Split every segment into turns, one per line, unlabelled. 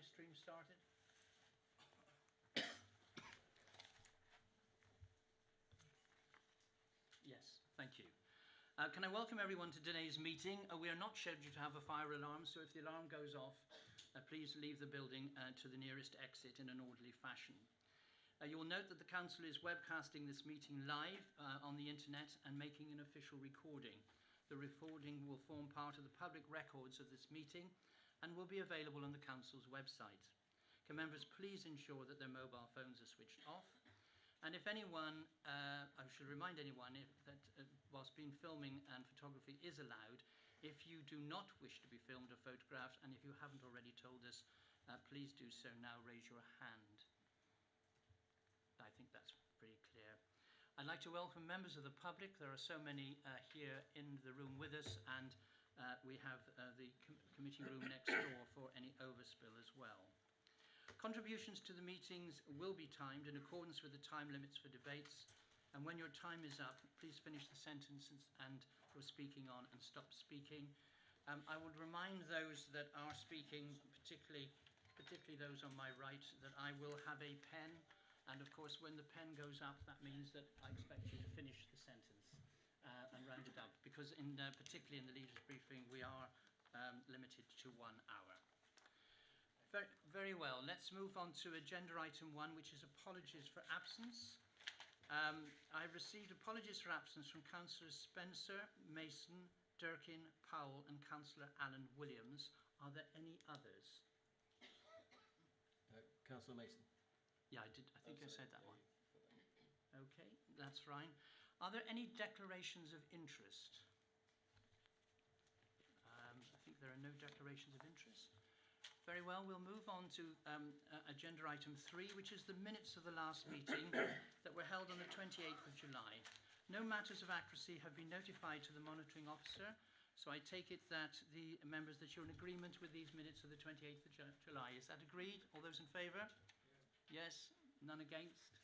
live stream started? Yes, thank you. Can I welcome everyone to today's meeting? We are not scheduled to have a fire alarm, so if the alarm goes off, please leave the building to the nearest exit in an orderly fashion. You will note that the Council is webcasting this meeting live on the internet and making an official recording. The recording will form part of the public records of this meeting and will be available on the Council's website. Can members please ensure that their mobile phones are switched off? And if anyone, I should remind anyone that whilst being filming and photography is allowed, if you do not wish to be filmed or photographed, and if you haven't already told us, please do so now, raise your hand. I think that's pretty clear. I'd like to welcome members of the public. There are so many here in the room with us, and we have the committee room next door for any overspill as well. Contributions to the meetings will be timed in accordance with the time limits for debates, and when your time is up, please finish the sentence and you're speaking on and stop speaking. I would remind those that are speaking, particularly those on my right, that I will have a pen, and of course when the pen goes up, that means that I expect you to finish the sentence and round it up, because particularly in the leaders' briefing we are limited to 1 hour. Very well. Let's move on to agenda item 1, which is apologies for absence. I've received apologies for absence from Councillors Spencer, Mason, Durkin, Powell and Councillor Alan Williams. Are there any others?
Councillor Mason.
Yeah, I did. I think I said that one. Okay, that's fine. Are there any declarations of interest? I think there are no declarations of interest. Very well, we'll move on to agenda item 3, which is the minutes of the last meeting that were held on the 28th of July. No matters of accuracy have been notified to the monitoring officer, so I take it that the members that you're in agreement with these minutes of the 28th of July. Is that agreed? All those in favour? Yes? None against?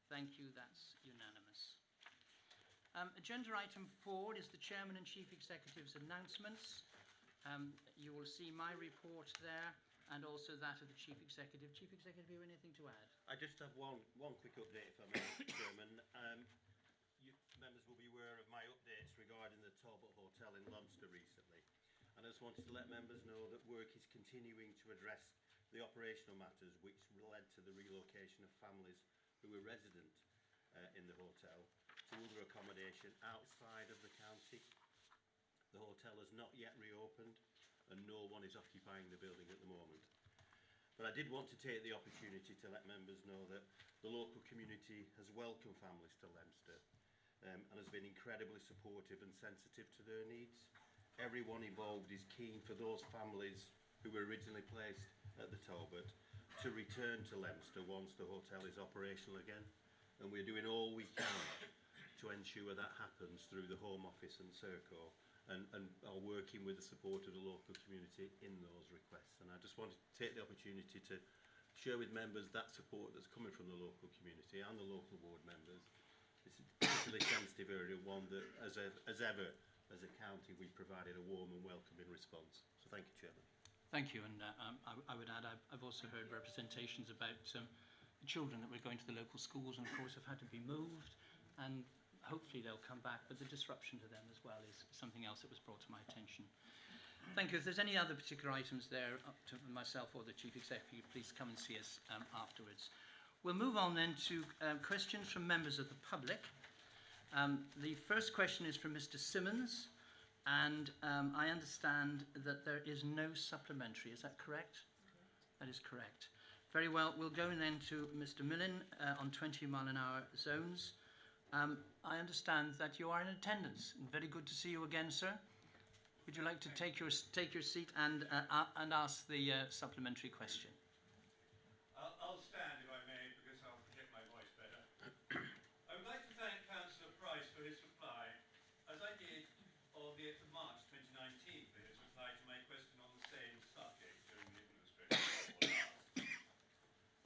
Thank you, that's unanimous. Agenda item 4 is the Chairman and Chief Executive's announcements. You will see my report there and also that of the Chief Executive. Chief Executive, you have anything to add?
I just have one quick update, if I may, Chairman. You members will be aware of my updates regarding the Talbot Hotel in Lumsder recently. And I just wanted to let members know that work is continuing to address the operational matters which led to the relocation of families who were resident in the hotel to other accommodation outside of the county. The hotel has not yet reopened and no one is occupying the building at the moment. But I did want to take the opportunity to let members know that the local community has welcomed families to Leominster and has been incredibly supportive and sensitive to their needs. Everyone involved is keen for those families who were originally placed at the Talbot to return to Leominster once the hotel is operational again. And we're doing all we can to ensure that happens through the Home Office and Serco, and are working with the support of the local community in those requests. And I just wanted to take the opportunity to share with members that support that's coming from the local community and the local board members. It's a particularly sensitive area, one that, as ever, as a county, we provided a warm and welcoming response. So thank you, Chairman.
Thank you, and I would add, I've also heard representations about the children that were going to the local schools and of course have had to be moved, and hopefully they'll come back, but the disruption to them as well is something else that was brought to my attention. Thank you. If there's any other particular items there up to myself or the Chief Executive, please come and see us afterwards. We'll move on then to questions from members of the public. The first question is from Mr. Simmons, and I understand that there is no supplementary. Is that correct? That is correct. Very well. We'll go then to Mr. Millen on 20-mile-an-hour zones. I understand that you are in attendance. Very good to see you again, sir. Would you like to take your seat and ask the supplementary question?
I'll stand if I may, because I'll project my voice better. I would like to thank Councillor Price for his reply, as I did on the 8th of March 2019 for his reply to my question on the same subject during the administration.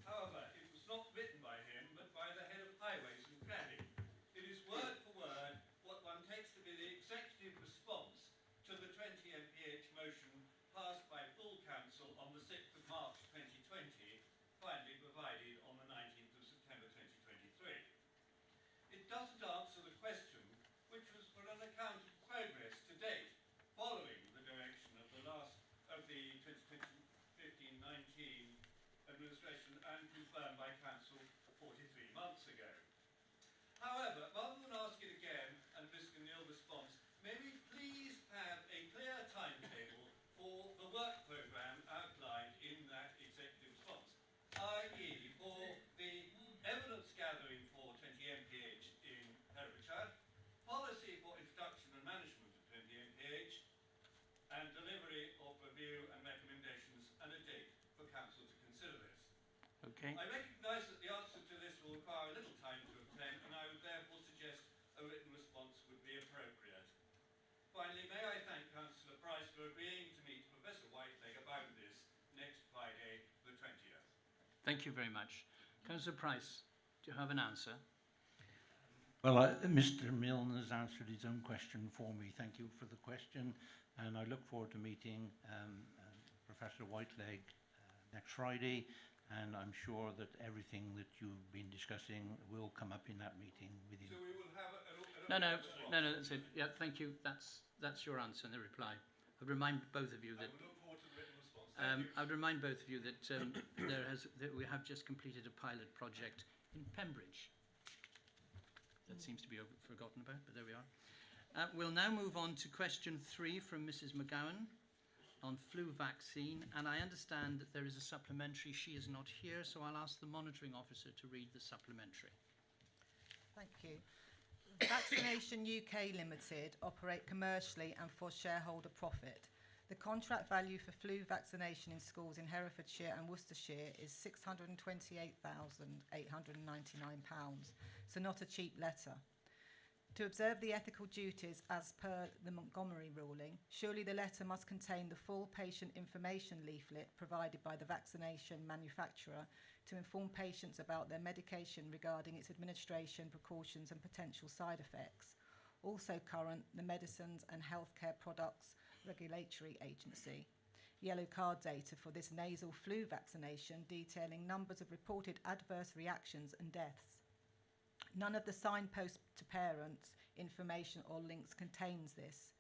However, it was not written by him, but by the head of highways and planning. It is word for word what one takes to be the executive response to the 20 MPH motion passed by full council on the 6th of March
Okay.
I recognise that the answer to this will require a little time to obtain, and I would therefore suggest a written response would be appropriate. Finally, may I thank Councillor Price for agreeing to meet Professor Whiteleg about this next Friday, the 20th.
Thank you very much. Councillor Price, do you have an answer?
Well, Mr. Milne has answered his own question for me. Thank you for the question, and I look forward to meeting Professor Whiteleg next Friday, and I'm sure that everything that you've been discussing will come up in that meeting with you.
So we will have
No, that's it. Yeah, thank you. That's your answer and the reply. I would remind both of you that.
I will look forward to the written response. Thank you.
I would remind both of you that that we have just completed a pilot project in Pembridge. That seems to be forgotten about, but there we are. We'll now move on to question 3 from Mrs. McGowan on flu vaccine, and I understand that there is a supplementary. She is not here, so I'll ask the monitoring officer to read the supplementary.
Thank you. Vaccination UK Limited operate commercially and for shareholder profit. The contract value for flu vaccination in schools in Herefordshire and Worcestershire is £628,899, so not a cheap letter. To observe the ethical duties as per the Montgomery ruling, surely the letter must contain the full patient information leaflet provided by the vaccination manufacturer to inform patients about their medication regarding its administration, precautions and potential side effects. Also current, the Medicines and Healthcare Products Regulatory Agency. Yellow card data for this nasal flu vaccination detailing numbers of reported adverse reactions and deaths. None of the signposts to parents, information or links contains this.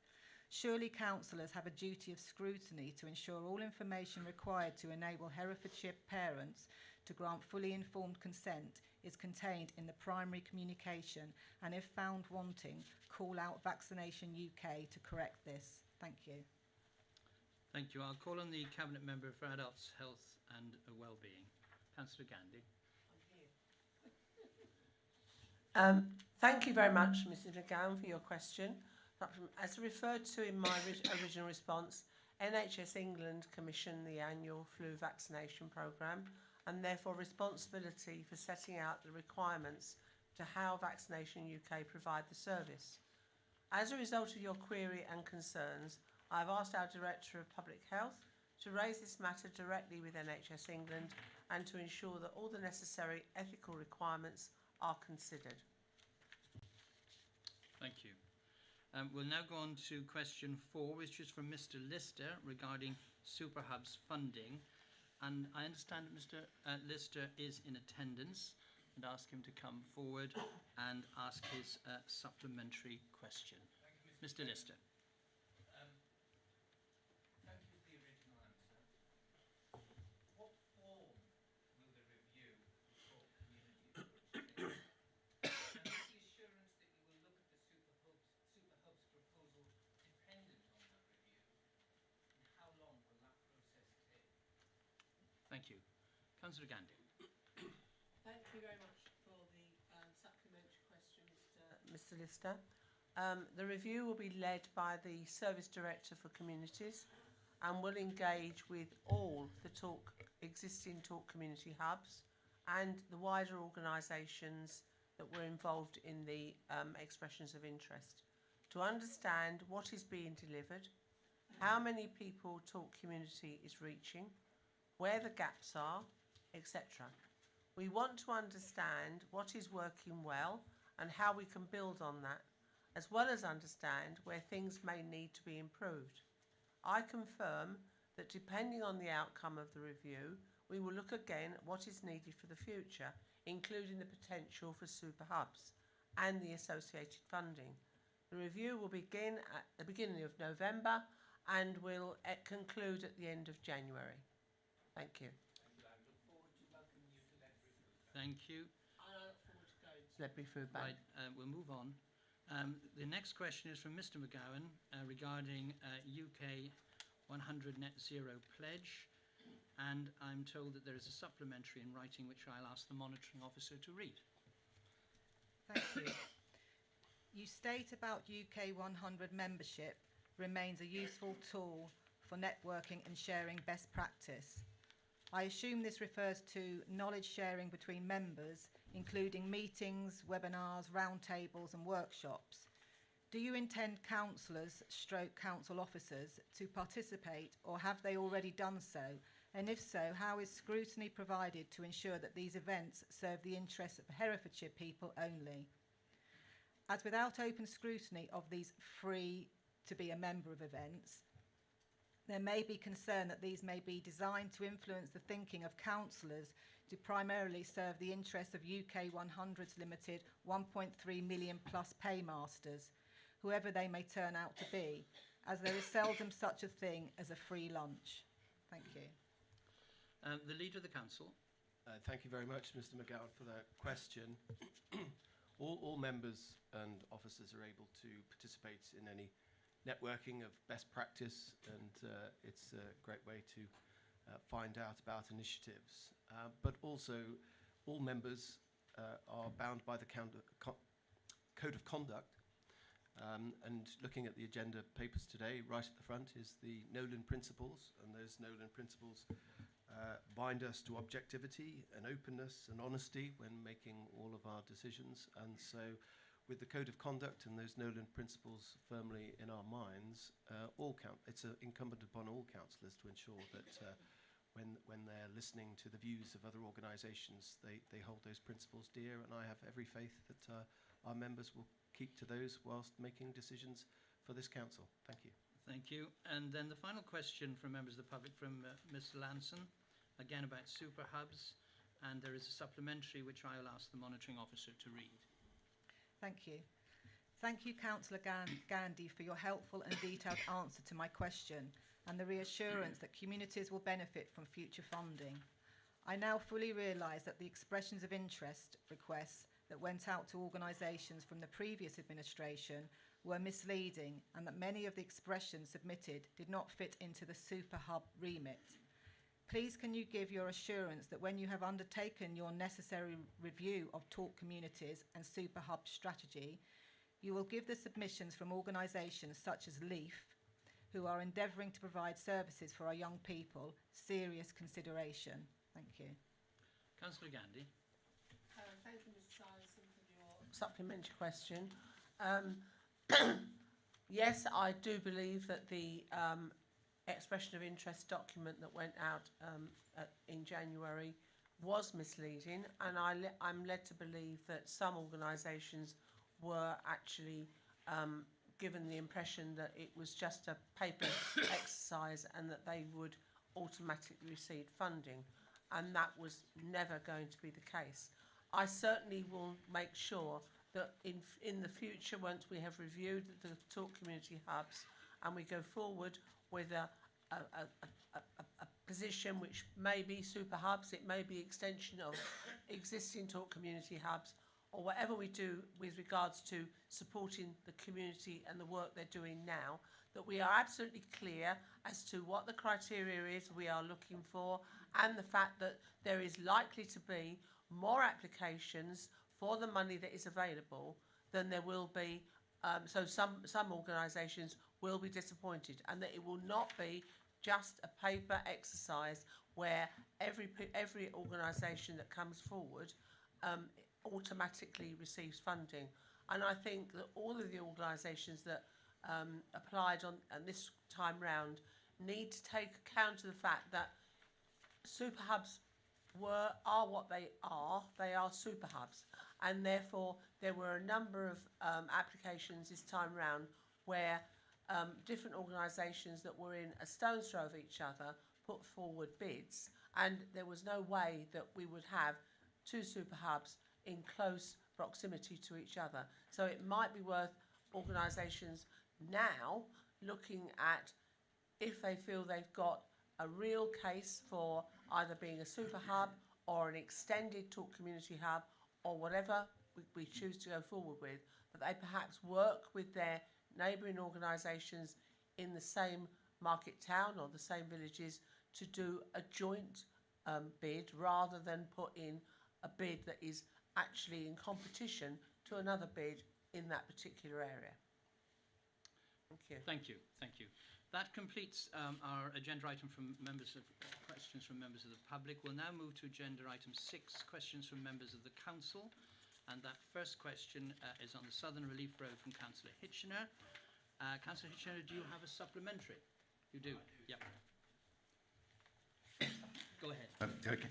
Surely councillors have a duty of scrutiny to ensure all information required to enable Herefordshire parents to grant fully informed consent is contained in the primary communication, and if found wanting, call out Vaccination UK to correct this. Thank you.
Thank you. I'll call on the Cabinet Member for Adults, Health and Wellbeing, Councillor Gandy.
Thank you very much, Mrs. McGowan, for your question. As referred to in my original response, NHS England commissioned the annual flu vaccination programme and therefore responsibility for setting out the requirements to how Vaccination UK provide the service. As a result of your query and concerns, I have asked our Director of Public Health to raise this matter directly with NHS England and to ensure that all the necessary ethical requirements are considered.
Thank you. We'll now go on to question 4, which is from Mr. Lister regarding Superhub's funding. And I understand that Mr. Lister is in attendance, and ask him to come forward and ask his supplementary question. Mr. Lister.
Thank you for the original answer. What form will the review for community approach take? And is the assurance that you will look at the Superhub's proposal dependent on that review? And how long will that process take?
Thank you. Councillor Gandy.
Thank you very much for the supplementary question, Mr. Lister. The review will be led by the Service Director for Communities and will engage with all the existing Talk community hubs and the wider organisations that were involved in the expressions of interest to understand what is being delivered, how many people Talk community is reaching, where the gaps are, etc. We want to understand what is working well and how we can build on that, as well as understand where things may need to be improved. I confirm that depending on the outcome of the review, we will look again at what is needed for the future, including the potential for super hubs and the associated funding. The review will begin at the beginning of November and will conclude at the end of January. Thank you.
And I look forward to welcoming you to Ledbury Food Bank.
Thank you.
I look forward to going to Ledbury Food Bank.
Right, we'll move on. The next question is from Mr. McGowan regarding UK 100 net zero pledge, and I'm told that there is a supplementary in writing which I'll ask the monitoring officer to read.
Thank you. You state about UK 100 membership remains a useful tool for networking and sharing best practice. I assume this refers to knowledge sharing between members, including meetings, webinars, roundtables and workshops. Do you intend councillors / council officers to participate, or have they already done so? And if so, how is scrutiny provided to ensure that these events serve the interests of Herefordshire people only? As without open scrutiny of these free to be a member of events, there may be concern that these may be designed to influence the thinking of councillors to primarily serve the interests of UK 100s Limited 1.3 million plus paymasters, whoever they may turn out to be, as there is seldom such a thing as a free lunch. Thank you.
The Leader of the Council.
Thank you very much, Mr McGowan, for that question. All members and officers are able to participate in any networking of best practice, and it's a great way to find out about initiatives. But also, all members are bound by the Code of Conduct. And looking at the agenda papers today, right at the front is the Nolan Principles, and those Nolan Principles bind us to objectivity and openness and honesty when making all of our decisions. And so with the Code of Conduct and those Nolan Principles firmly in our minds, it's incumbent upon all councillors to ensure that when they're listening to the views of other organisations, they hold those principles dear, and I have every faith that our members will keep to those whilst making decisions for this council. Thank you.
Thank you. And then the final question from members of the public from Ms Lanson, again about super hubs, and there is a supplementary which I'll ask the monitoring officer to read.
Thank you. Thank you, Councillor Gandhi, for your helpful and detailed answer to my question and the reassurance that communities will benefit from future funding. I now fully realise that the expressions of interest requests that went out to organisations from the previous administration were misleading, and that many of the expressions submitted did not fit into the Super Hub remit. Please can you give your assurance that when you have undertaken your necessary review of talk communities and Super Hub strategy, you will give the submissions from organisations such as LEAF, who are endeavouring to provide services for our young people, serious consideration? Thank you.
Councillor Gandhi.
Thank you, Mr Simonson, for your supplementary question. Yes, I do believe that the expression of interest document that went out in January was misleading, and I'm led to believe that some organisations were actually given the impression that it was just a paper exercise and that they would automatically receive funding, and that was never going to be the case. I certainly will make sure that in the future, once we have reviewed the talk community hubs and we go forward with a position which may be super hubs, it may be extension of existing talk community hubs, or whatever we do with regards to supporting the community and the work they're doing now, that we are absolutely clear as to what the criteria is we are looking for, and the fact that there is likely to be more applications for the money that is available than there will be. So some organisations will be disappointed, and that it will not be just a paper exercise where every organisation that comes forward automatically receives funding. And I think that all of the organisations that applied on this time round need to take account of the fact that super hubs are what they are. They are super hubs, and therefore there were a number of applications this time round where different organisations that were in a stone's throw of each other put forward bids, and there was no way that we would have two super hubs in close proximity to each other. So it might be worth organisations now looking at if they feel they've got a real case for either being a super hub or an extended talk community hub, or whatever we choose to go forward with, that they perhaps work with their neighbouring organisations in the same market town or the same villages to do a joint bid, rather than put in a bid that is actually in competition to another bid in that particular area. Thank you.
Thank you, thank you. That completes our agenda item from members of questions from members of the public. We'll now move to agenda item 6, questions from members of the council. And that first question is on the Southern Relief Road from Councillor Hitchener. Councillor Hitchener, do you have a supplementary? You do? Yep. Go ahead.
Okay.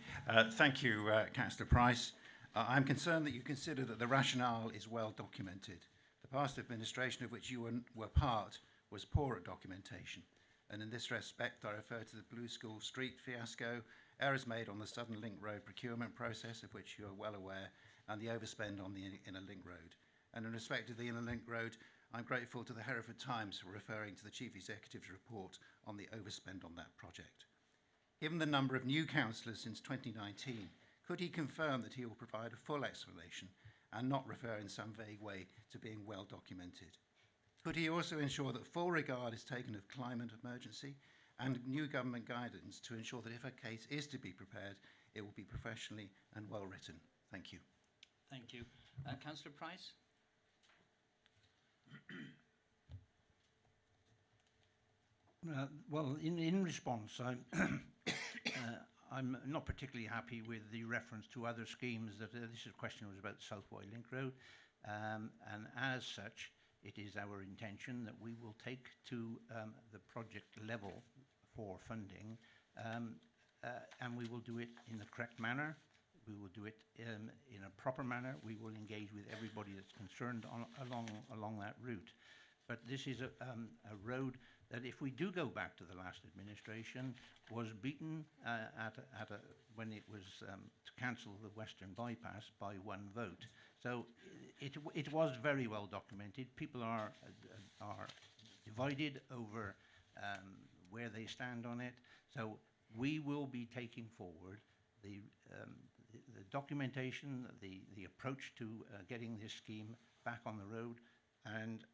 Thank you, Councillor Price. I'm concerned that you consider that the rationale is well documented. The past administration of which you were part was poor at documentation, and in this respect I refer to the Blue School Street fiasco, errors made on the Southern Link Road procurement process, of which you are well aware, and the overspend on the Inner Link Road. And in respect of the Inner Link Road, I'm grateful to the Hereford Times for referring to the Chief Executive's report on the overspend on that project. Given the number of new councillors since 2019, could he confirm that he will provide a full explanation and not refer in some vague way to being well documented? Could he also ensure that full regard is taken of climate emergency and new government guidance to ensure that if a case is to be prepared, it will be professionally and well written? Thank you.
Thank you. Councillor Price?
Well, in response, I'm not particularly happy with the reference to other schemes. That this question was about the South Wye Link Road, and as such, it is our intention that we will take to the project level for funding, and we will do it in the correct manner. We will do it in a proper manner. We will engage with everybody that's concerned along that route. But this is a road that, if we do go back to the last administration, was beaten when it was to cancel the Western Bypass by one vote. So it was very well documented. People are divided over where they stand on it. So we will be taking forward the documentation, the approach to getting this scheme back on the road, and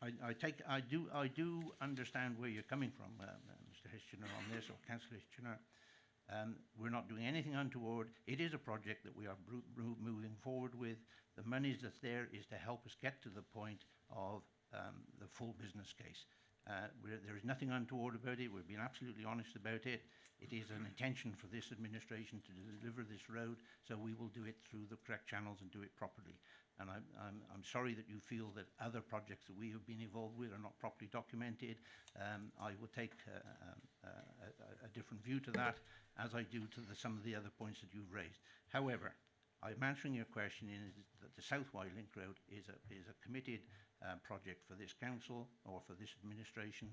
I do understand where you're coming from, Mr. Hitchener, on this, or Councillor Hitchener. We're not doing anything untoward. It is a project that we are moving forward with. The money that's there is to help us get to the point of the full business case. There is nothing untoward about it. We've been absolutely honest about it. It is an intention for this administration to deliver this road, so we will do it through the correct channels and do it properly. And I'm sorry that you feel that other projects that we have been involved with are not properly documented. I will take a different view to that, as I do to some of the other points that you've raised. However, I'm answering your question in that the South Wye Link Road is a committed project for this council or for this administration,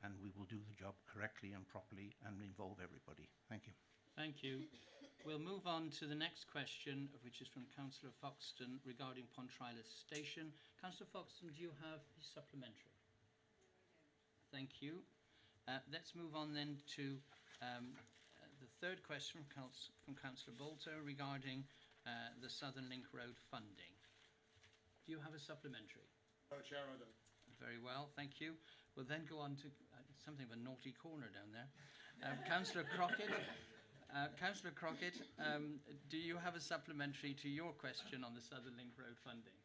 and we will do the job correctly and properly and involve everybody. Thank you.
Thank you. We'll move on to the next question, which is from Councillor Foxton regarding Pontrilas Station. Councillor Foxton, do you have a supplementary? Thank you. Let's move on then to the third question from Councillor Bolter regarding the Southern Link Road funding. Do you have a supplementary?
No, Chair, I don't.
Very well, thank you. We'll then go on to something of a naughty corner down there. Councillor Crockett. Councillor Crockett, do you have a supplementary to your question on the Southern Link Road funding?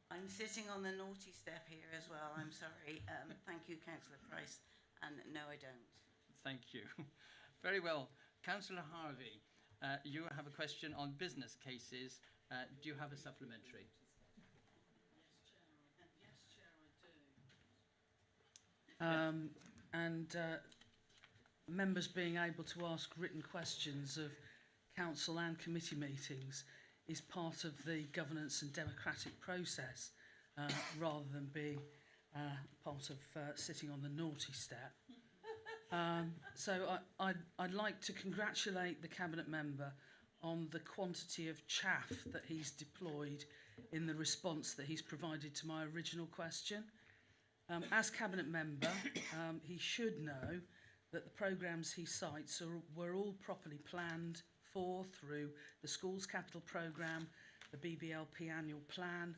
I'm sitting on the naughty step here as well, I'm sorry. Thank you, Councillor Price, and no, I don't.
Thank you. Very well. Councillor Harvey, you have a question on business cases. Do you have a supplementary?
Members being able to ask written questions of council and committee meetings is part of the governance and democratic process, rather than being part of sitting on the naughty step. So I'd like to congratulate the Cabinet member on the quantity of chaff that he's deployed in the response that he's provided to my original question. As Cabinet member, he should know that the programmes he cites were all properly planned for through the Schools Capital Programme, the BBLP Annual Plan,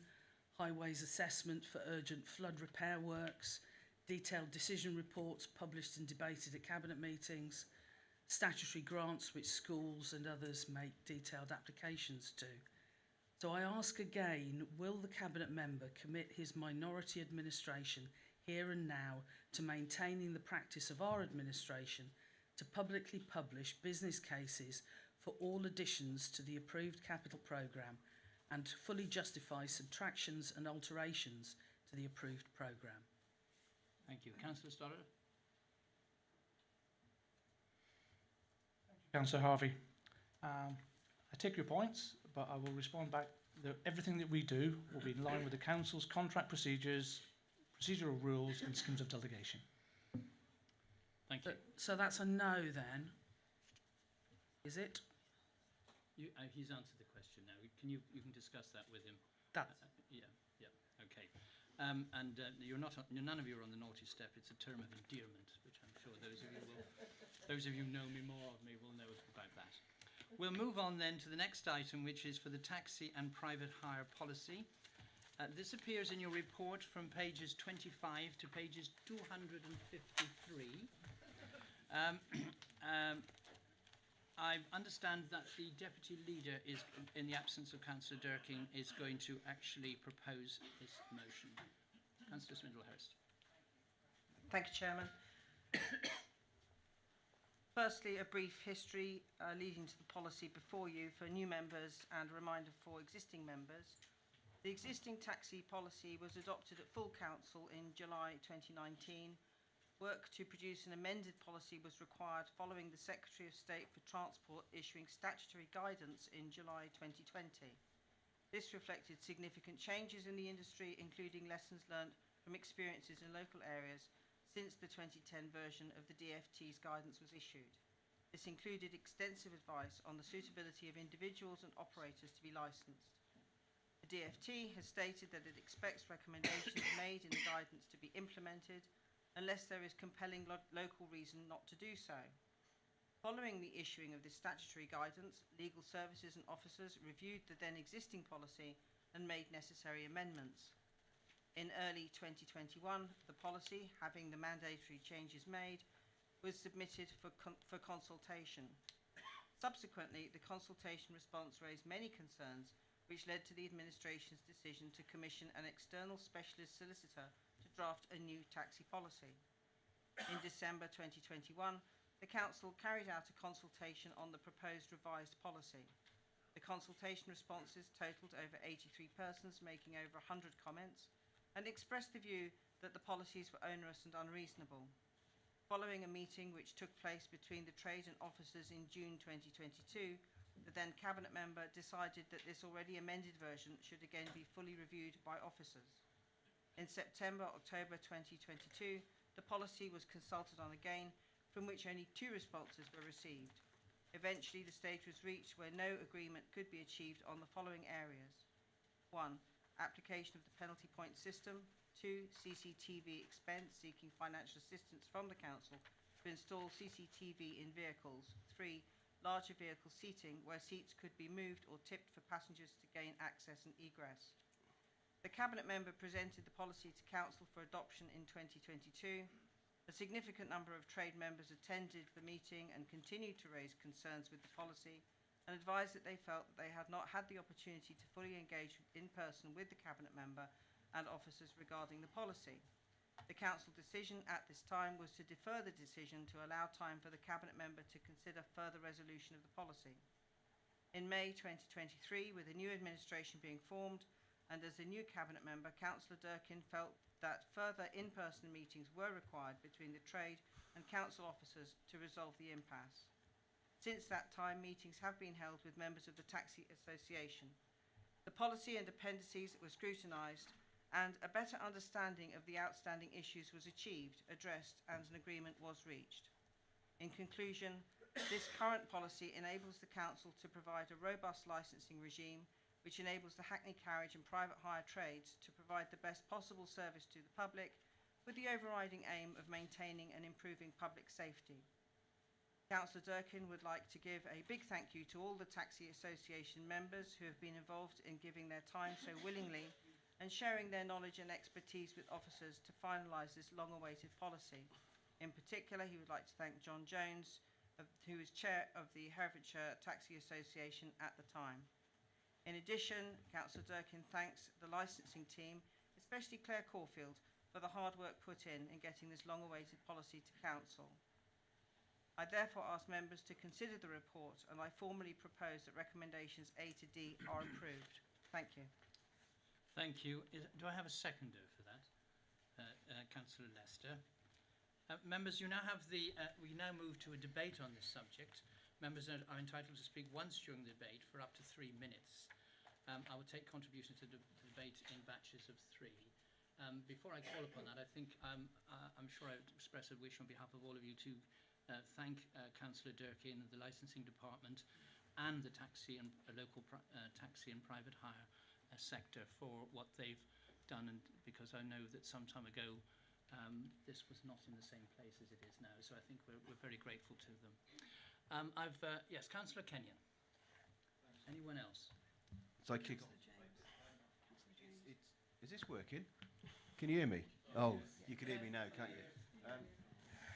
Highways Assessment for Urgent Flood Repair Works, detailed decision reports published and debated at Cabinet meetings, statutory grants which schools and others make detailed applications to. So I ask again, will the Cabinet member commit his minority administration here and now to maintaining the practice of our administration to publicly publish business cases for all additions to the approved capital programme and to fully justify subtractions and alterations to the approved programme?
Thank you. Councillor Stoddart?
Councillor Harvey, I take your points, but I will respond back that everything that we do will be in line with the Council's contract procedures, procedural rules and schemes of delegation.
Thank you.
So that's a no then, is it?
He's answered the question now. You can discuss that with him.
That.
Yeah. Okay. None of you are on the naughty step. It's a term of endearment, which I'm sure those of you who know me more of me will know about that. We'll move on then to the next item, which is for the taxi and private hire policy. This appears in your report from pages 25 to pages 253. I understand that the Deputy Leader is, in the absence of Councillor Durkin, is going to actually propose this motion. Councillor Swindlehurst.
Thank you, Chairman. Firstly, a brief history leading to the policy before you for new members and a reminder for existing members. The existing taxi policy was adopted at full council in July 2019. Work to produce an amended policy was required following the Secretary of State for Transport issuing statutory guidance in July 2020. This reflected significant changes in the industry, including lessons learnt from experiences in local areas since the 2010 version of the DFT's guidance was issued. This included extensive advice on the suitability of individuals and operators to be licensed. The DFT has stated that it expects recommendations made in the guidance to be implemented unless there is compelling local reason not to do so. Following the issuing of this statutory guidance, legal services and officers reviewed the then existing policy and made necessary amendments. In early 2021, the policy, having the mandatory changes made, was submitted for consultation. Subsequently, the consultation response raised many concerns, which led to the administration's decision to commission an external specialist solicitor to draft a new taxi policy. In December 2021, the Council carried out a consultation on the proposed revised policy. The consultation responses totalled over 83 persons, making over 100 comments, and expressed the view that the policies were onerous and unreasonable. Following a meeting which took place between the trade and officers in June 2022, the then Cabinet member decided that this already amended version should again be fully reviewed by officers. In September-October 2022, the policy was consulted on again, from which only 2 responses were received. Eventually, the stage was reached where no agreement could be achieved on the following areas. 1. Application of the penalty point system. 2. CCTV expense, seeking financial assistance from the Council to install CCTV in vehicles. 3. Larger vehicle seating, where seats could be moved or tipped for passengers to gain access and egress. The Cabinet member presented the policy to Council for adoption in 2022. A significant number of trade members attended the meeting and continued to raise concerns with the policy and advised that they felt that they had not had the opportunity to fully engage in person with the Cabinet member and officers regarding the policy. The Council decision at this time was to defer the decision to allow time for the Cabinet member to consider further resolution of the policy. In May 2023, with a new administration being formed, and as a new Cabinet member, Councillor Durkin felt that further in-person meetings were required between the trade and Council officers to resolve the impasse. Since that time, meetings have been held with members of the Taxi Association. The policy and appendices were scrutinised, and a better understanding of the outstanding issues was achieved, addressed, and an agreement was reached. In conclusion, this current policy enables the Council to provide a robust licensing regime which enables the hackney carriage and private hire trades to provide the best possible service to the public, with the overriding aim of maintaining and improving public safety. Councillor Durkin would like to give a big thank you to all the Taxi Association members who have been involved in giving their time so willingly and sharing their knowledge and expertise with officers to finalise this long-awaited policy. In particular, he would like to thank John Jones, who was chair of the Herefordshire Taxi Association at the time. In addition, Councillor Durkin thanks the licensing team, especially Claire Caulfield, for the hard work put in getting this long-awaited policy to Council. I therefore ask members to consider the report, and I formally propose that recommendations A to D are approved. Thank you.
Thank you. Do I have a seconder for that? Councillor Lester. Members, we now move to a debate on this subject. Members are entitled to speak once during the debate for up to 3 minutes. I will take contributions to the debate in batches of 3. Before I call upon that, I think I'm sure I would express a wish on behalf of all of you to thank Councillor Durkin, the licensing department, and the taxi and local taxi and private hire sector for what they've done, and because I know that some time ago this was not in the same place as it is now, so I think we're very grateful to them. Yes, Councillor Kenyon. Anyone else?
So I kick. Is this working? Can you hear me? Oh, you can hear me now, can't you?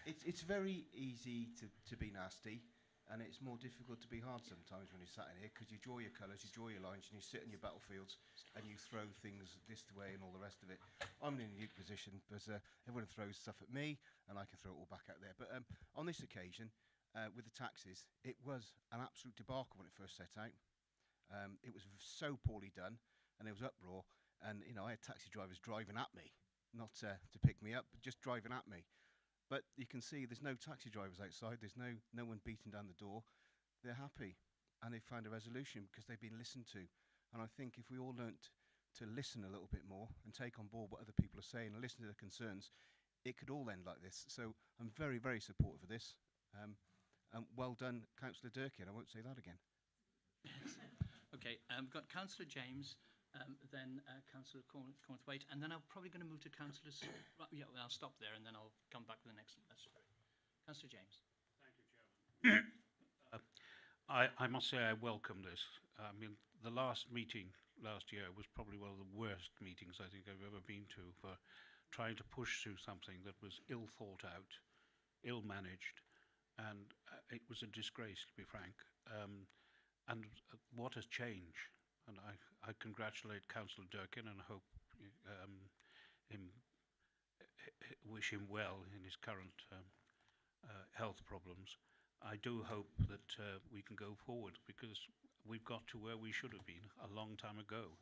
It's very easy to be nasty, and it's more difficult to be hard sometimes when you're sat in here, because you draw your colours, you draw your lines, and you sit in your battlefields, and you throw things this way and all the rest of it. I'm in a unique position, because everyone throws stuff at me, and I can throw it all back out there. But on this occasion, with the taxis, it was an absolute debacle when it first set out. It was so poorly done, and there was uproar, and I had taxi drivers driving at me, not to pick me up, but just driving at me. But you can see there's no taxi drivers outside, there's no one beating down the door. They're happy, and they've found a resolution because they've been listened to. And I think if we all learnt to listen a little bit more and take on board what other people are saying and listen to their concerns, it could all end like this. So I'm very, very supportive of this. And well done, Councillor Durkin. I won't say that again.
Okay, we've got Councillor James, then Councillor Cornthwaite, and then I'm probably going to move to Councillor... yeah, well, I'll stop there and then I'll come back to the next one. That's right. Councillor James.
Thank you, Chairman. I must say I welcome this. I mean, the last meeting last year was probably one of the worst meetings I think I've ever been to, for trying to push through something that was ill thought out, ill managed, and it was a disgrace, to be frank. And what has changed? And I congratulate Councillor Durkin and hope wish him well in his current health problems. I do hope that we can go forward, because we've got to where we should have been a long time ago.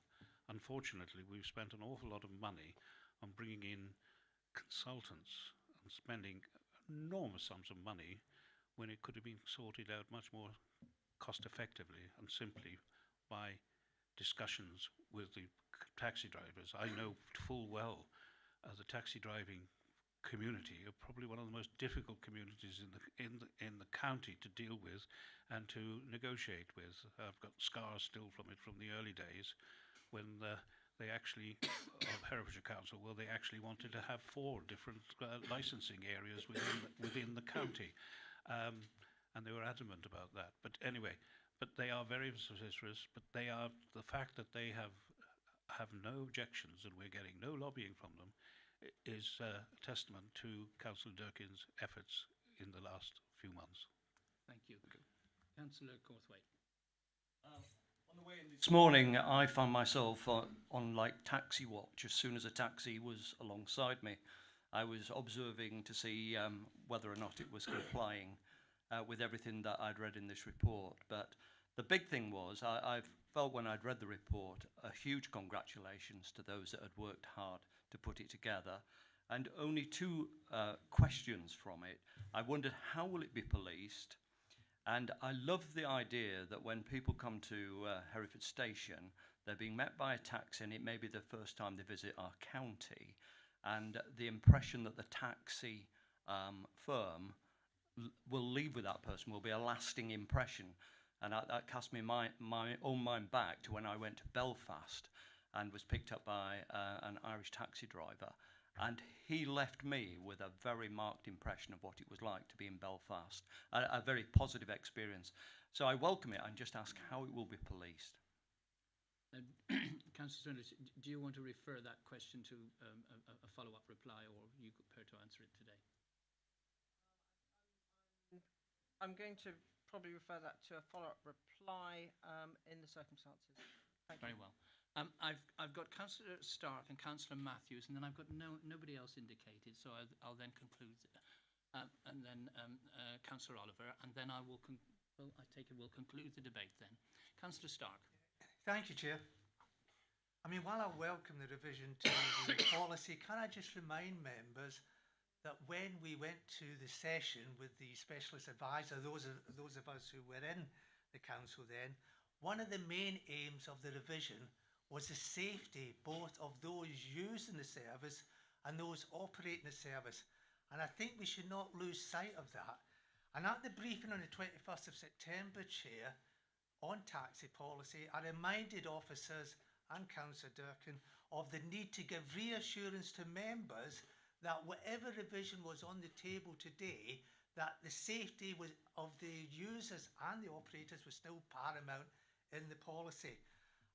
Unfortunately, we've spent an awful lot of money on bringing in consultants and spending enormous sums of money when it could have been sorted out much more cost effectively and simply by discussions with the taxi drivers. I know full well the taxi driving community are probably one of the most difficult communities in the county to deal with and to negotiate with. I've got scars still from it from the early days when they actually of Herefordshire Council, well, they actually wanted to have 4 different licensing areas within the county, and they were adamant about that. But anyway, but they are very vociferous. But they are, the fact that they have no objections and we're getting no lobbying from them is a testament to Councillor Durkin's efforts in the last few months.
Thank you. Councillor Cornthwaite.
On the way in this morning, I found myself on like taxi watch. As soon as a taxi was alongside me, I was observing to see whether or not it was complying with everything that I'd read in this report. But the big thing was, I felt when I'd read the report, a huge congratulations to those that had worked hard to put it together, and only 2 questions from it. I wondered, how will it be policed? And I love the idea that when people come to Hereford Station, they're being met by a taxi, and it may be the first time they visit our county, and the impression that the taxi firm will leave with that person will be a lasting impression. And that cast me my own mind back to when I went to Belfast and was picked up by an Irish taxi driver. And he left me with a very marked impression of what it was like to be in Belfast, a very positive experience. So I welcome it and just ask how it will be policed.
Councillor Saunders, do you want to refer that question to a follow-up reply, or are you prepared to answer it today?
I'm going to probably refer that to a follow-up reply in the circumstances.
Very well. I've got Councillor Stark and Councillor Matthews, and then I've got nobody else indicated, so I'll then conclude. And then Councillor Oliver, and then I take it we'll conclude the debate then. Councillor Stark.
Thank you, Chair. I mean, while I welcome the revision to the policy, can I just remind members that when we went to the session with the specialist advisor, those of us who were in the council then, one of the main aims of the revision was the safety both of those using the service and those operating the service. And I think we should not lose sight of that. And at the briefing on the 21st of September, Chair, on taxi policy, I reminded officers and Councillor Durkin of the need to give reassurance to members that whatever revision was on the table today, that the safety of the users and the operators was still paramount in the policy.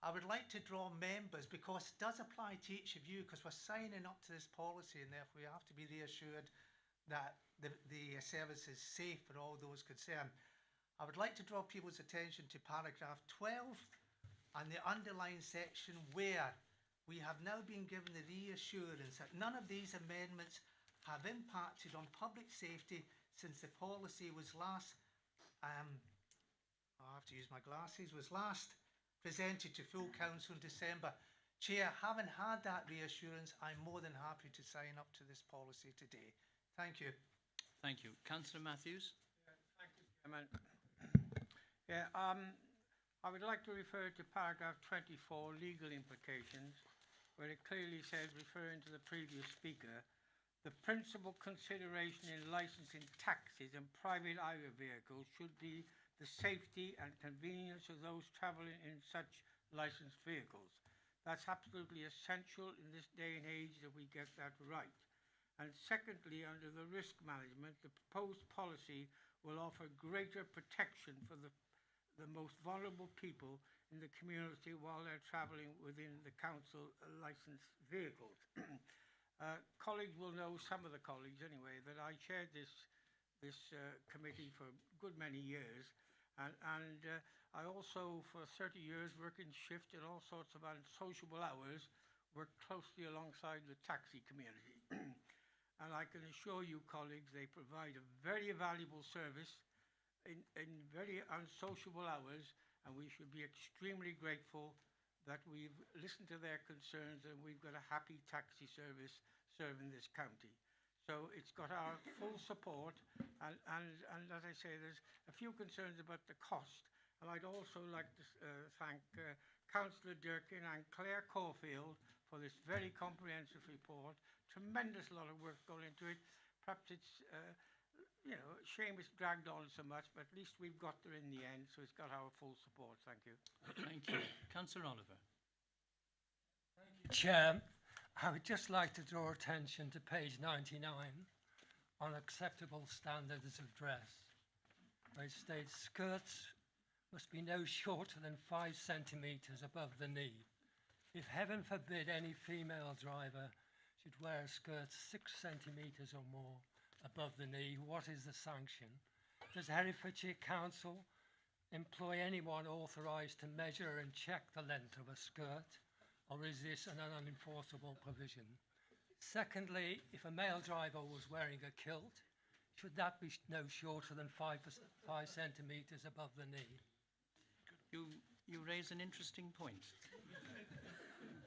I would like to draw members, because it does apply to each of you, because we're signing up to this policy and therefore we have to be reassured that the service is safe for all those concerned. I would like to draw people's attention to paragraph 12 and the underlined section where we have now been given the reassurance that none of these amendments have impacted on public safety since the policy was last, I have to use my glasses, was last presented to full council in December. Chair, having had that reassurance, I'm more than happy to sign up to this policy today. Thank you.
Thank you. Councillor Matthews.
Thank you, Chairman. Yeah, I would like to refer to paragraph 24, legal implications, where it clearly says, referring to the previous speaker, the principal consideration in licensing taxis and private hire vehicles should be the safety and convenience of those travelling in such licensed vehicles. That's absolutely essential in this day and age that we get that right. And secondly, under the risk management, the proposed policy will offer greater protection for the most vulnerable people in the community while they're travelling within the council licensed vehicles. Colleagues will know, some of the colleagues anyway, that I chaired this committee for a good many years, and I also for 30 years worked in shift in all sorts of unsociable hours, worked closely alongside the taxi community. And I can assure you, colleagues, they provide a very valuable service in very unsociable hours, and we should be extremely grateful that we've listened to their concerns and we've got a happy taxi service serving this county. So it's got our full support, and as I say, there's a few concerns about the cost. And I'd also like to thank Councillor Durkin and Claire Caulfield for this very comprehensive report. Tremendous lot of work going into it. Perhaps it's shame it's dragged on so much, but at least we've got there in the end, so it's got our full support. Thank you.
Thank you. Councillor Oliver.
Thank you, Chair. I would just like to draw attention to page 99 on acceptable standards of dress, where it states skirts must be no shorter than 5 centimetres above the knee. If heaven forbid any female driver should wear a skirt 6 centimetres or more above the knee, what is the sanction? Does Herefordshire Council employ anyone authorised to measure and check the length of a skirt, or is this an unenforceable provision? Secondly, if a male driver was wearing a kilt, should that be no shorter than 5 centimetres above the knee?
You raise an interesting point.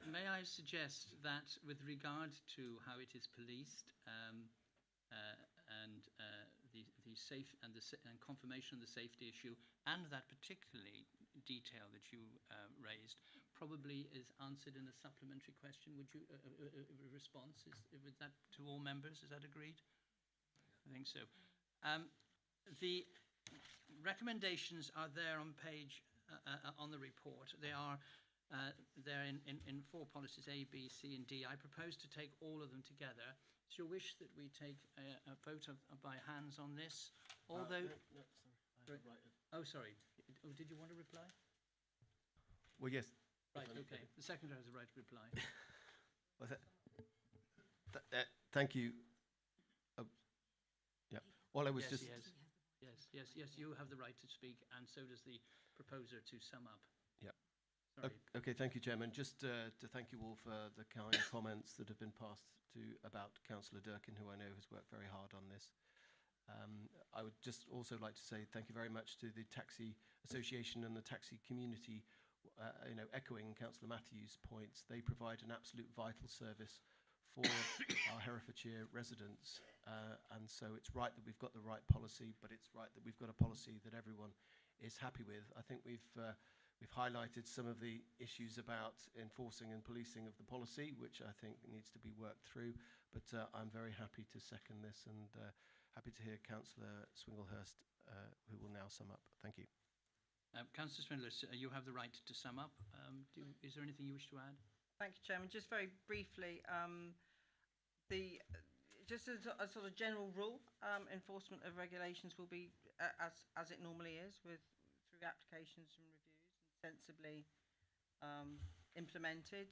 May I suggest that with regard to how it is policed and the safe and confirmation of the safety issue, and that particularly detail that you raised, probably is answered in a supplementary question. Would you response with that to all members? Is that agreed? I think so. The recommendations are there on page on the report. They are there in 4 policies A, B, C, and D. I propose to take all of them together. It's your wish that we take a vote by hands on this, although. Oh, sorry. Oh, did you want to reply?
Well, yes.
Right. Okay. The secretary has the right to reply.
Thank you. Yeah. All I was
yes,
just.
Yes. You have the right to speak, and so does the proposer to sum up.
Yeah.
Sorry.
Okay, thank you, Chairman. Just to thank you all for the kind comments that have been passed to about Councillor Durkin, who I know has worked very hard on this. I would just also like to say thank you very much to the Taxi Association and the taxi community, echoing Councillor Matthews' points. They provide an absolute vital service for our Herefordshire residents, and so it's right that we've got the right policy, but it's right that we've got a policy that everyone is happy with. I think we've highlighted some of the issues about enforcing and policing of the policy, which I think needs to be worked through, but I'm very happy to second this and happy to hear Councillor Swinglehurst, who will now sum up. Thank you.
Councillor Swinglehurst, you have the right to sum up. Is there anything you wish to add?
Thank you, Chairman. Just very briefly, just as a sort of general rule, enforcement of regulations will be as it normally is, through applications and reviews, and sensibly implemented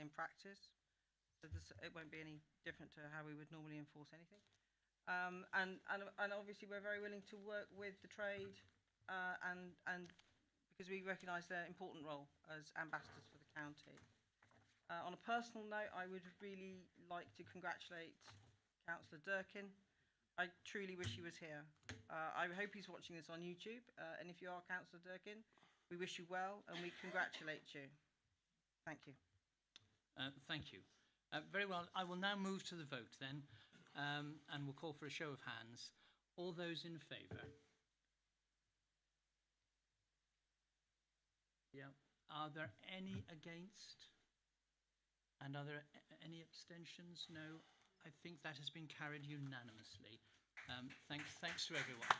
in practice. So it won't be any different to how we would normally enforce anything. And obviously we're very willing to work with the trade and because we recognise their important role as ambassadors for the county. On a personal note, I would really like to congratulate Councillor Durkin. I truly wish he was here. I hope he's watching this on YouTube, and if you are Councillor Durkin, we wish you well and we congratulate you. Thank you.
Thank you. Very well. I will now move to the vote then, and we'll call for a show of hands. All those in favour? Yeah. Are there any against? And are there any abstentions? No. I think that has been carried unanimously. Thanks to everyone.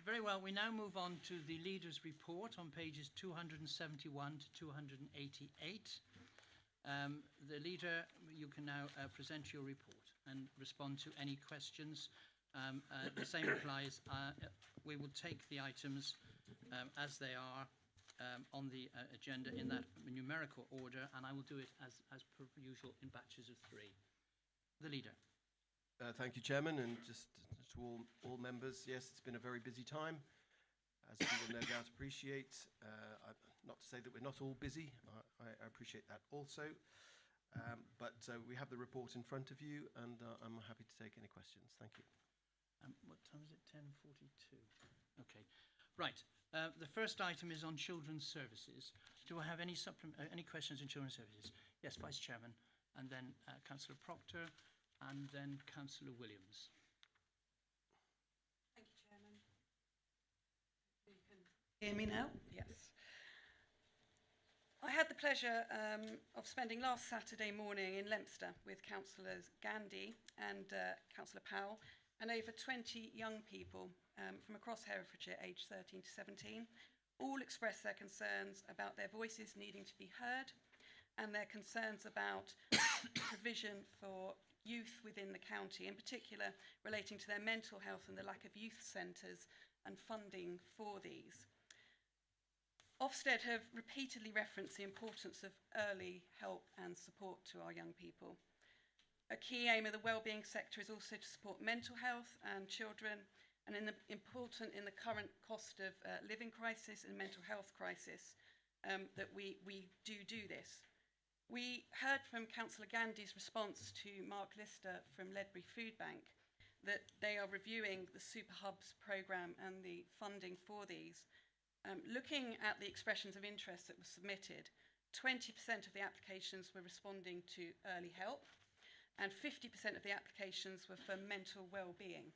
Very well. We now move on to the leader's report on pages 271 to 288. The leader, you can now present your report and respond to any questions. The same applies. We will take the items as they are on the agenda in that numerical order, and I will do it as per usual in batches of 3. The leader.
Thank you, Chairman, and just to all members, yes, it's been a very busy time, as you will no doubt appreciate. Not to say that we're not all busy, I appreciate that also, but we have the report in front of you, and I'm happy to take any questions. Thank you.
What time is it? 10:42. Okay. Right. The first item is on children's services. Do I have any questions on children's services? Yes, Vice Chairman, and then Councillor Proctor, and then Councillor Williams.
Thank you, Chairman. You can hear me now? Yes. I had the pleasure of spending last Saturday morning in Leominster with Councillors Gandy and Councillor Powell, and over 20 young people from across Herefordshire, aged 13 to 17, all expressed their concerns about their voices needing to be heard and their concerns about provision for youth within the county, in particular relating to their mental health and the lack of youth centres and funding for these. Ofsted have repeatedly referenced the importance of early help and support to our young people. A key aim of the wellbeing sector is also to support mental health and children, and important in the current cost of living crisis and mental health crisis that we do this. We heard from Councillor Gandy's response to Mark Lister from Ledbury Food Bank that they are reviewing the Super Hubs programme and the funding for these. Looking at the expressions of interest that were submitted, 20% of the applications were responding to early help, and 50% of the applications were for mental well-being.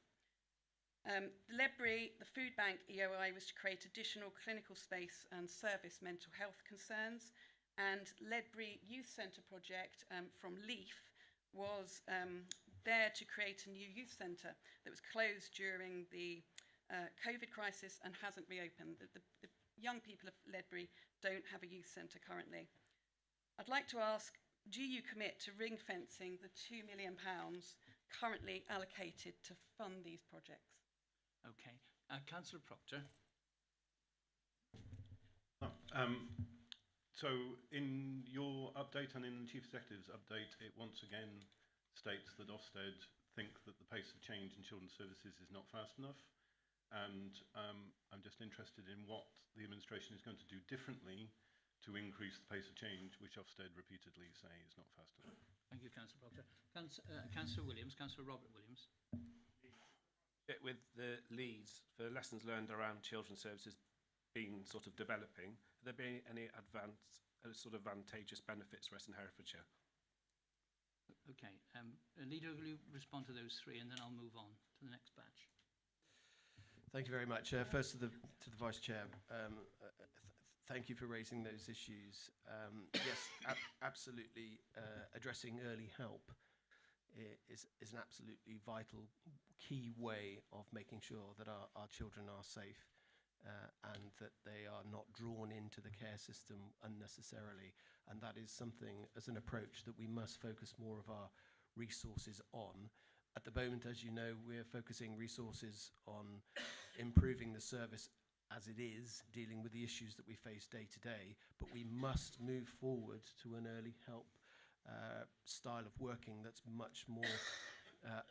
Ledbury, the Food Bank EOI was to create additional clinical space and service mental health concerns, and Ledbury Youth Centre project from LEAF was there to create a new youth centre that was closed during the COVID crisis and hasn't reopened. The young people of Ledbury don't have a youth centre currently. I'd like to ask, do you commit to ring fencing the £2 million currently allocated to fund these projects?
Okay. Councillor Proctor.
So in your update and in the Chief Executive's update, it once again states that Ofsted think that the pace of change in children's services is not fast enough. and I'm just interested in what the administration is going to do differently to increase the pace of change, which Ofsted repeatedly say is not fast enough.
Thank you, Councillor Proctor. Councillor Williams, Councillor Robert Williams.
With the leads for lessons learned around children's services being sort of developing, have there been any sort of advantageous benefits for us in Herefordshire?
Okay, Leader, will you respond to those three, and then I'll move on to the next batch.
Thank you very much. First to the Vice Chair. Thank you for raising those issues. Yes, absolutely. Addressing early help is an absolutely vital, key way of making sure that our children are safe and that they are not drawn into the care system unnecessarily. And that is something, as an approach, that we must focus more of our resources on. At the moment, as you know, we're focusing resources on improving the service as it is, dealing with the issues that we face day to day, but we must move forward to an early help style of working that's much more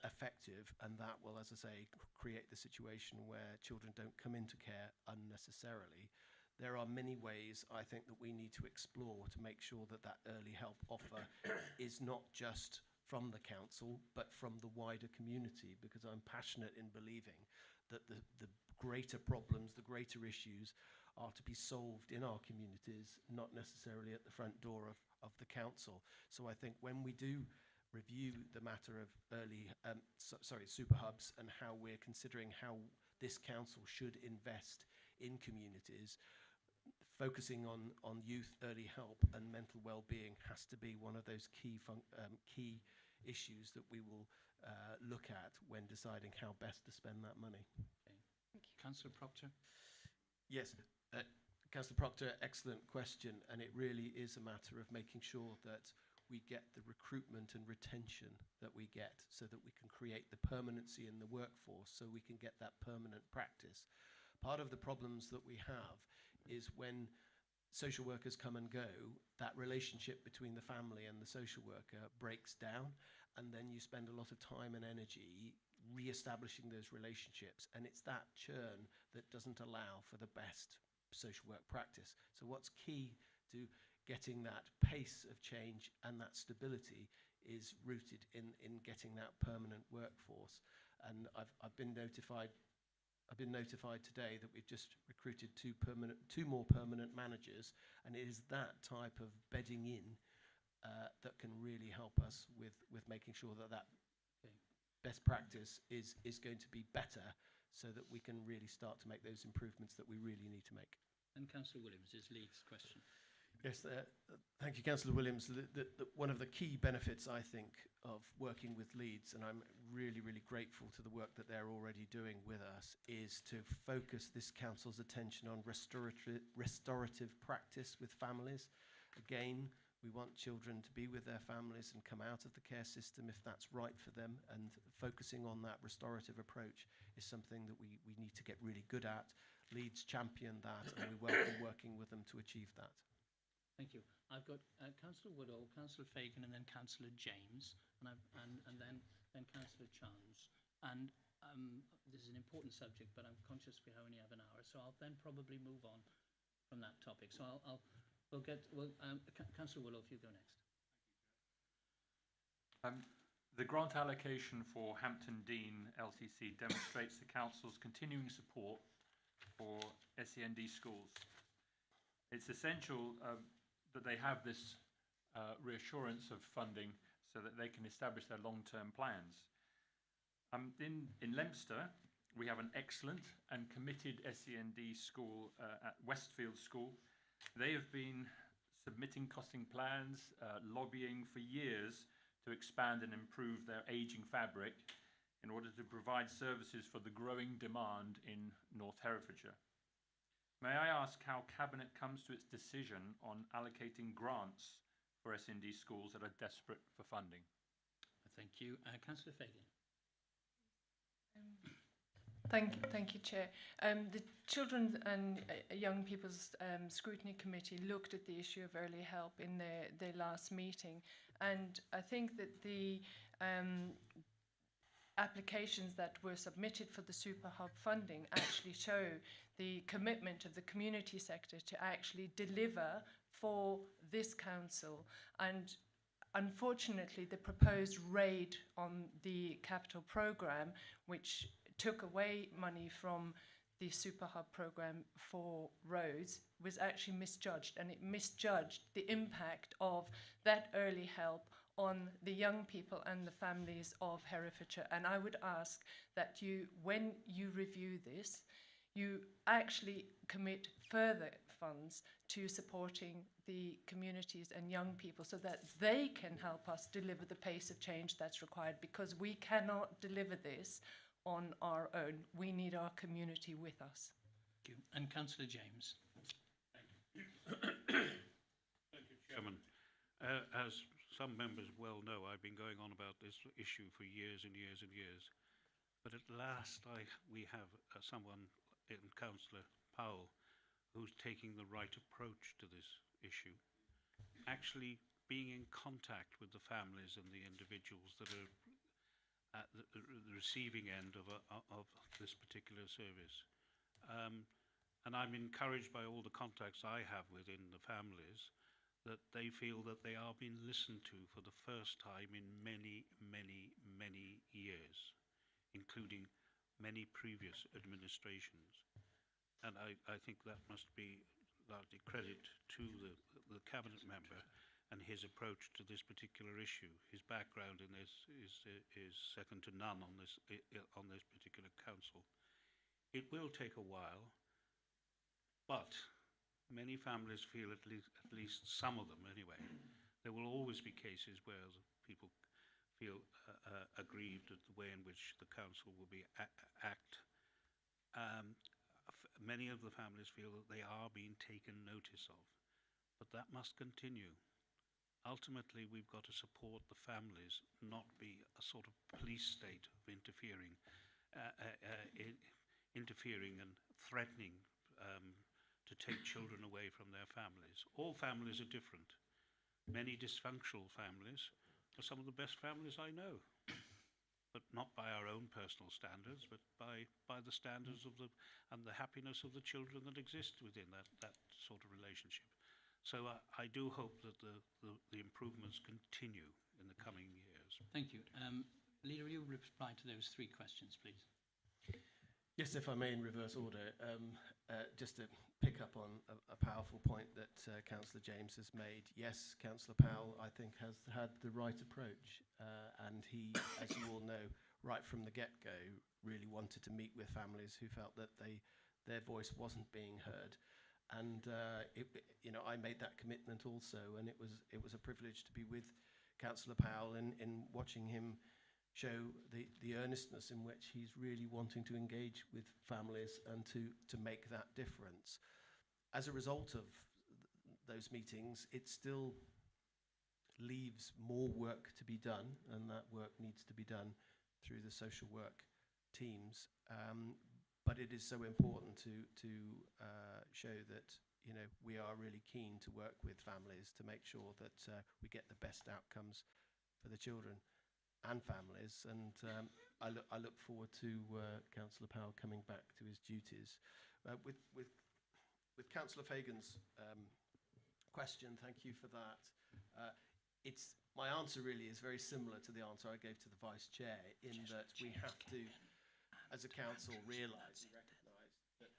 effective, and that will, as I say, create the situation where children don't come into care unnecessarily. There are many ways, I think, that we need to explore to make sure that that early help offer is not just from the council, but from the wider community, because I'm passionate in believing that the greater problems, the greater issues are to be solved in our communities, not necessarily at the front door of the council. So I think when we do review the matter of super hubs and how we're considering how this council should invest in communities, focusing on youth, early help and mental well-being has to be one of those key issues that we will look at when deciding how best to spend that money.
Okay. Councillor Proctor.
Yes, Councillor Proctor, excellent question, and it really is a matter of making sure that we get the recruitment and retention that we get so that we can create the permanency in the workforce, so we can get that permanent practice. Part of the problems that we have is when social workers come and go, that relationship between the family and the social worker breaks down, and then you spend a lot of time and energy re-establishing those relationships, and it's that churn that doesn't allow for the best social work practice. So what's key to getting that pace of change and that stability is rooted in getting that permanent workforce. And I've been notified today that we've just recruited two more permanent managers, and it is that type of bedding in that can really help us with making sure that best practice is going to be better, so that we can really start to make those improvements that we really need to make.
And Councillor Williams is Leeds' question.
Yes, thank you, Councillor Williams. One of the key benefits, I think, of working with Leeds, and I'm really, really grateful to the work that they're already doing with us, is to focus this council's attention on restorative practice with families. Again, we want children to be with their families and come out of the care system if that's right for them, and focusing on that restorative approach is something that we need to get really good at. Leeds champion that, and we welcome working with them to achieve that.
Thank you. I've got Councillor Woodall, Councillor Fagan, and then Councillor James, and then Councillor Chance. And this is an important subject, but I'm conscious we only have an hour, so I'll then probably move on from that topic. So Councillor Woodall, if you go next.
The grant allocation for Hampton Dean LCC demonstrates the council's continuing support for SEND schools. It's essential that they have this reassurance of funding so that they can establish their long-term plans. In Leominster, we have an excellent and committed SEND school at Westfield School. They have been submitting costing plans, lobbying for years to expand and improve their ageing fabric in order to provide services for the growing demand in North Herefordshire. May I ask how Cabinet comes to its decision on allocating grants for SND schools that are desperate for funding?
Thank you. Councillor Fagan.
Thank you, Chair. The Children and Young People's Scrutiny Committee looked at the issue of early help in their last meeting, and I think that applications that were submitted for the Super Hub funding actually show the commitment of the community sector to actually deliver for this council. And unfortunately, the proposed raid on the capital programme, which took away money from the Super Hub programme for roads, was actually misjudged, and it misjudged the impact of that early help on the young people and the families of Herefordshire. And I would ask that you, when you review this, you actually commit further funds to supporting the communities and young people so that they can help us deliver the pace of change that's required, because we cannot deliver this on our own. We need our community with us.
Thank you. And Councillor James.
Thank you, Chairman. As some members well know, I've been going on about this issue for years and years and years. But at last we have someone in Councillor Powell who's taking the right approach to this issue, actually being in contact with the families and the individuals that are at the receiving end of this particular service. And I'm encouraged by all the contacts I have within the families that they feel that they are being listened to for the first time in many, many, many years, including many previous administrations. And I think that must be largely credit to the cabinet member and his approach to this particular issue. His background in this is second to none on this particular council. It will take a while, but many families feel, at least some of them anyway, there will always be cases where people feel aggrieved at the way in which the council will be act. Many of the families feel that they are being taken notice of, but that must continue. Ultimately, we've got to support the families, not be a sort of police state of interfering and threatening to take children away from their families. All families are different. Many dysfunctional families are some of the best families I know, but not by our own personal standards, but by the standards of the happiness of the children that exist within that sort of relationship. So I do hope that the improvements continue in the coming years.
Thank you. Leader, will you reply to those three questions, please?
Yes, if I may, in reverse order, just to pick up on a powerful point that Councillor James has made. Yes, Councillor Powell, I think, has had the right approach, and he, as you all know, right from the get-go, really wanted to meet with families who felt that their voice wasn't being heard. And I made that commitment also, and it was a privilege to be with Councillor Powell in watching him show the earnestness in which he's really wanting to engage with families and to make that difference. As a result of those meetings, it still leaves more work to be done, and that work needs to be done through the social work teams. But it is so important to show that we are really keen to work with families to make sure that we get the best outcomes for the children and families. And I look forward to Councillor Powell coming back to his duties. With Councillor Fagan's question, thank you for that. My answer really is very similar to the answer I gave to the Vice Chair, in that we have to, as a council, realise and recognise that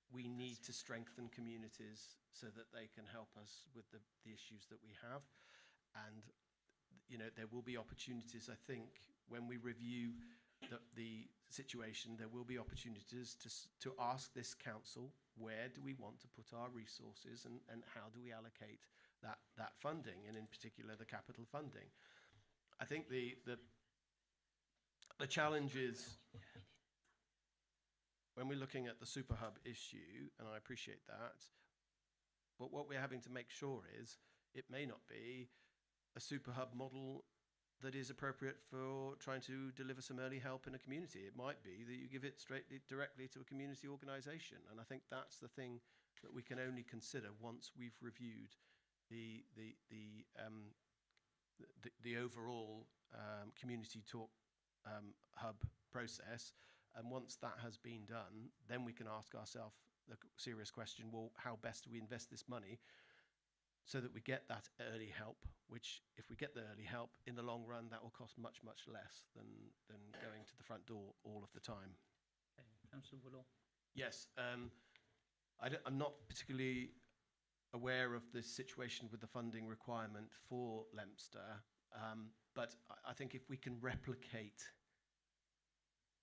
we need to strengthen communities so that they can help us with the issues that we have. And there will be opportunities, I think, when we review the situation, there will be opportunities to ask this council, where do we want to put our resources, and how do we allocate that funding, and in particular the capital funding. I think the challenge is, when we're looking at the Super Hub issue, and I appreciate that, but what we're having to make sure is it may not be a Super Hub model that is appropriate for trying to deliver some early help in a community. It might be that you give it directly to a community organisation, and I think that's the thing that we can only consider once we've reviewed the overall community talk hub process. And once that has been done, then we can ask ourselves the serious question, well, how best do we invest this money so that we get that early help, which if we get the early help, in the long run, that will cost much, much less than going to the front door all of the time.
Okay. Councillor Woodall.
Yes, I'm not particularly aware of the situation with the funding requirement for Leominster, but I think if we can replicate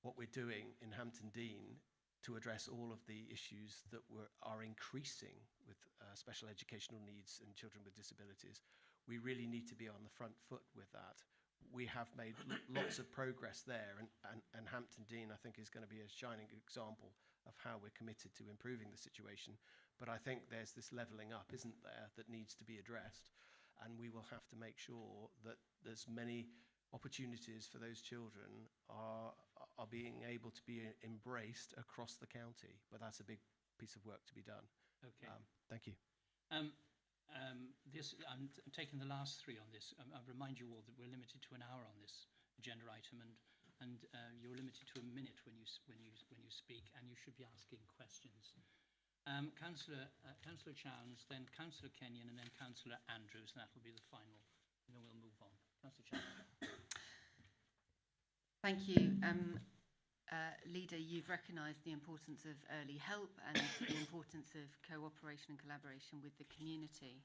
what we're doing in Hampton Dean to address all of the issues that are increasing with special educational needs and children with disabilities, we really need to be on the front foot with that. We have made lots of progress there, and Hampton Dean, I think, is going to be a shining example of how we're committed to improving the situation. But I think there's this levelling up, isn't there, that needs to be addressed, and we will have to make sure that there's many opportunities for those children are being able to be embraced across the county. But that's a big piece of work to be done.
Okay.
Thank you.
I'm taking the last three on this. I remind you all that we're limited to an hour on this agenda item, and you're limited to a minute when you speak, and you should be asking questions. Councillor Chowns, then Councillor Kenyon, and then Councillor Andrews, and that will be the final, and then we'll move on. Councillor Chowns.
Thank you. Leader, you've recognised the importance of early help and the importance of cooperation and collaboration with the community.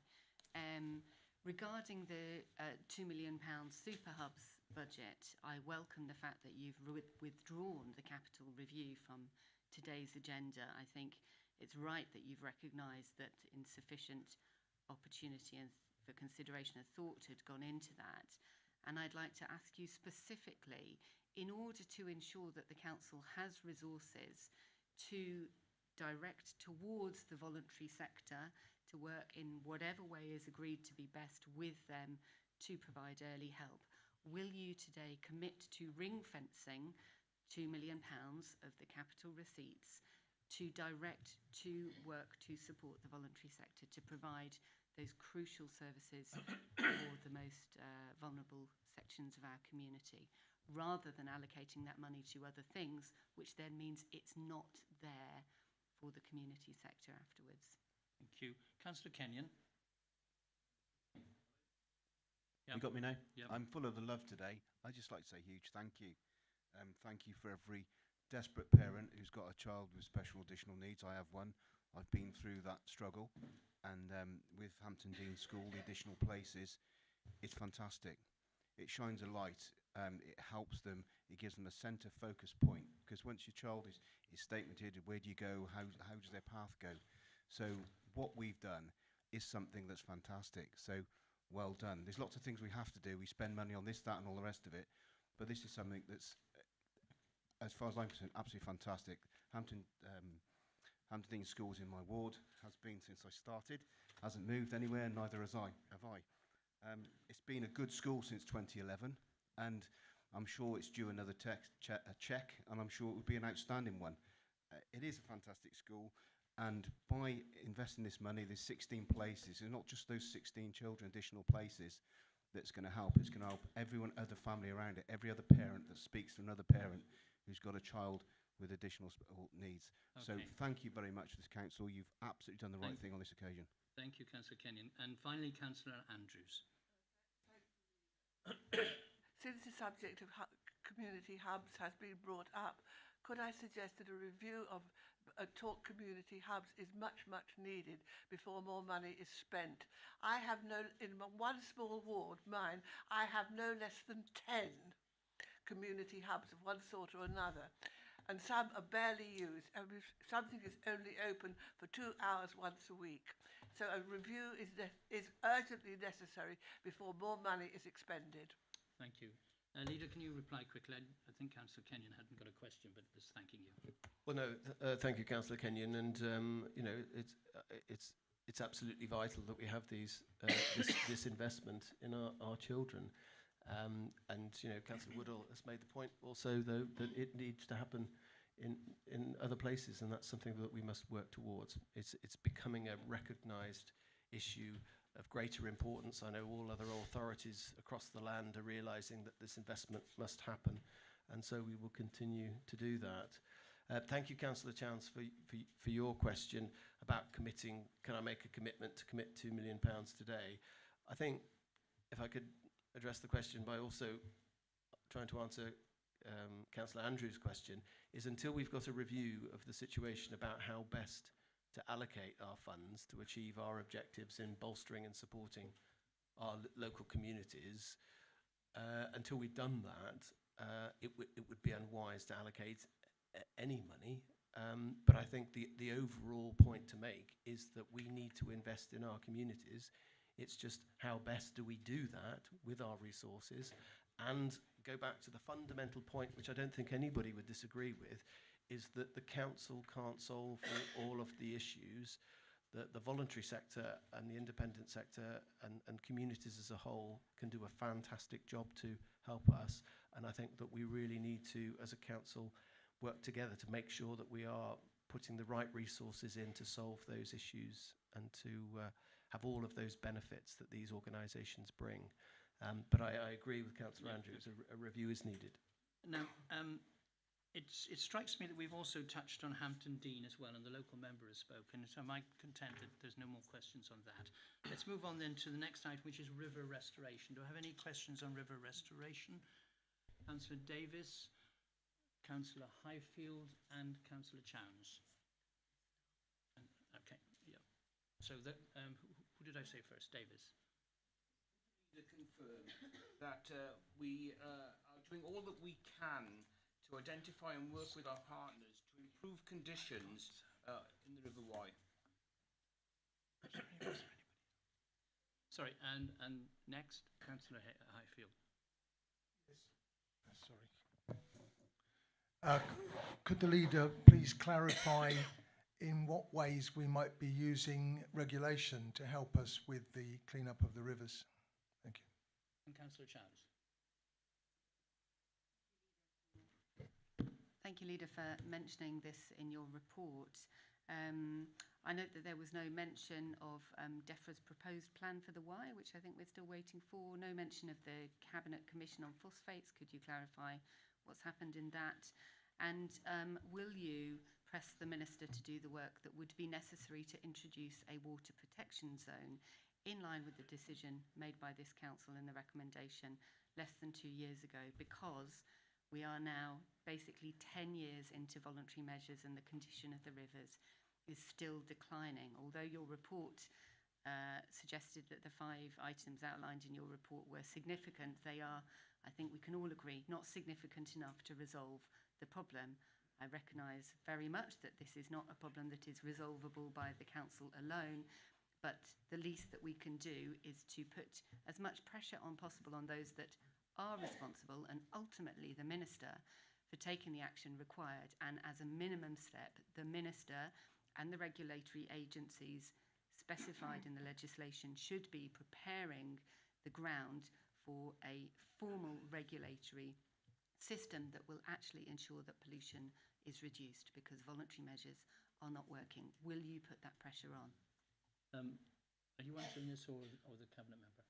Regarding the £2 million Super Hubs budget, I welcome the fact that you've withdrawn the capital review from today's agenda. I think it's right that you've recognised that insufficient opportunity and for consideration and thought had gone into that. And I'd like to ask you specifically, in order to ensure that the council has resources to direct towards the voluntary sector to work in whatever way is agreed to be best with them to provide early help, will you today commit to ring fencing £2 million of the capital receipts to direct to work to support the voluntary sector to provide those crucial services for the most vulnerable sections of our community, rather than allocating that money to other things, which then means it's not there for the community sector afterwards?
Thank you. Councillor Kenyon.
You got me now?
Yep.
I'm full of the love today. I'd just like to say a huge thank you. Thank you for every desperate parent who's got a child with special additional needs. I have one. I've been through that struggle. And with Hampton Dean School, the additional places, it's fantastic. It shines a light. It helps them. It gives them a centre focus point. Because once your child is statemented, where do you go? How does their path go? So what we've done is something that's fantastic. So well done. There's lots of things we have to do. We spend money on this, that, and all the rest of it. But this is something that's, as far as I'm concerned, absolutely fantastic. Hampton Dean Schools in my ward has been since I started. Hasn't moved anywhere, neither have I. It's been a good school since 2011, and I'm sure it's due another check, and I'm sure it would be an outstanding one. It is a fantastic school, and by investing this money, there's 16 places, and not just those 16 children, additional places, that's going to help. It's going to help everyone, other family around it, every other parent that speaks to another parent who's got a child with additional needs. So
Okay.
thank you very much to this council. You've absolutely done the right thing on this occasion.
Thank you, Councillor Kenyon. And finally, Councillor Andrews.
Since the subject of community hubs has been brought up, could I suggest that a review of Talk community hubs is much, much needed before more money is spent? I have in one small ward, mine, I have no less than 10 community hubs of one sort or another, and some are barely used, and something is only open for 2 hours once a week. So a review is urgently necessary before more money is expended.
Thank you. Leader, can you reply quickly? I think Councillor Kenyon hadn't got a question, but was thanking you.
Well, no, thank you, Councillor Kenyon, and you know, it's absolutely vital that we have this investment in our children, and you know, Councillor Woodall has made the point also, though, that it needs to happen in other places, and that's something that we must work towards. It's becoming a recognised issue of greater importance. I know all other authorities across the land are realising that this investment must happen, and so we will continue to do that. Thank you, Councillor Chance, for your question about committing. Can I make a commitment to commit £2 million today? I think if I could address the question by also trying to answer Councillor Andrews' question, is until we've got a review of the situation about how best to allocate our funds to achieve our objectives in bolstering and supporting our local communities, until we've done that, it would be unwise to allocate any money. But I think the overall point to make is that we need to invest in our communities. It's just how best do we do that with our resources, and go back to the fundamental point, which I don't think anybody would disagree with, is that the council can't solve all of the issues. The voluntary sector and the independent sector and communities as a whole can do a fantastic job to help us. And I think that we really need to, as a council, work together to make sure that we are putting the right resources in to solve those issues and to have all of those benefits that these organisations bring. But I agree with Councillor Andrews, a review is needed.
Now, it strikes me that we've also touched on Hampton Dean as well, and the local member has spoken, so am I content that there's no more questions on that? Let's move on then to the next item, which is river restoration. Do I have any questions on river restoration? Councillor Davis, Councillor Highfield and Councillor Chowns. Okay, yeah. So that, who did I say first? Davis.
To confirm that we are doing all that we can to identify and work with our partners to improve conditions in the River Wye.
Sorry, and next, Councillor Highfield.
Yes. Sorry. Could the leader please clarify in what ways we might be using regulation to help us with the clean-up of the rivers? Thank you.
And Councillor Chowns.
Thank you, Leader, for mentioning this in your report. I note that there was no mention of DEFRA's proposed plan for the Wye, which I think we're still waiting for. No mention of the Cabinet Commission on Phosphates. Could you clarify what's happened in that? And will you press the Minister to do the work that would be necessary to introduce a water protection zone in line with the decision made by this council in the recommendation less than 2 years ago? Because we are now basically 10 years into voluntary measures and the condition of the rivers is still declining. Although your report suggested that the 5 items outlined in your report were significant, they are, I think we can all agree, not significant enough to resolve the problem. I recognise very much that this is not a problem that is resolvable by the council alone, but the least that we can do is to put as much pressure on possible on those that are responsible, and ultimately the Minister, for taking the action required. And as a minimum step, the Minister and the regulatory agencies specified in the legislation should be preparing the ground for a formal regulatory system that will actually ensure that pollution is reduced, because voluntary measures are not working. Will you put that pressure on?
Are you answering this or the Cabinet member?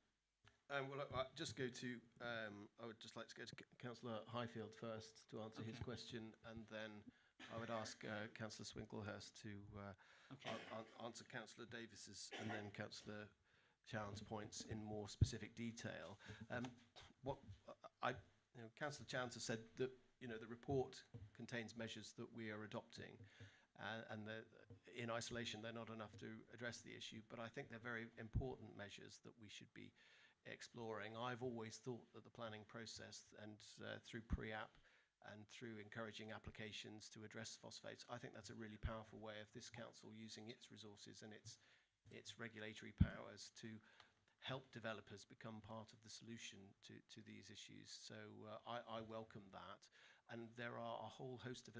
Well, I just go to. I would just like to go to Councillor Highfield first to answer his question, and then I would ask Councillor Swinklehurst to answer Councillor Davis's and then Councillor Chowns' points in more specific detail. Councillor Chowns has said that the report contains measures that we are adopting, and in isolation they're not enough to address the issue. But I think they're very important measures that we should be exploring. I've always thought that the planning process and through pre-app and through encouraging applications to address phosphates, I think that's a really powerful way of this council using its resources and its regulatory powers to help developers become part of the solution to these issues. So I welcome that, and there are a whole host of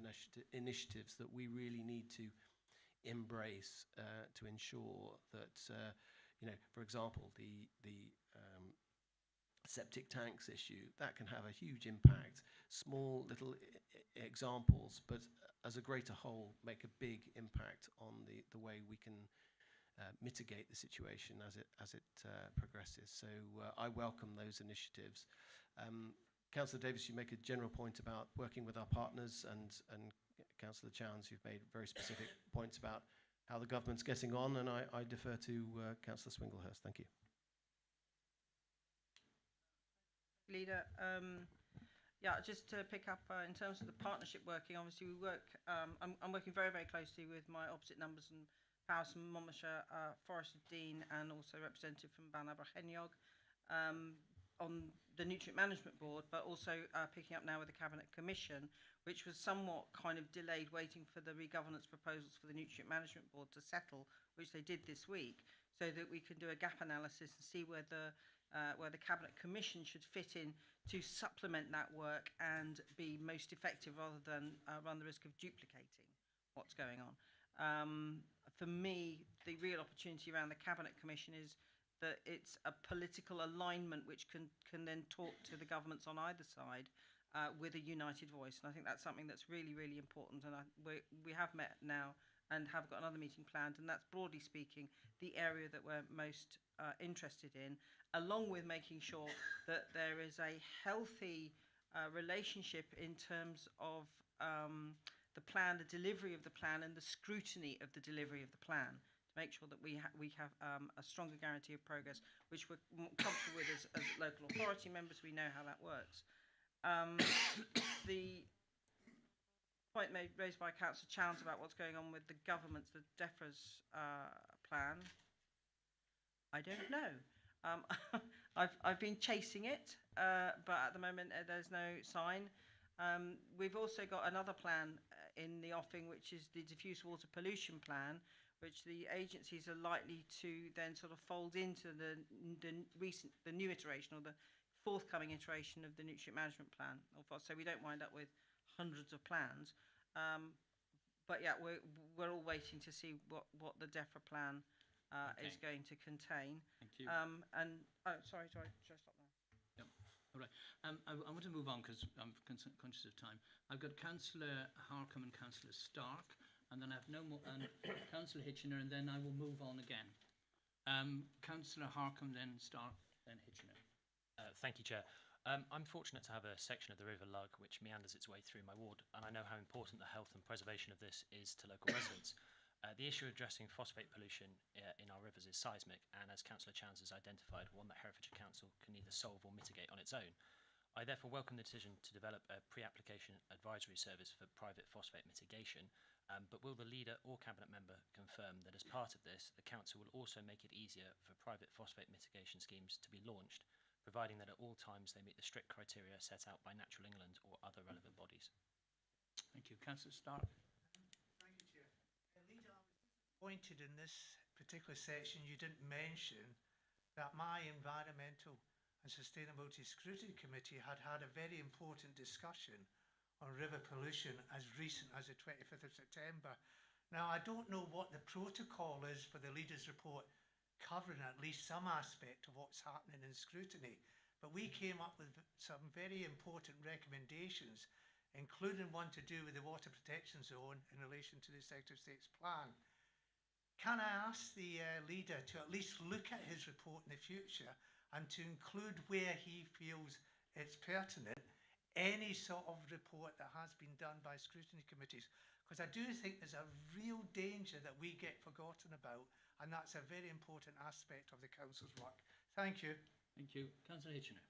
initiatives that we really need to embrace to ensure that for example, the septic tanks issue, that can have a huge impact. Small little examples, but as a greater whole, make a big impact on the way we can mitigate the situation as it progresses. So I welcome those initiatives. Councillor Davis, you make a general point about working with our partners, and Councillor Chowns, you've made very specific points about how the government's getting on, and I defer to Councillor Swinglehurst. Thank you.
Leader, yeah, just to pick up in terms of the partnership working, obviously we work, I'm working very, very closely with my opposite numbers and powers from Monmouthshire, Forest of Dean, and also representative from Ban Abercheiniog on the Nutrient Management Board, but also picking up now with the Cabinet Commission, which was somewhat kind of delayed, waiting for the re-governance proposals for the Nutrient Management Board to settle, which they did this week, so that we can do a gap analysis and see where the Cabinet Commission should fit in to supplement that work and be most effective, rather than run the risk of duplicating what's going on. For me, the real opportunity around the Cabinet Commission is that it's a political alignment which can then talk to the governments on either side with a united voice. And I think that's something that's really, really important. And we have met now and have got another meeting planned. And that's, broadly speaking, the area that we're most interested in, along with making sure that there is a healthy relationship in terms of the plan, the delivery of the plan, and the scrutiny of the delivery of the plan, to make sure that we have a stronger guarantee of progress, which we're comfortable with as local authority members. We know how that works. The point raised by Councillor Chowns about what's going on with the government's, the DEFRA's plan, I don't know. I've been chasing it, but at the moment there's no sign. We've also got another plan in the offing, which is the diffuse water pollution plan, which the agencies are likely to then sort of fold into the new iteration, or the forthcoming iteration of the nutrient management plan. So we don't wind up with hundreds of plans. But yeah, we're all waiting to see what the DEFRA plan is going to contain.
Thank you.
And sorry, should I stop there?
Yep. All right. I want to move on because I'm conscious of time. I've got Councillor Harcombe and Councillor Stark, and then I have no more, and Councillor Hitchener, and then I will move on again. Councillor Harcombe, then Stark, then Hitchener.
Thank you, Chair. I'm fortunate to have a section of the River Lug which meanders its way through my ward, and I know how important the health and preservation of this is to local residents. The issue of addressing phosphate pollution in our rivers is seismic, and as Councillor Chowns has identified, one that Herefordshire Council can neither solve or mitigate on its own. I therefore welcome the decision to develop a pre-application advisory service for private phosphate mitigation, but will the leader or cabinet member confirm that as part of this, the council will also make it easier for private phosphate mitigation schemes to be launched, providing that at all times they meet the strict criteria set out by Natural England or other relevant bodies?
Thank you. Councillor Stark.
Thank you, Chair. Leader, I was disappointed in this particular section you didn't mention that my Environmental and Sustainability Scrutiny Committee had a very important discussion on river pollution as recent as the 25th of September. Now, I don't know what the protocol is for the leader's report covering at least some aspect of what's happening in scrutiny, but we came up with some very important recommendations, including one to do with the water protection zone in relation to the Secretary of State's plan. Can I ask the leader to at least look at his report in the future and to include, where he feels it's pertinent, any sort of report that has been done by scrutiny committees? Because I do think there's a real danger that we get forgotten about, and that's a very important aspect of the council's work. Thank you.
Thank you. Councillor Hitchener.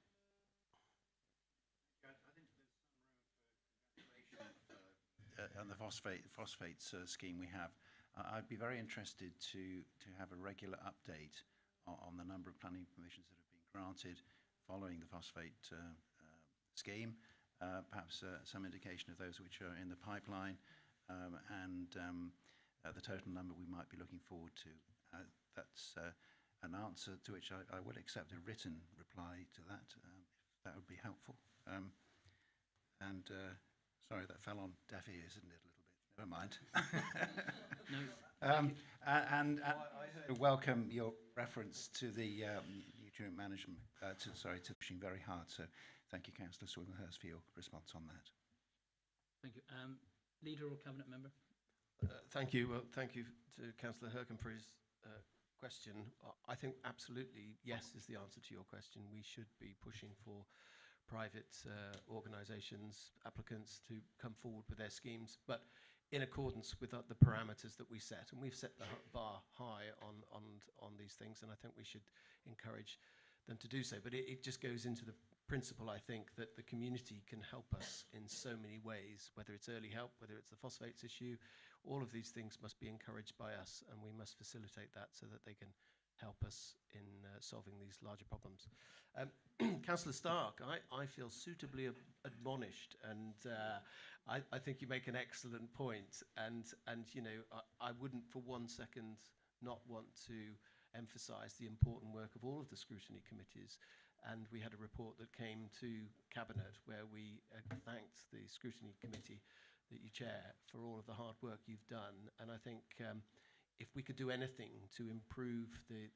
I think there's some room for congratulation on the phosphates scheme we have. I'd be very interested to have a regular update on the number of planning permissions that have been granted following the phosphate scheme, perhaps some indication of those which are in the pipeline, and the total number we might be looking forward to. That's an answer to which I will accept a written reply to that, if that would be helpful. Sorry, that fell on deaf ears, didn't it, a little bit? Never mind.
No.
And I welcome your reference to the nutrient management, to pushing very hard. So thank you, Councillor Swinglehurst, for your response on that.
Thank you. Leader or cabinet member?
Thank you. Well, thank you to Councillor Hercombe for his question. I think absolutely yes is the answer to your question. We should be pushing for private organisations, applicants to come forward with their schemes, but in accordance with the parameters that we set. And we've set the bar high on these things, and I think we should encourage them to do so. But it just goes into the principle, I think, that the community can help us in so many ways, whether it's early help, whether it's the phosphates issue. All of these things must be encouraged by us, and we must facilitate that so that they can help us in solving these larger problems. Councillor Stark, I feel suitably admonished, and I think you make an excellent point. And you know, I wouldn't for 1 second not want to emphasise the important work of all of the scrutiny committees. And we had a report that came to Cabinet where we thanked the scrutiny committee that you chair for all of the hard work you've done. And I think if we could do anything to improve the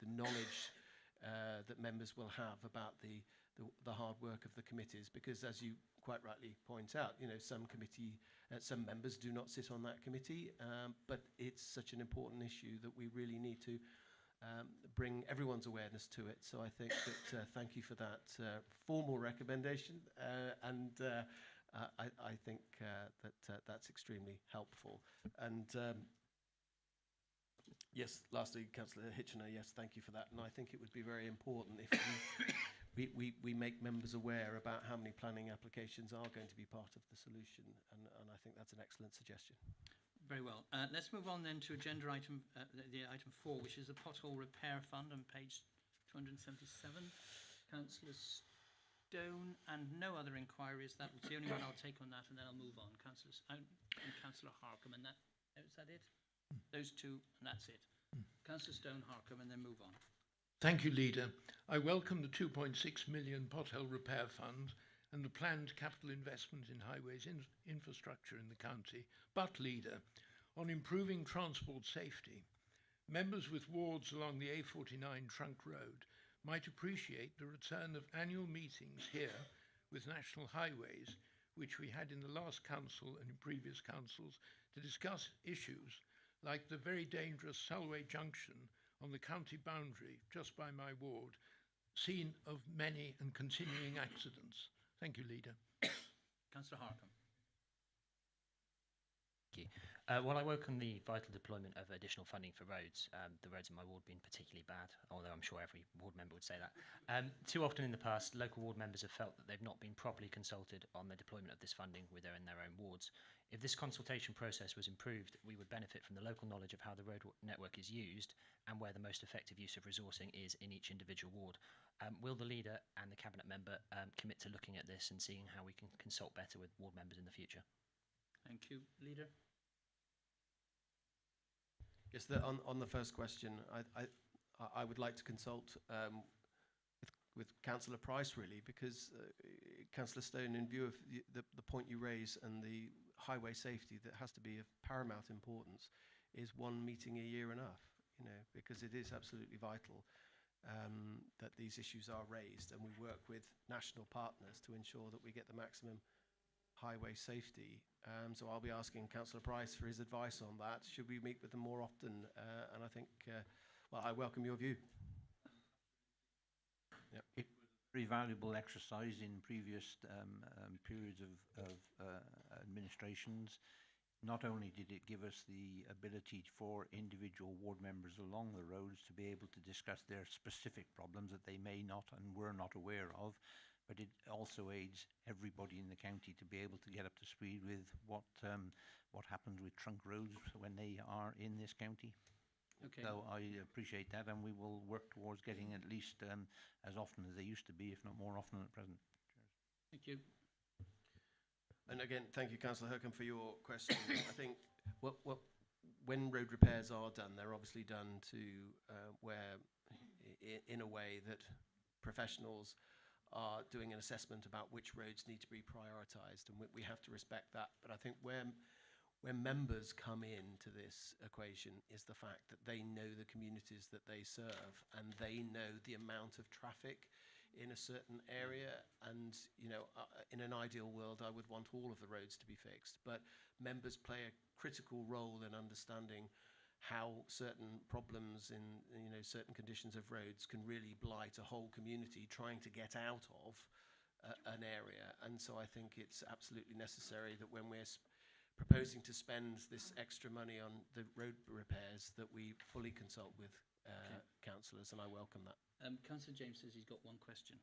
knowledge that members will have about the hard work of the committees, because as you quite rightly point out, you know, some members do not sit on that committee, but it's such an important issue that we really need to bring everyone's awareness to it. So I think that thank you for that formal recommendation, and I think that's extremely helpful. And yes, lastly, Councillor Hitchener, yes, thank you for that. And I think it would be very important if we make members aware about how many planning applications are going to be part of the solution. And I think that's an excellent suggestion.
Very well. Let's move on then to agenda item, the item 4, which is the pothole repair fund on page 277. Councillor Stone, and no other inquiries. That's the only one I'll take on that, and then I'll move on. Councillor Stone and Councillor Harcombe, and is that it? Those two, and that's it. Councillor Stone, Harcombe, and then move on.
Thank you, Leader. I welcome the 2.6 million pothole repair fund and the planned capital investment in highways infrastructure in the county. But, Leader, on improving transport safety, members with wards along the A49 Trunk Road might appreciate the return of annual meetings here with National Highways, which we had in the last council and in previous councils, to discuss issues like the very dangerous Solway Junction on the county boundary just by my ward, scene of many and continuing accidents. Thank you, Leader.
Councillor Harcombe.
Thank you. Well, I welcome the vital deployment of additional funding for roads. The roads in my ward being particularly bad, although I'm sure every ward member would say that. Too often in the past, local ward members have felt that they've not been properly consulted on the deployment of this funding within their own wards. If this consultation process was improved, we would benefit from the local knowledge of how the road network is used and where the most effective use of resourcing is in each individual ward. Will the Leader and the Cabinet member commit to looking at this and seeing how we can consult better with ward members in the future?
Thank you. Leader?
Yes, on the first question, I would like to consult with Councillor Price, really, because Councillor Stone, in view of the point you raise and the highway safety that has to be of paramount importance, is one meeting a year enough, you know, because it is absolutely vital that these issues are raised, and we work with national partners to ensure that we get the maximum highway safety. So I'll be asking Councillor Price for his advice on that. Should we meet with them more often? And I think, well, I welcome your view. Yep.
It was a very valuable exercise in previous periods of administrations. Not only did it give us the ability for individual ward members along the roads to be able to discuss their specific problems that they may not and were not aware of, but it also aids everybody in the county to be able to get up to speed with what happens with trunk roads when they are in this county.
Okay.
So I appreciate that, and we will work towards getting at least as often as they used to be, if not more often at present. Cheers.
Thank you.
And again, thank you, Councillor Hercombe, for your question. I think when road repairs are done, they're obviously done to where, in a way that professionals are doing an assessment about which roads need to be prioritised, and we have to respect that. But I think where members come into this equation is the fact that they know the communities that they serve, and they know the amount of traffic in a certain area. And, you know, in an ideal world, I would want all of the roads to be fixed, but members play a critical role in understanding how certain problems in, you know, certain conditions of roads can really blight a whole community trying to get out of an area. And so I think it's absolutely necessary that when we're proposing to spend this extra money on the road repairs, that we fully consult with councillors, and I welcome that.
Councillor James says he's got one question.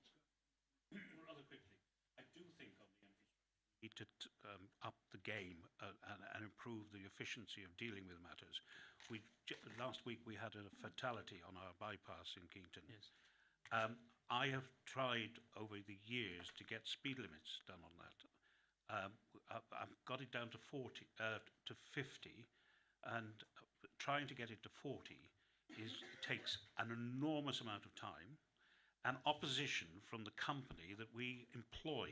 Rather quickly, I do think on the infrastructure we need to up the game and improve the efficiency of dealing with matters. Last week we had a fatality on our bypass in Kington.
Yes.
I have tried over the years to get speed limits done on that. I've got it down to 50, and trying to get it to 40 takes an enormous amount of time, and opposition from the company that we employ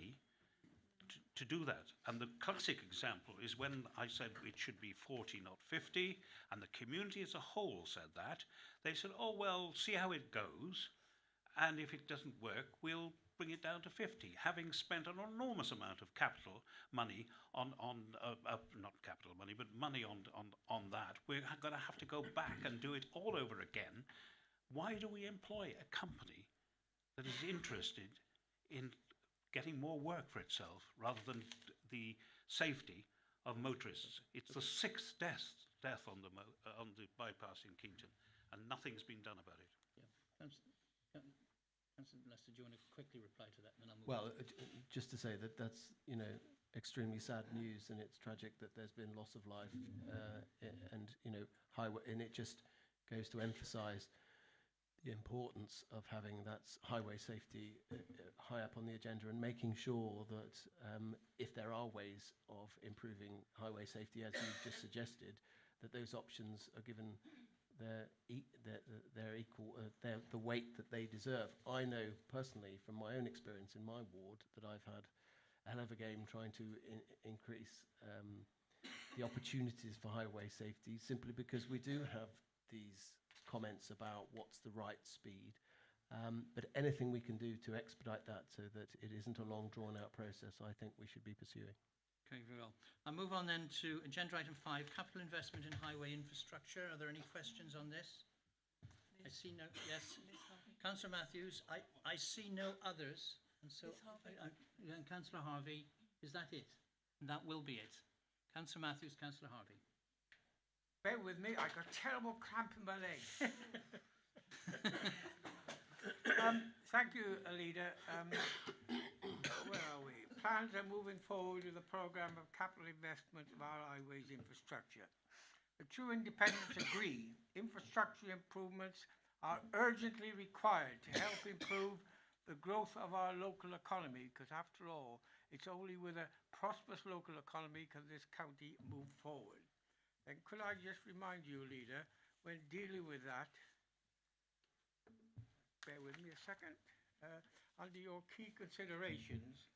to do that. And the classic example is when I said it should be 40, not 50, and the community as a whole said that. They said, oh, well, see how it goes, and if it doesn't work, we'll bring it down to 50, having spent an enormous amount of capital money not capital money, but money on that. We're going to have to go back and do it all over again. Why do we employ a company that is interested in getting more work for itself rather than the safety of motorists? It's the 6th death on the bypass in Kington, and nothing's been done about it.
Yeah. Councillor Lester, do you want to quickly reply to that? And then I'll move
Well,
on.
just to say that that's, extremely sad news, and it's tragic that there's been loss of life, and, highway, and it just goes to emphasise the importance of having that highway safety high up on the agenda, and making sure that if there are ways of improving highway safety, as you've just suggested, that those options are given their equal the weight that they deserve. I know personally from my own experience in my ward that I've had a hell of a game trying to increase the opportunities for highway safety, simply because we do have these comments about what's the right speed. But anything we can do to expedite that so that it isn't a long drawn-out process, I think we should be pursuing.
Okay, very well. I'll move on then to agenda item 5, capital investment in highway infrastructure. Are there any questions on this? I see no, yes. Councillor Matthews, I see no others. And so, Councillor Harvey, is that it? And that will be it. Councillor Matthews, Councillor Harvey.
Bear with me, I got terrible cramp in my leg. Thank you, Leader. Where are we? Plans are moving forward with a programme of capital investment of our highways infrastructure. The two independents agree infrastructure improvements are urgently required to help improve the growth of our local economy, because after all, it's only with a prosperous local economy can this county move forward. And could I just remind you, Leader, when dealing with that, bear with me a second, under your key considerations,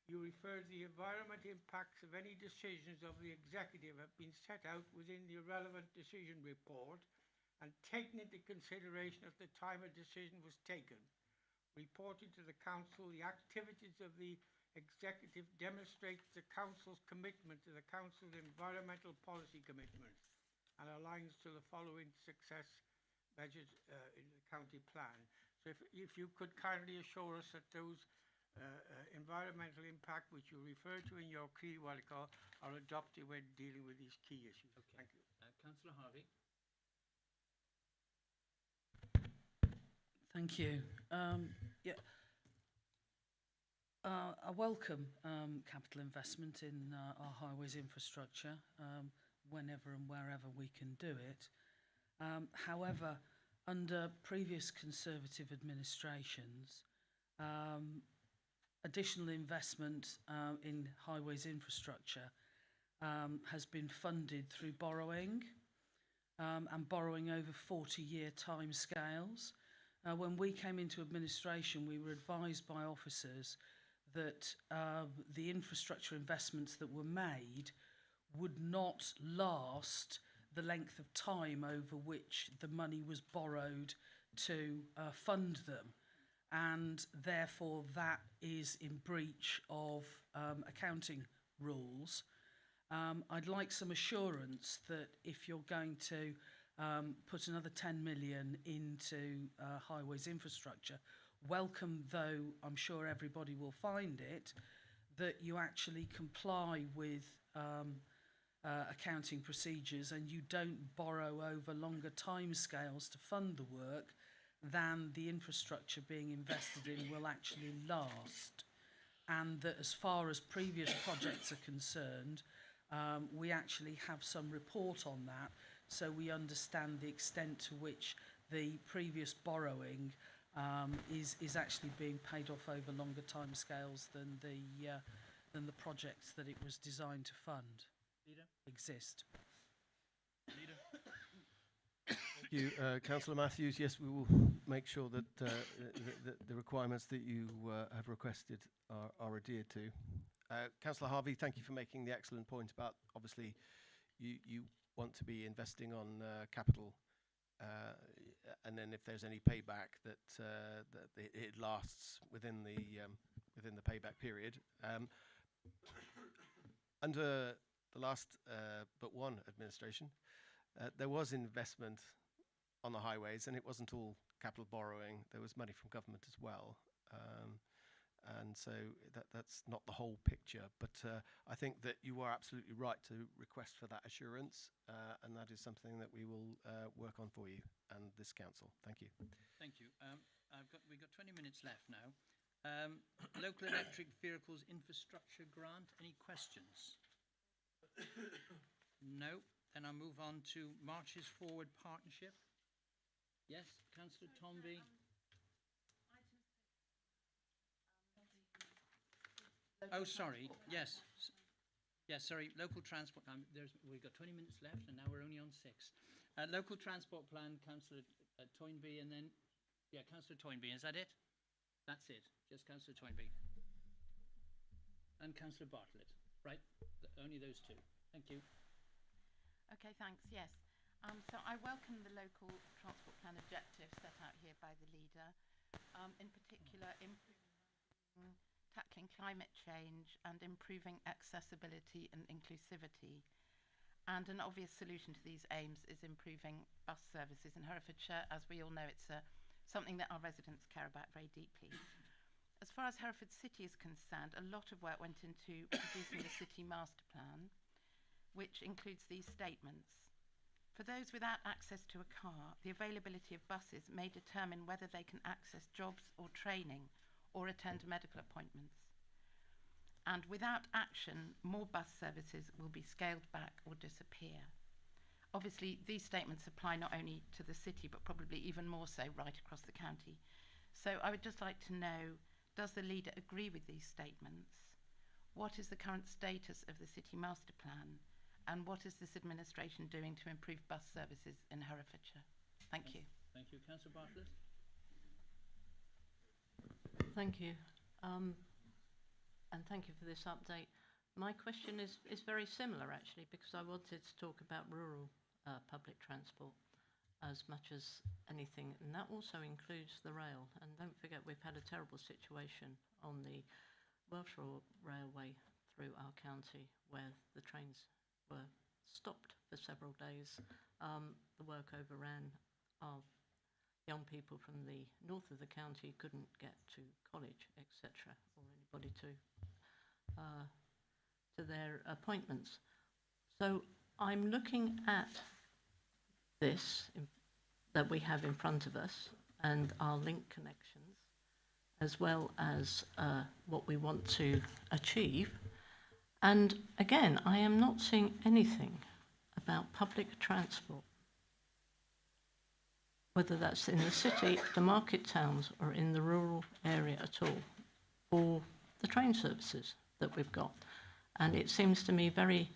you refer to the environmental impacts of any decisions of the executive have been set out within the relevant decision report and taken into consideration at the time a decision was taken. Reporting to the Council, the activities of the executive demonstrates the Council's commitment to the Council's environmental policy commitments and aligns to the following success measures in the county plan. So if you could kindly assure us that those environmental impact which you refer to in your key article are adopted when dealing with these key issues. Okay. Thank you.
Councillor Harvey.
Thank you. I welcome capital investment in our highways infrastructure whenever and wherever we can do it. However, under previous Conservative administrations, additional investment in highways infrastructure has been funded through borrowing and borrowing over 40-year timescales. When we came into administration, we were advised by officers that the infrastructure investments that were made would not last the length of time over which the money was borrowed to fund them. And therefore that is in breach of accounting rules. I'd like some assurance that if you're going to put another 10 million into highways infrastructure, welcome though I'm sure everybody will find it, that you actually comply with accounting procedures and you don't borrow over longer timescales to fund the work than the infrastructure being invested in will actually last. And that as far as previous projects are concerned, we actually have some report on that, so we understand the extent to which the previous borrowing is actually being paid off over longer timescales than the projects that it was designed to fund exist.
Thank you, Councillor Matthews. Yes, we will make sure that the requirements that you have requested are adhered to. Councillor Harvey, thank you for making the excellent point about, obviously, you want to be investing on capital, and then if there's any payback, that it lasts within the payback period. Under the last but one administration, there was investment on the highways, and it wasn't all capital borrowing. There was money from government as well. And so that's not the whole picture. But I think that you are absolutely right to request for that assurance, and that is something that we will work on for you and this council. Thank you.
Thank you. We've got 20 minutes left now. Local electric vehicles infrastructure grant. Any questions? No. Then I'll move on to Marches Forward Partnership. Yes, Councillor Tomby. Oh, sorry. Yes. Yes, sorry. Local transport. We've got 20 minutes left, and now we're only on 6. Local transport plan, Councillor Toynbee, and then Councillor Toynbee. Is that it? That's it. Just Councillor Toynbee and Councillor Bartlett. Right. Only those two. Thank you.
Okay. Thanks. Yes. So I welcome the local transport plan objectives set out here by the leader, in particular tackling climate change and improving accessibility and inclusivity. And an obvious solution to these aims is improving bus services in Herefordshire. As we all know, it's something that our residents care about very deeply. As far as Hereford City is concerned, a lot of work went into producing the city master plan, which includes these statements. For those without access to a car, the availability of buses may determine whether they can access jobs or training or attend medical appointments. And without action, more bus services will be scaled back or disappear. Obviously, these statements apply not only to the city, but probably even more so right across the county. So I would just like to know, does the leader agree with these statements? What is the current status of the city master plan? And what is this administration doing to improve bus services in Herefordshire? Thank you.
Thank you. Councillor Bartlett.
Thank you. And thank you for this update. My question is very similar, actually, because I wanted to talk about rural public transport as much as anything, and that also includes the rail. And don't forget, we've had a terrible situation on the Welsh Railway through our county where the trains were stopped for several days. The work overran. Our young people from the north of the county couldn't get to college, etc., or anybody to their appointments. So I'm looking at this that we have in front of us and our link connections, as well as what we want to achieve. And again, I am not seeing anything about public transport, whether that's in the city, the market towns, or in the rural area at all, or the train services that we've got. And it seems to me very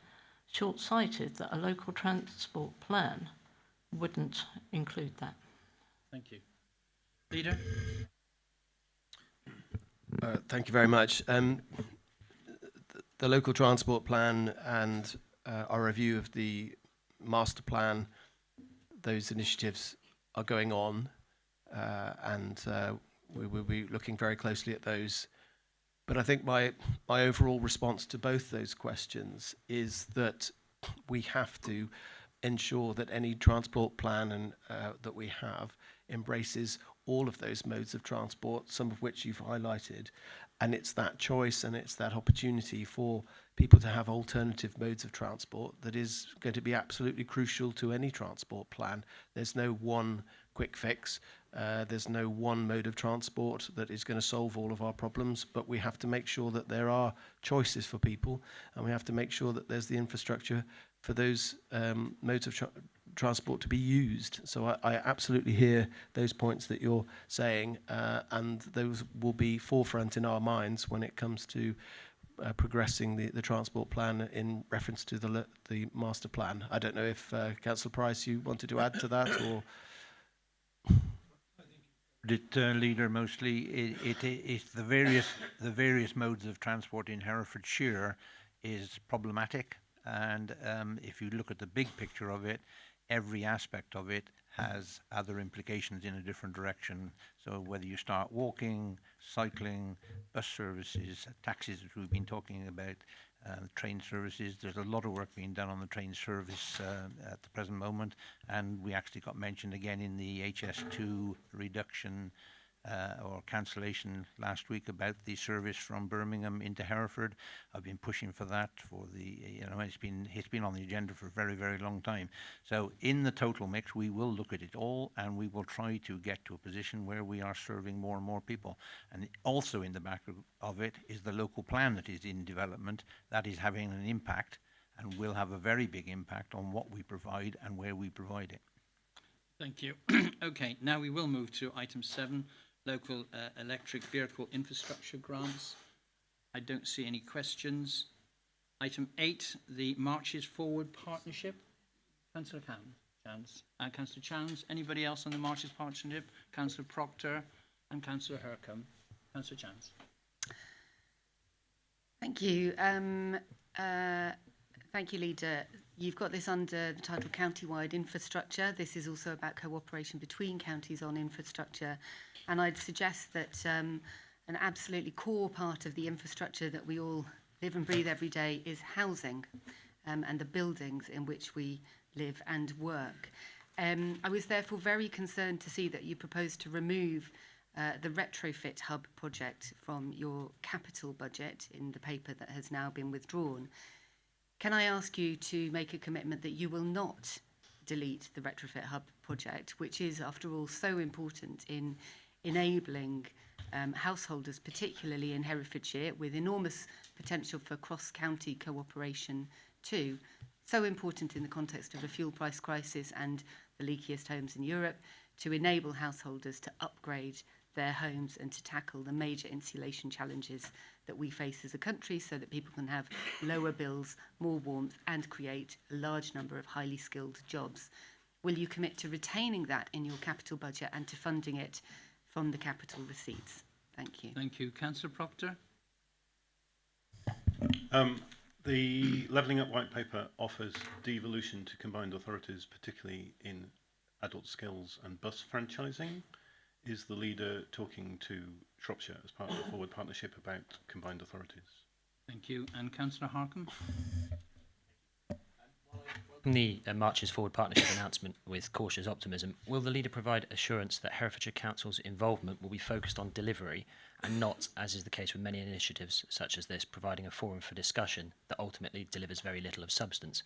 short-sighted that a local transport plan wouldn't include that.
Thank you. Leader?
Thank you very much. The local transport plan and our review of the master plan, those initiatives are going on, and we will be looking very closely at those. But I think my overall response to both those questions is that we have to ensure that any transport plan that we have embraces all of those modes of transport, some of which you've highlighted. And it's that choice and it's that opportunity for people to have alternative modes of transport that is going to be absolutely crucial to any transport plan. There's no one quick fix. There's no one mode of transport that is going to solve all of our problems, but we have to make sure that there are choices for people, and we have to make sure that there's the infrastructure for those modes of transport to be used. So I absolutely hear those points that you're saying, and those will be forefront in our minds when it comes to progressing the transport plan in reference to the master plan. I don't know if Councillor Price, you wanted to add to that, or...
Leader, mostly it's the various modes of transport in Herefordshire is problematic, and if you look at the big picture of it, every aspect of it has other implications in a different direction. So whether you start walking, cycling, bus services, taxis, which we've been talking about, train services, there's a lot of work being done on the train service at the present moment, and we actually got mentioned again in the HS2 reduction or cancellation last week about the service from Birmingham into Hereford. I've been pushing for that for it's been on the agenda for a very, very long time. So in the total mix, we will look at it all, and we will try to get to a position where we are serving more and more people. And also in the back of it is the local plan that is in development that is having an impact and will have a very big impact on what we provide and where we provide it.
Thank you. Okay, now we will move to item 7, local electric vehicle infrastructure grants. I don't see any questions. Item 8, the Marches Forward Partnership. Councillor Chance. Councillor Chance. Anybody else on the Marches Partnership? Councillor Proctor and Councillor Hercombe. Councillor Chance.
Thank you. Thank you, Leader. You've got this under the title County-wide Infrastructure. This is also about cooperation between counties on infrastructure. And I'd suggest that an absolutely core part of the infrastructure that we all live and breathe every day is housing and the buildings in which we live and work. I was therefore very concerned to see that you proposed to remove the retrofit hub project from your capital budget in the paper that has now been withdrawn. Can I ask you to make a commitment that you will not delete the retrofit hub project, which is, after all, so important in enabling householders, particularly in Herefordshire, with enormous potential for cross-county cooperation too, so important in the context of a fuel price crisis and the leakiest homes in Europe, to enable householders to upgrade their homes and to tackle the major insulation challenges that we face as a country, so that people can have lower bills, more warmth, and create a large number of highly skilled jobs. Will you commit to retaining that in your capital budget and to funding it from the capital receipts? Thank you.
Thank you. Councillor Proctor.
The Levelling Up White Paper offers devolution to combined authorities, particularly in adult skills and bus franchising. Is the leader talking to Shropshire as part of the Forward Partnership about combined authorities?
Thank you. And Councillor Harcombe.
The Marches Forward Partnership announcement with cautious optimism, will the leader provide assurance that Herefordshire Council's involvement will be focused on delivery and not, as is the case with many initiatives such as this, providing a forum for discussion that ultimately delivers very little of substance?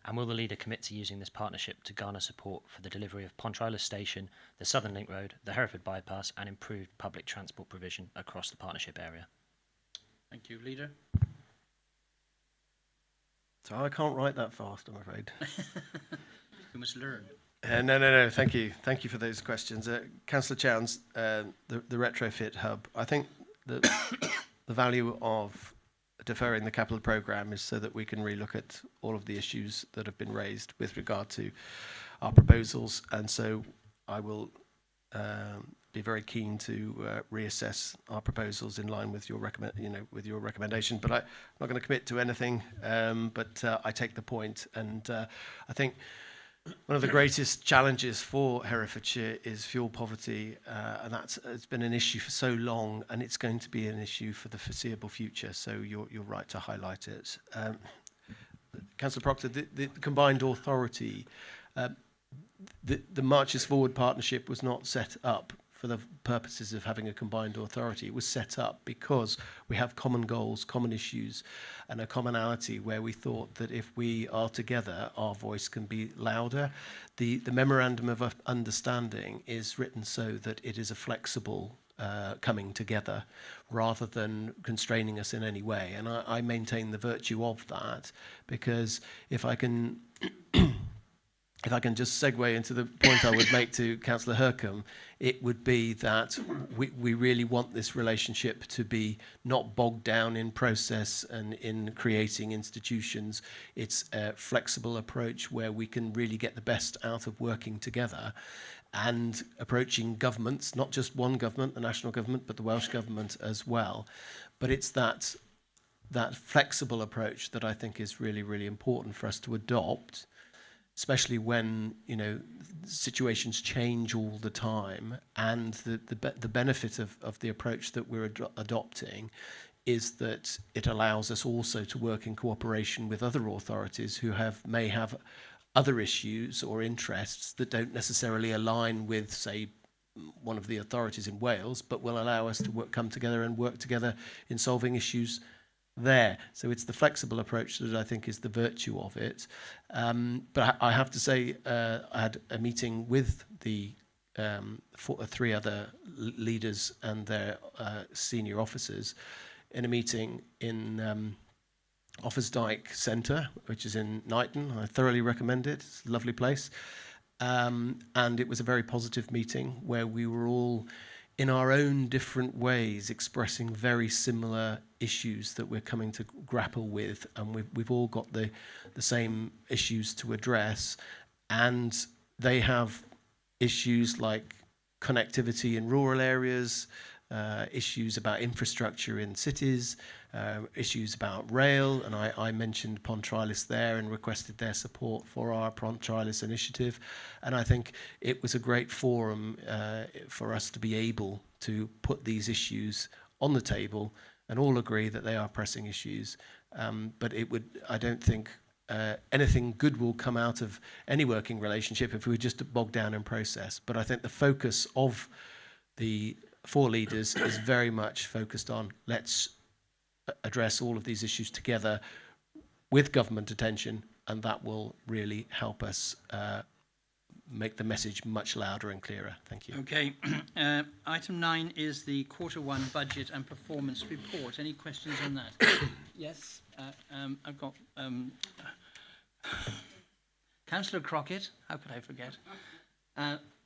And will the leader commit to using this partnership to garner support for the delivery of Pontrilas Station, the Southern Link Road, the Hereford Bypass, and improved public transport provision across the partnership area?
Thank you, Leader.
So I can't write that fast, I'm afraid.
You must learn.
No. Thank you. Thank you for those questions. Councillor Chowns, the retrofit hub. I think the value of deferring the capital programme is so that we can relook at all of the issues that have been raised with regard to our proposals, and so I will be very keen to reassess our proposals in line with your recommendation. But I'm not going to commit to anything. But I take the point, and I think one of the greatest challenges for Herefordshire is fuel poverty, and it's been an issue for so long, and it's going to be an issue for the foreseeable future. So you're right to highlight it. Councillor Proctor, the combined authority, the Marches Forward Partnership was not set up for the purposes of having a combined authority. It was set up because we have common goals, common issues, and a commonality where we thought that if we are together, our voice can be louder. The Memorandum of Understanding is written so that it is a flexible coming together rather than constraining us in any way. And I maintain the virtue of that, because if I can if I can just segue into the point I would make to Councillor Hercombe, it would be that we really want this relationship to be not bogged down in process and in creating institutions. It's a flexible approach where we can really get the best out of working together and approaching governments, not just one government, the national government, but the Welsh government as well. But it's that flexible approach that I think is really, really important for us to adopt, especially when, you know, situations change all the time. And the benefit of the approach that we're adopting is that it allows us also to work in cooperation with other authorities who may have other issues or interests that don't necessarily align with, say, one of the authorities in Wales, but will allow us to come together and work together in solving issues there. So it's the flexible approach that I think is the virtue of it. But I have to say, I had a meeting with the three other leaders and their senior officers in a meeting in Offa's Dyke Centre, which is in Knighton. I thoroughly recommend it. It's a lovely place. And it was a very positive meeting where we were all, in our own different ways, expressing very similar issues that we're coming to grapple with. And we've all got the same issues to address. And they have issues like connectivity in rural areas, issues about infrastructure in cities, issues about rail, and I mentioned Pontrialis there and requested their support for our Pontrialis initiative. And I think it was a great forum for us to be able to put these issues on the table and all agree that they are pressing issues. But I don't think anything good will come out of any working relationship if we were just bogged down in process. But I think the focus of the four leaders is very much focused on let's address all of these issues together with government attention, and that will really help us make the message much louder and clearer. Thank you.
Okay. Item 9 is the Q1 budget and performance report. Any questions on that? Yes. I've got Councillor Crockett. How could I forget?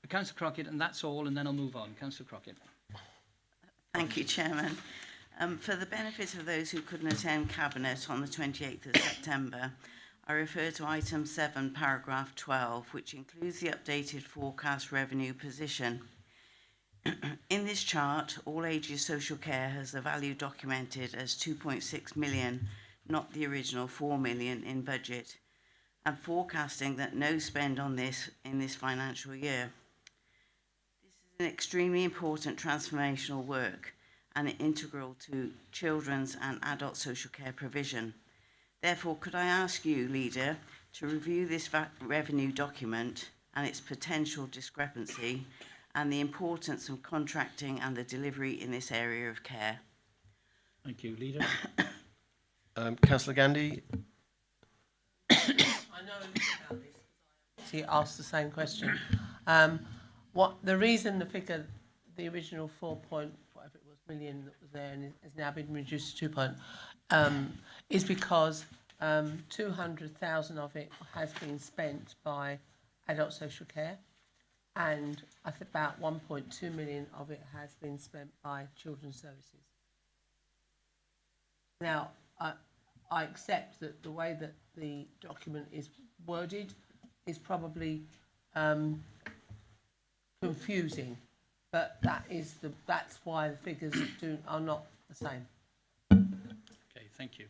Councillor Crockett, and that's all, and then I'll move on. Councillor Crockett.
Thank you, Chairman. For the benefit of those who couldn't attend Cabinet on the 28th of September, I refer to item 7, paragraph 12, which includes the updated forecast revenue position. In this chart, All Ages Social Care has the value documented as 2.6 million, not the original 4 million in budget, and forecasting that no spend on this in this financial year. This is an extremely important transformational work and integral to children's and adult social care provision. Therefore, could I ask you, Leader, to review this revenue document and its potential discrepancy and the importance of contracting and the delivery in this area of care?
Thank you, Leader.
Councillor Gandhi.
I know a little about this. She asked the same question. What the reason the figure, the original 4 point whatever it was million that was there and has now been reduced to 2 point, is because 200,000 of it has been spent by adult social care, and I think about 1.2 million of it has been spent by children's services. Now, I accept that the way that the document is worded is probably confusing, but that's why the figures are not the same.
Okay, thank you.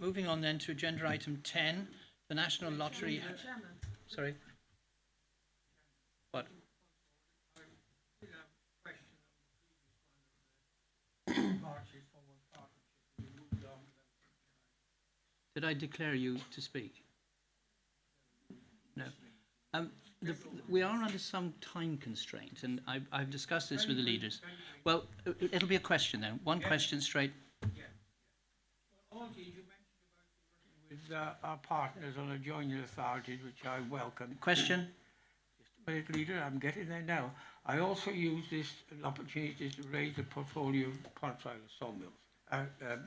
Moving on then to agenda item 10, the National Lottery. Sorry. What? Did I declare you to speak? No. We are under some time constraint, and I've discussed this with the leaders. Well, it'll be a question then. One question straight.
Also, you mentioned about with our partners on adjoining authorities, which I welcome.
Question?
Just a minute, Leader, I'm getting there now. I also use this opportunity to raise the portfolio of Pontriler sawmills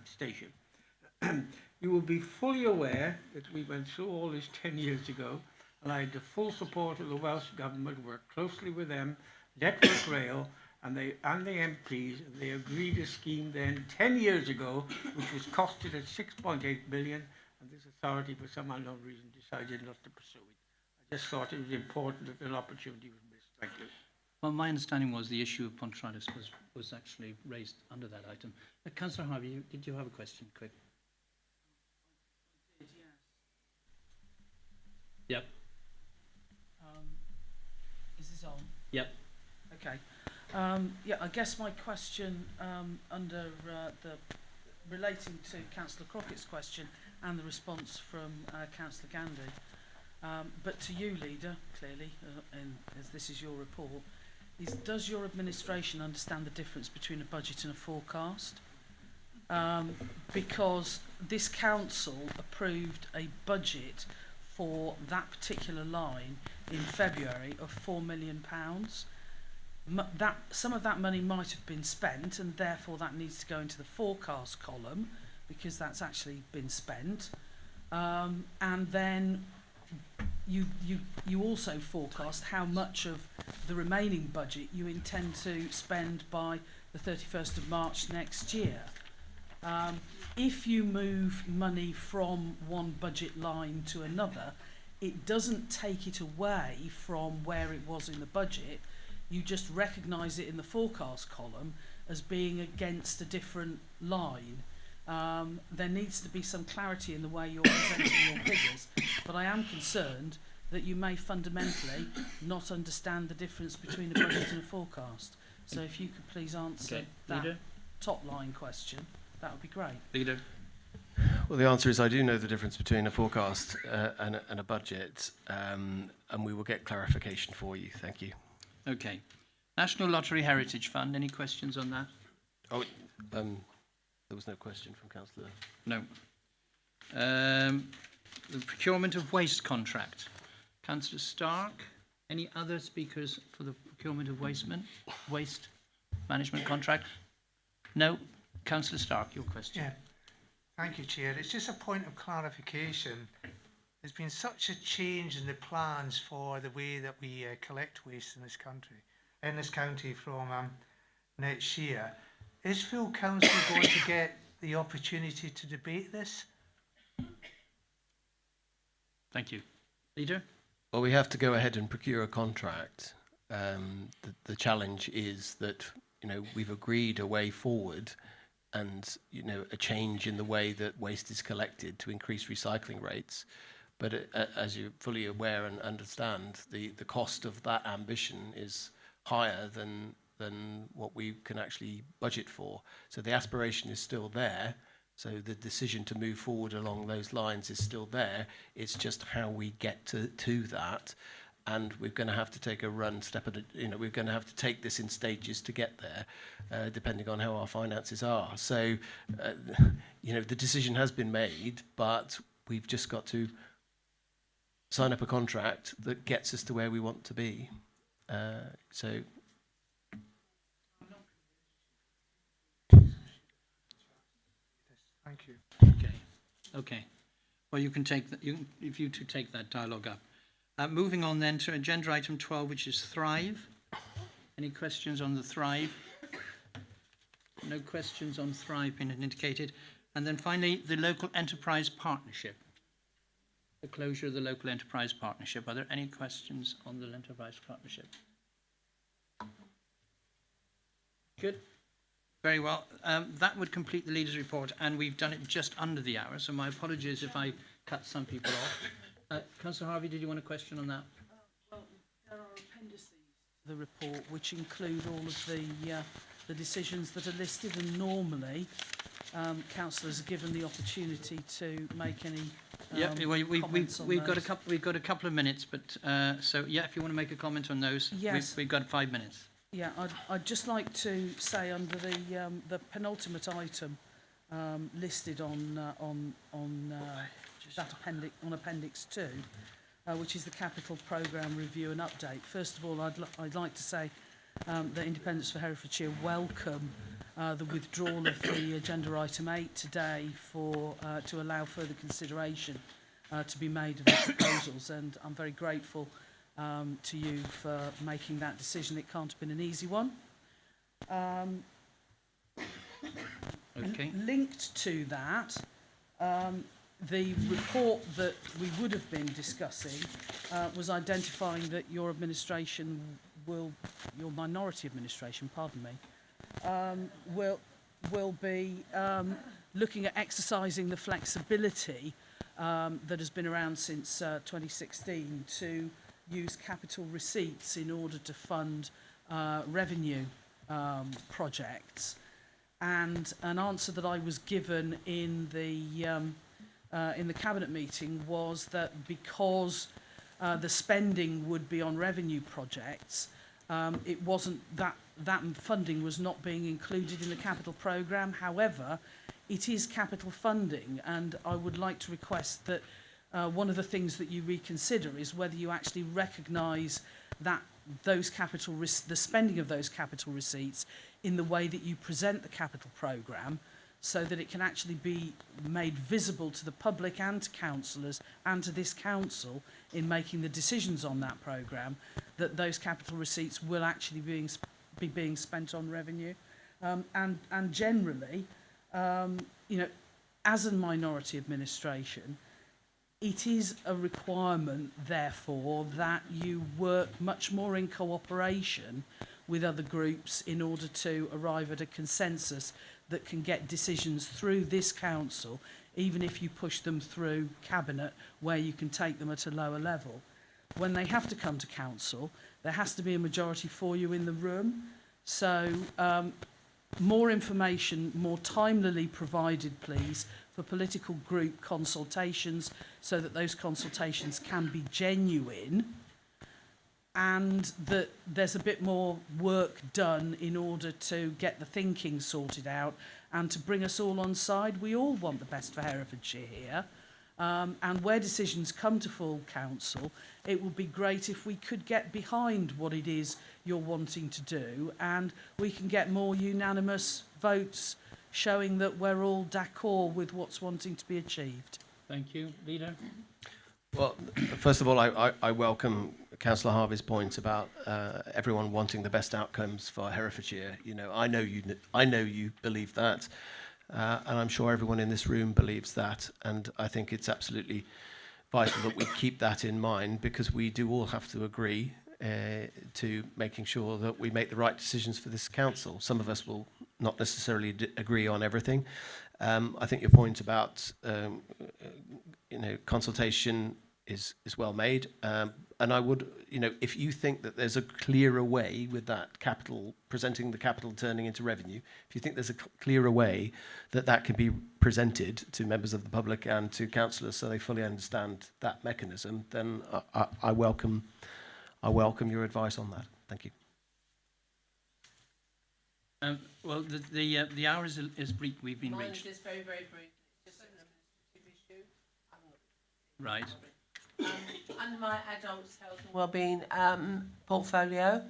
station. You will be fully aware that we went through all this 10 years ago, and I had the full support of the Welsh Government, worked closely with them, Network Rail, and the MPs, and they agreed a scheme then 10 years ago, which was costed at 6.8 billion, and this authority, for some unknown reason, decided not to pursue it. I just thought it was important that an opportunity was missed. Thank you.
Well, my understanding was the issue of Pontrilas was actually raised under that item. Councillor Harvey, did you have a question? Quick. Yep.
Is this on?
Yep.
Okay. Yeah, I guess my question under the relating to Councillor Crockett's question and the response from Councillor Gandy, but to you, Leader, clearly, and as this is your report, is does your administration understand the difference between a budget and a forecast? Because this council approved a budget for that particular line in February of £4 million. Some of that money might have been spent, and therefore that needs to go into the forecast column because that's actually been spent. And then you also forecast how much of the remaining budget you intend to spend by the 31st of March next year. If you move money from one budget line to another, it doesn't take it away from where it was in the budget. You just recognise it in the forecast column as being against a different line. There needs to be some clarity in the way you're presenting your figures, but I am concerned that you may fundamentally not understand the difference between a budget and a forecast. So if you could please answer that top line question, that would be great.
Leader.
Well, the answer is I do know the difference between a forecast and a budget, and we will get clarification for you. Thank you.
Okay. National Lottery Heritage Fund, any questions on that?
Oh, there was no question from Councillor.
No. The procurement of waste contract. Councillor Stark, any other speakers for the procurement of waste management contract? No. Councillor Stark, your question.
Yeah. Thank you, Chair. It's just a point of clarification. There's been such a change in the plans for the way that we collect waste in this county from next year. Is full council going to get the opportunity to debate this?
Thank you. Leader?
Well, we have to go ahead and procure a contract. The challenge is that, we've agreed a way forward and, a change in the way that waste is collected to increase recycling rates. But as you're fully aware and understand, the cost of that ambition is higher than what we can actually budget for. So the aspiration is still there. So the decision to move forward along those lines is still there. It's just how we get to that. And we're going to have to take a step at a, we're going to have to take this in stages to get there, depending on how our finances are. So, the decision has been made, but we've just got to sign up a contract that gets us to where we want to be.
Thank you.
Okay. Well, you can take if you two take that dialogue up. Moving on then to agenda item 12, which is Thrive. Any questions on the Thrive? No questions on Thrive being indicated. And then finally, the Local Enterprise Partnership. The closure of the Local Enterprise Partnership. Are there any questions on the Enterprise Partnership? Good. Very well. That would complete the Leaders' Report, and we've done it just under the hour, so my apologies if I cut some people off. Councillor Harvey, did you want a question on that?
Well, there are appendices to the report which include all of the decisions that are listed, and normally councillors are given the opportunity to make any
Yeah,
comments on
we've got a
those.
couple of minutes, but so yeah, if you want to make a comment on those,
Yes.
we've got 5 minutes.
Yeah, I'd just like to say under the penultimate item listed on that appendix 2, which is the capital programme review and update. First of all, I'd like to say that Independence for Herefordshire welcome the withdrawal of the agenda item 8 today to allow further consideration to be made of the proposals, and I'm very grateful to you for making that decision. It can't have been an easy one.
Okay.
Linked to that, the report that we would have been discussing was identifying that your minority administration, pardon me, will be looking at exercising the flexibility that has been around since 2016 to use capital receipts in order to fund revenue projects. And an answer that I was given in the cabinet meeting was that because the spending would be on revenue projects, it wasn't that funding was not being included in the capital programme. However, it is capital funding, and I would like to request that one of the things that you reconsider is whether you actually recognise that the spending of those capital receipts in the way that you present the capital programme, so that it can actually be made visible to the public and to councillors and to this council in making the decisions on that programme, that those capital receipts will actually be being spent on revenue. And generally, as a minority administration, it is a requirement, therefore, that you work much more in cooperation with other groups in order to arrive at a consensus that can get decisions through this council, even if you push them through cabinet, where you can take them at a lower level. When they have to come to council, there has to be a majority for you in the room. So more information, more timely provided, please, for political group consultations, so that those consultations can be genuine, and that there's a bit more work done in order to get the thinking sorted out and to bring us all on side. We all want the best for Herefordshire here. And where decisions come to full council, it would be great if we could get behind what it is you're wanting to do, and we can get more unanimous votes showing that we're all d'accord with what's wanting to be achieved.
Thank you. Leader?
Well, first of all, I welcome Councillor Harvey's point about everyone wanting the best outcomes for Herefordshire. You know, I know you believe that, and I'm sure everyone in this room believes that. And I think it's absolutely vital that we keep that in mind, because we do all have to agree to making sure that we make the right decisions for this council. Some of us will not necessarily agree on everything. I think your point about consultation is well made, and I would, if you think that there's a clearer way with that capital, presenting the capital turning into revenue, if you think there's a clearer way that can be presented to members of the public and to councillors so they fully understand that mechanism, then I welcome your advice on that. Thank you.
Well, the hour is brief. We've been
Mine
reached.
is very, very brief. Just an administrative issue.
Right.
Under my adults health and wellbeing portfolio,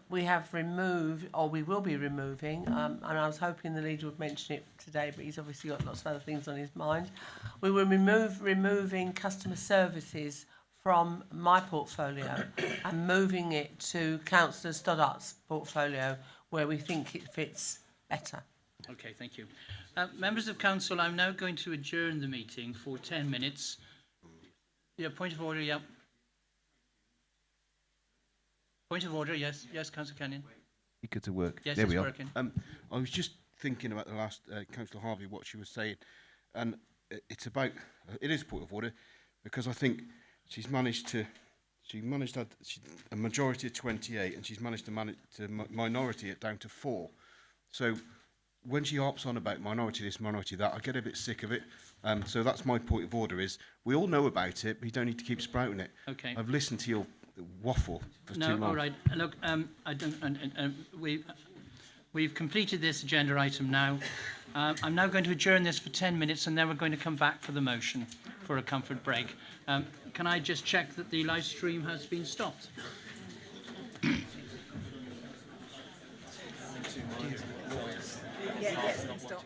we have removed, or we will be removing, and I was hoping the leader would mention it today, but he's obviously got lots of other things on his mind. We will removing customer services from my portfolio and moving it to Councillor Stoddart's portfolio, where we think it fits better.
Okay, thank you. Members of council, I'm now going to adjourn the meeting for 10 minutes. Yeah, point of order, yeah. Point of order, yes. Yes, Councillor Kenyon.
Good to work.
Yes,
there
it's
we are.
working.
I was just thinking about the last Councillor Harvey, what she was saying, and it's about it is point of order, because I think she's managed to have a majority of 28, and she's managed to manage to minority it down to 4. So when she harps on about minority this, minority that, I get a bit sick of it. So that's my point of order: is we all know about it, but you don't need to keep sprouting it.
Okay.
I've listened to your waffle for
No,
too long.
all right. Look, I don't. We've completed this agenda item now. I'm now going to adjourn this for 10 minutes, and then we're going to come back for the motion for a comfort break. Can I just check that the live stream has been stopped?
Yes, stop.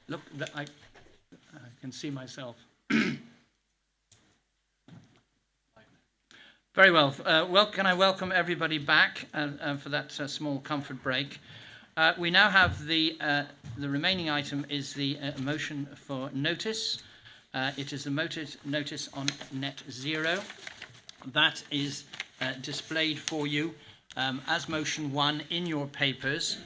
Look, I can see myself. Very well. Can I welcome everybody back for that small comfort break? We now have the remaining item is the motion for notice. It is the notice on net zero. That is displayed for you as motion 1 in your papers,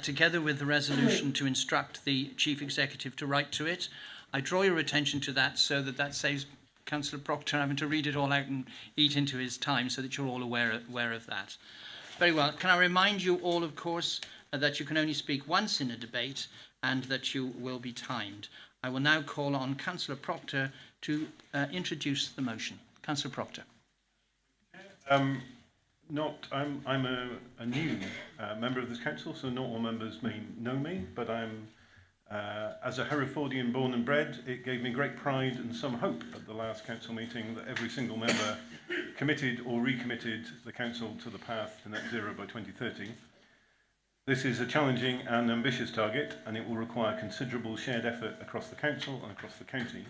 together with the resolution to instruct the Chief Executive to write to it. I draw your attention to that so that saves Councillor Proctor having to read it all out and eat into his time, so that you're all aware of that. Very well. Can I remind you all, of course, that you can only speak once in a debate and that you will be timed. I will now call on Councillor Proctor to introduce the motion. Councillor Proctor.
I'm a new member of this council, so not all members may know me, but I'm, as a Herefordian born and bred, it gave me great pride and some hope at the last council meeting that every single member committed or recommitted the council to the path to net zero by 2030. This is a challenging and ambitious target, and it will require considerable shared effort across the council and across the county.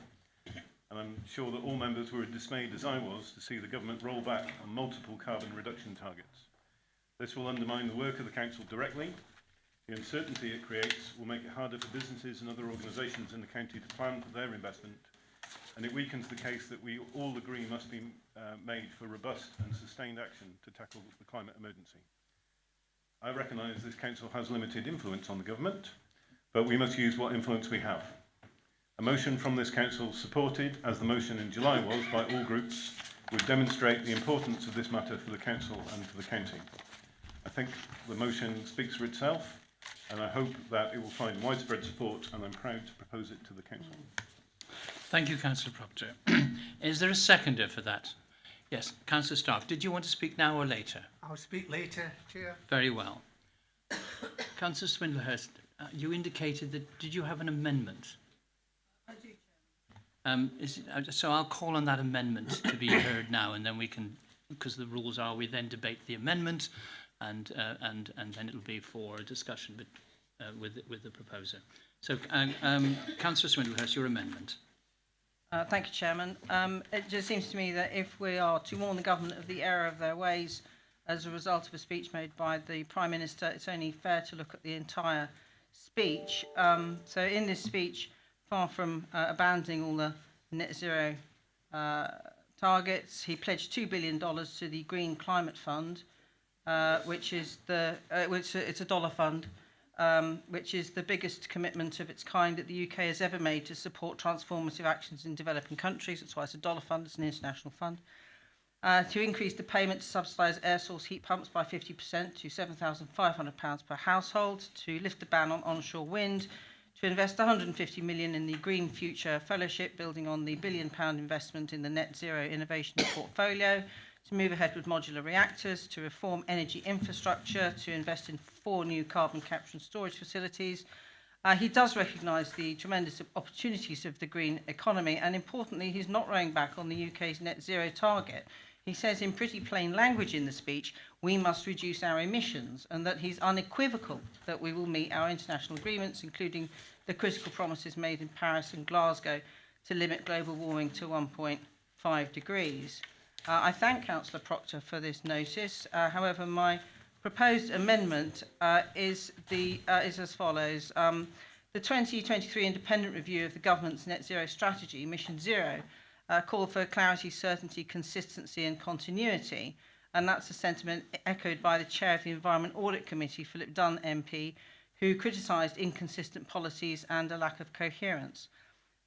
And I'm sure that all members were as dismayed as I was to see the government roll back on multiple carbon reduction targets. This will undermine the work of the council directly. The uncertainty it creates will make it harder for businesses and other organisations in the county to plan for their investment, and it weakens the case that we all agree must be made for robust and sustained action to tackle the climate emergency. I recognise this council has limited influence on the government, but we must use what influence we have. A motion from this council, supported as the motion in July was by all groups, would demonstrate the importance of this matter for the council and for the county. I think the motion speaks for itself, and I hope that it will find widespread support, and I'm proud to propose it to the council.
Thank you, Councillor Proctor. Is there a seconder for that? Yes, Councillor Stark. Did you want to speak now or later?
I'll speak later, Chair.
Very well. Councillor Swindlehurst, you indicated that, did you have an amendment?
I do,
So I'll call on that amendment to be heard now, and then we can, because the rules are, we then debate the amendment, and then it'll be for a discussion with the proposer. So, Councillor Swindlehurst, your amendment.
Thank you, Chairman. It just seems to me that if we are to warn the government of the error of their ways as a result of a speech made by the Prime Minister, it's only fair to look at the entire speech. So in this speech, far from abandoning all the net zero targets, he pledged $2 billion to the Green Climate Fund, which is it's a dollar fund, which is the biggest commitment of its kind that the UK has ever made to support transformative actions in developing countries. That's why it's a dollar fund, it's an international fund. To increase the payment to subsidise air source heat pumps by 50% to £7,500 per household, to lift the ban on onshore wind, to invest £150 million in the Green Future Fellowship, building on the £1 billion investment in the Net Zero Innovation Portfolio, to move ahead with modular reactors, to reform energy infrastructure, to invest in 4 new carbon capture and storage facilities. He does recognise the tremendous opportunities of the green economy, and importantly, he's not rowing back on the UK's net zero target. He says in pretty plain language in the speech, we must reduce our emissions, and that he's unequivocal that we will meet our international agreements, including the critical promises made in Paris and Glasgow to limit global warming to 1.5 degrees. I thank Councillor Proctor for this notice. However, my proposed amendment is as follows. The 2023 independent review of the government's net zero strategy, Mission Zero, called for clarity, certainty, consistency and continuity. And that's a sentiment echoed by the chair of the Environment Audit Committee, Philip Dunn MP, who criticised inconsistent policies and a lack of coherence.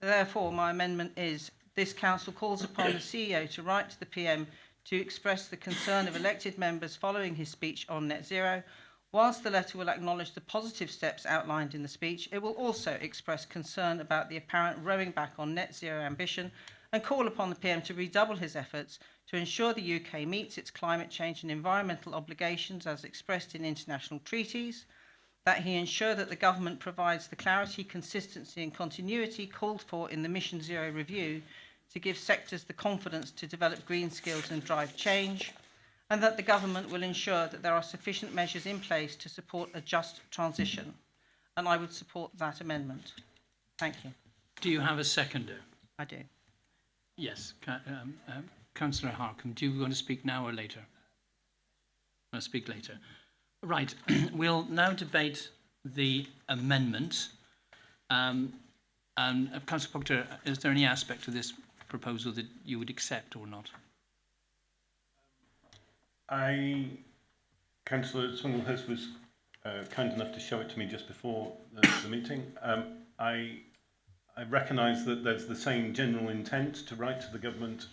Therefore, my amendment is: this council calls upon the CEO to write to the PM to express the concern of elected members following his speech on net zero. Whilst the letter will acknowledge the positive steps outlined in the speech, it will also express concern about the apparent rowing back on net zero ambition and call upon the PM to redouble his efforts to ensure the UK meets its climate change and environmental obligations as expressed in international treaties, that he ensure that the government provides the clarity, consistency and continuity called for in the Mission Zero review to give sectors the confidence to develop green skills and drive change, and that the government will ensure that there are sufficient measures in place to support a just transition. And I would support that amendment. Thank you.
Do you have a seconder?
I do.
Yes. Councillor Harcombe, do you want to speak now or later? I'll speak later. Right. We'll now debate the amendment. Councillor Proctor, is there any aspect of this proposal that you would accept or not?
Councillor Swinglehurst was kind enough to show it to me just before the meeting. I recognise that there's the same general intent to write to the government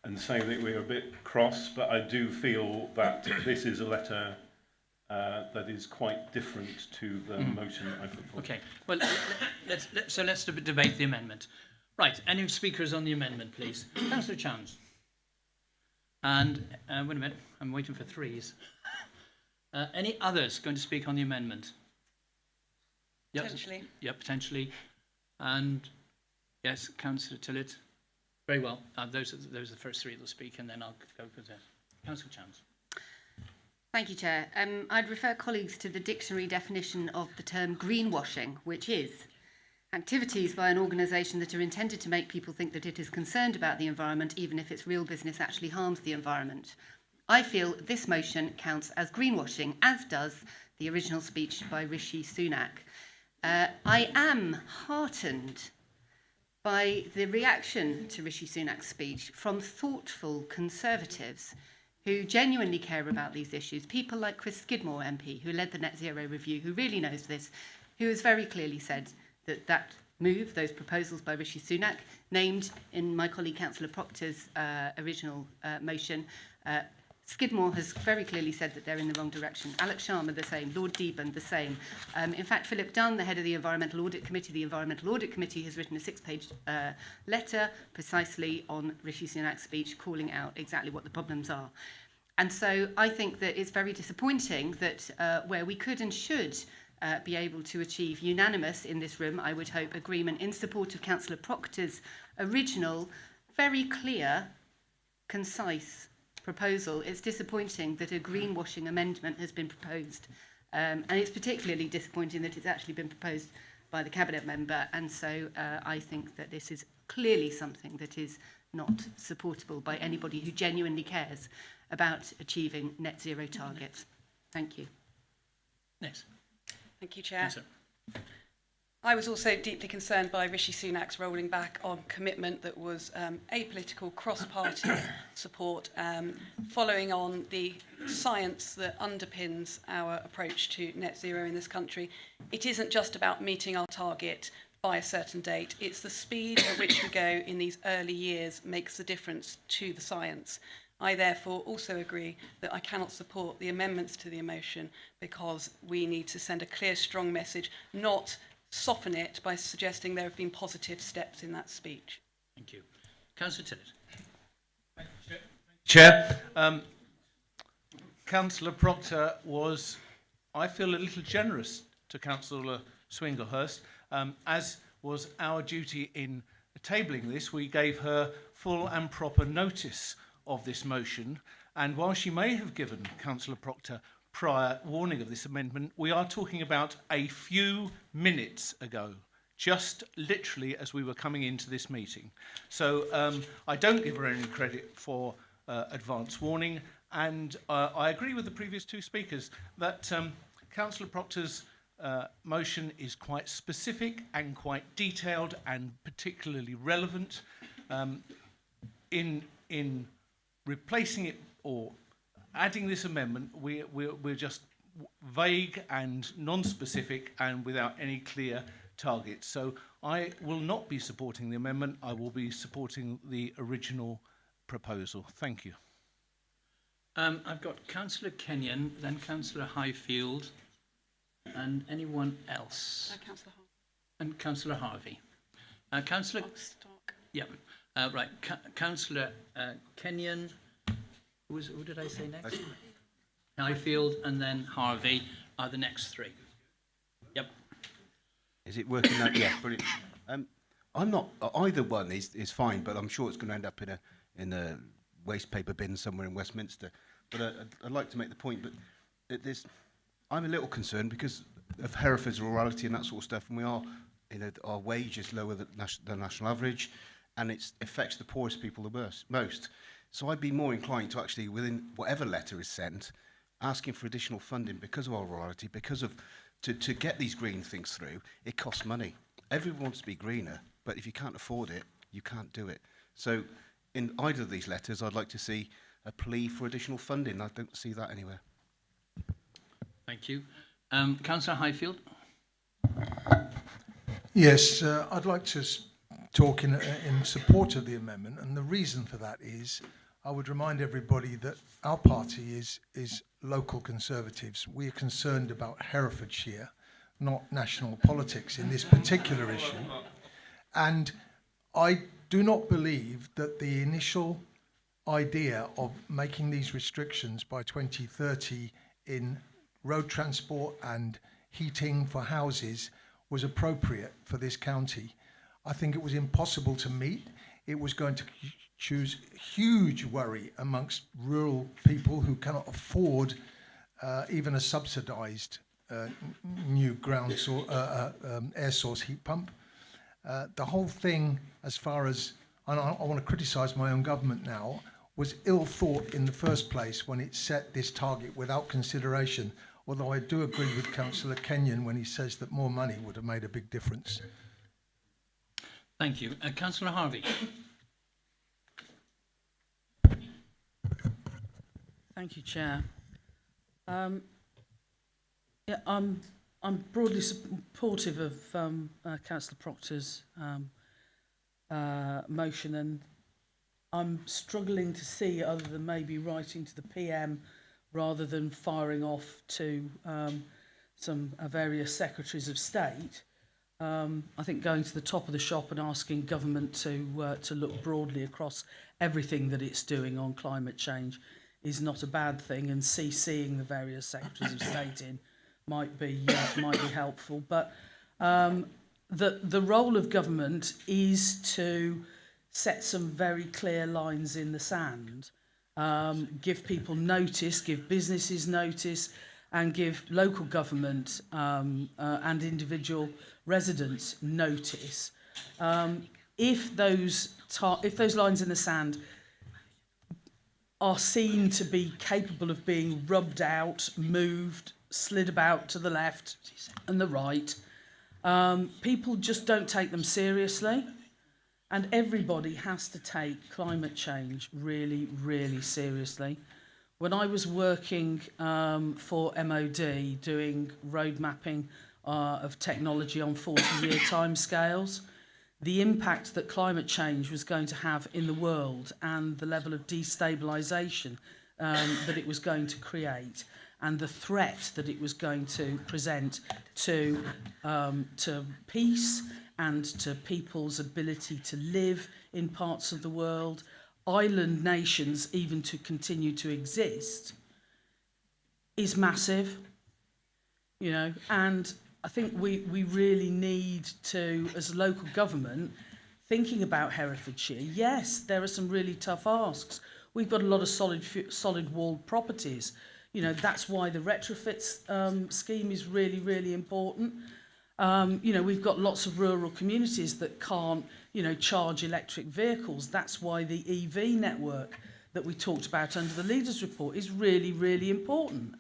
and say that we're a bit cross, but I do feel that this is a letter that is quite different to the motion I put forward.
Okay. Well, let's debate the amendment. Right. Any speakers on the amendment, please? Councillor Chance. And wait a minute. I'm waiting for threes. Any others going to speak on the amendment? Yep.
Potentially.
Yeah, potentially. And yes, Councillor Tillett. Very well. Those are the first three that will speak, and then I'll go with that. Councillor Chance.
Thank you, Chair. I'd refer colleagues to the dictionary definition of the term greenwashing, which is activities by an organisation that are intended to make people think that it is concerned about the environment, even if its real business actually harms the environment. I feel this motion counts as greenwashing, as does the original speech by Rishi Sunak. I am heartened by the reaction to Rishi Sunak's speech from thoughtful Conservatives who genuinely care about these issues. People like Chris Skidmore MP, who led the Net Zero Review, who really knows this, who has very clearly said that move, those proposals by Rishi Sunak, named in my colleague Councillor Proctor's original motion, Skidmore has very clearly said that they're in the wrong direction. Alex Sharma, the same. Lord Deben, the same. In fact, Philip Dunn, the head of the Environmental Audit Committee has written a 6-page letter precisely on Rishi Sunak's speech, calling out exactly what the problems are. And so I think that it's very disappointing that where we could and should be able to achieve unanimous in this room, I would hope, agreement in support of Councillor Proctor's original, very clear, concise proposal. It's disappointing that a greenwashing amendment has been proposed, and it's particularly disappointing that it's actually been proposed by the Cabinet member, and so I think that this is clearly something that is not supportable by anybody who genuinely cares about achieving net zero targets. Thank you.
Next.
Thank you, Chair.
Yes, sir.
I was also deeply concerned by Rishi Sunak's rolling back on commitment that was apolitical, cross-party support, following on the science that underpins our approach to net zero in this country. It isn't just about meeting our target by a certain date. It's the speed at which we go in these early years makes the difference to the science. I therefore also agree that I cannot support the amendments to the motion because we need to send a clear, strong message, not soften it by suggesting there have been positive steps in that speech.
Thank you. Councillor Tillett.
Chair, Councillor Proctor was, I feel, a little generous to Councillor Swinglehurst, as was our duty in tabling this. We gave her full and proper notice of this motion, and while she may have given Councillor Proctor prior warning of this amendment, we are talking about a few minutes ago, just literally as we were coming into this meeting. So I don't give her any credit for advance warning, and I agree with the previous two speakers that Councillor Proctor's motion is quite specific and quite detailed and particularly relevant. In replacing it or adding this amendment, we're just vague and non-specific and without any clear targets. So I will not be supporting the amendment. I will be supporting the original proposal. Thank you.
I've got Councillor Kenyon, then Councillor Highfield, and anyone else?
Councillor Harvey.
And Councillor Harvey. Councillor... Yeah, right. Councillor Kenyon. Who did I say next? Highfield and then Harvey are the next three. Yep.
Is it working out? Yeah, brilliant. I'm not, either one is fine, but I'm sure it's going to end up in a waste paper bin somewhere in Westminster. But I'd like to make the point that I'm a little concerned because of Hereford's rurality and that sort of stuff, and we are our wage is lower than the national average, and it affects the poorest people the most. So I'd be more inclined to actually, within whatever letter is sent, asking for additional funding because of our rurality, because of to get these green things through. It costs money. Everyone wants to be greener, but if you can't afford it, you can't do it. So in either of these letters, I'd like to see a plea for additional funding. I don't see that anywhere.
Thank you. Councillor Highfield.
Yes, I'd like to talk in support of the amendment, and the reason for that is I would remind everybody that our party is local Conservatives. We are concerned about Herefordshire, not national politics in this particular issue. And I do not believe that the initial idea of making these restrictions by 2030 in road transport and heating for houses was appropriate for this county. I think it was impossible to meet. It was going to choose huge worry amongst rural people who cannot afford even a subsidised new air source heat pump. The whole thing, as far as, and I want to criticise my own government now, was ill thought in the first place when it set this target without consideration, although I do agree with Councillor Kenyon when he says that more money would have made a big difference.
Thank you. Councillor Harvey.
Thank you, Chair. Yeah, I'm broadly supportive of Councillor Proctor's motion, and I'm struggling to see, other than maybe writing to the PM rather than firing off to some various secretaries of state. I think going to the top of the shop and asking government to look broadly across everything that it's doing on climate change is not a bad thing, and CCing the various secretaries of state in might be helpful. But the role of government is to set some very clear lines in the sand, give people notice, give businesses notice, and give local government and individual residents notice. If those lines in the sand are seen to be capable of being rubbed out, moved, slid about to the left and the right, people just don't take them seriously. And everybody has to take climate change really, really seriously. When I was working for MOD, doing road mapping of technology on 40-year timescales, the impact that climate change was going to have in the world and the level of destabilisation that it was going to create, and the threat that it was going to present to peace and to people's ability to live in parts of the world, island nations even to continue to exist, is massive, you know. And I think we really need to, as local government, thinking about Herefordshire, yes, there are some really tough asks. We've got a lot of solid walled properties. You know, that's why the retrofits scheme is really, really important. You know, we've got lots of rural communities that can't, you know, charge electric vehicles. That's why the EV network that we talked about under the Leaders Report is really, really important.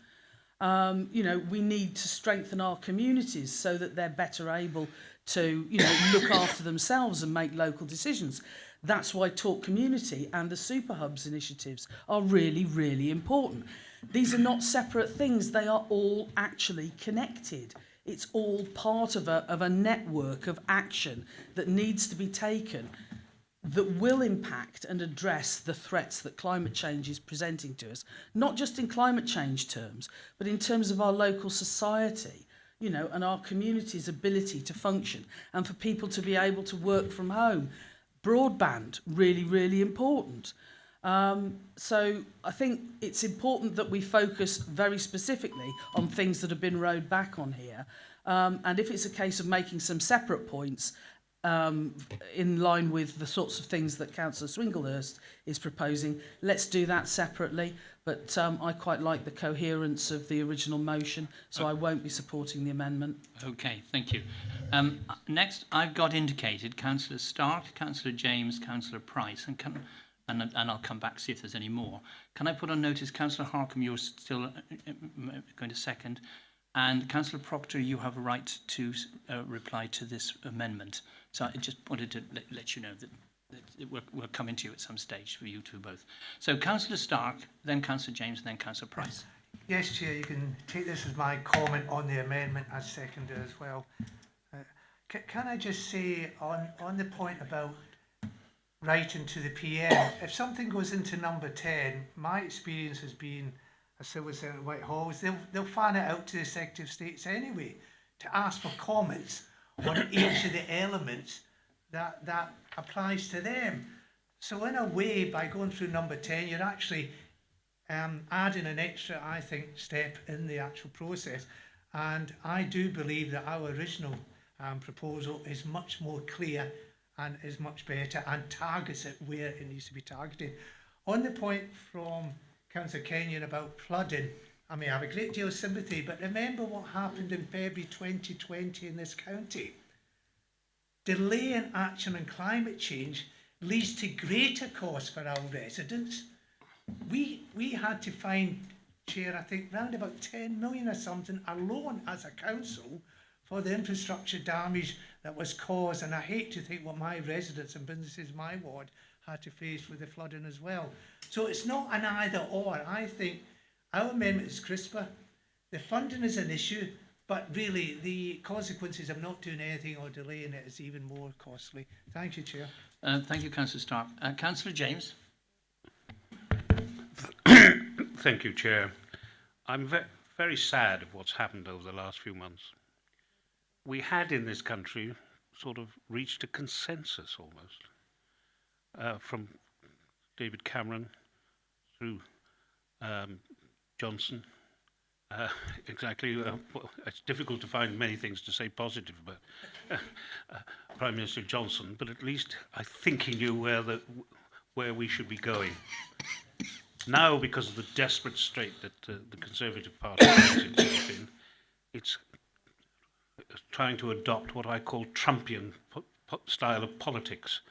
You know, we need to strengthen our communities so that they're better able to, you know, look after themselves and make local decisions. That's why Talk Community and the Super Hubs initiatives are really, really important. These are not separate things. They are all actually connected. It's all part of a network of action that needs to be taken that will impact and address the threats that climate change is presenting to us, not just in climate change terms, but in terms of our local society, you know, and our community's ability to function, and for people to be able to work from home. Broadband, really, really important. So I think it's important that we focus very specifically on things that have been rowed back on here. And if it's a case of making some separate points, in line with the sorts of things that Councillor Swinglehurst is proposing. Let's do that separately, but I quite like the coherence of the original motion, so I won't be supporting the amendment.
Okay, thank you. Next, I've got indicated Councillor Stark, Councillor James, Councillor Price, and I'll come back to see if there's any more. Can I put on notice, Councillor Harcombe, you're still going to second, and Councillor Proctor, you have a right to reply to this amendment. So I just wanted to let you know that we're coming to you at some stage for you two both. So Councillor Stark, then Councillor James, then Councillor Price.
Yes, Chair, you can take this as my comment on the amendment as seconded as well. Can I just say on the point about writing to the PM, if something goes into number 10, my experience has been a civil centre at Whitehall, they'll fan it out to the Secretary of States anyway to ask for comments on each of the elements that applies to them. So in a way, by going through number 10, you're actually adding an extra, I think, step in the actual process. And I do believe that our original proposal is much more clear and is much better and targets it where it needs to be targeted. On the point from Councillor Kenyon about flooding, I mean, I have a great deal of sympathy, but remember what happened in February 2020 in this county. Delay in action on climate change leads to greater costs for our residents. We had to find, Chair, I think round about 10 million or something alone as a council for the infrastructure damage that was caused, and I hate to think what my residents and businesses in my ward had to face with the flooding as well. So it's not an either or. I think our amendment is crisper. The funding is an issue, but really the consequences of not doing anything or delaying it is even more costly. Thank you, Chair.
Thank you, Councillor Stark. Councillor James.
Thank you, Chair. I'm very sad of what's happened over the last few months. We had in this country sort of reached a consensus almost, from David Cameron through Johnson. Exactly. Well, it's difficult to find many things to say positive about Prime Minister Johnson, but at least I think he knew where we should be going. Now, because of the desperate strait that the Conservative Party is in, it's trying to adopt what I call Trumpian style of politics,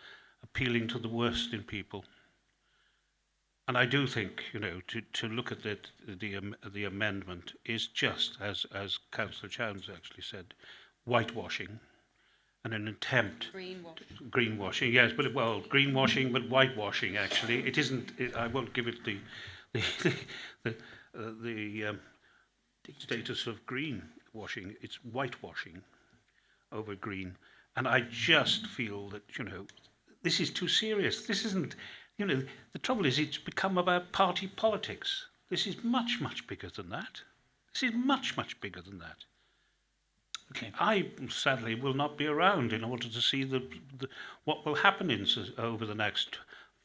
appealing to the worst in people. And I do think, you know, to look at the amendment is just, as Councillor Chowns actually said, whitewashing and an attempt... Greenwashing, yes, but, well, greenwashing, but whitewashing, actually. It isn't, I won't give it the status of greenwashing. It's whitewashing over green. And I just feel that, you know, this is too serious. This isn't... You know, the trouble is it's become about party politics. This is much, much bigger than that. This is much, much bigger than that. Okay. I, sadly, will not be around in order to see what will happen over the next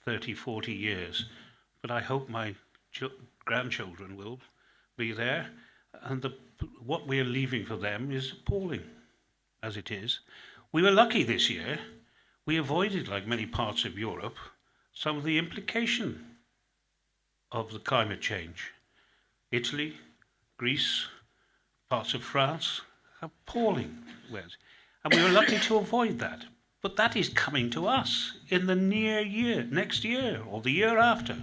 30, 40 years. But I hope my grandchildren will be there. And what we are leaving for them is appalling, as it is. We were lucky this year. We avoided, like many parts of Europe, some of the implication of the climate change. Italy, Greece, parts of France, appalling. And we were lucky to avoid that. But that is coming to us in the near year, next year, or the year after.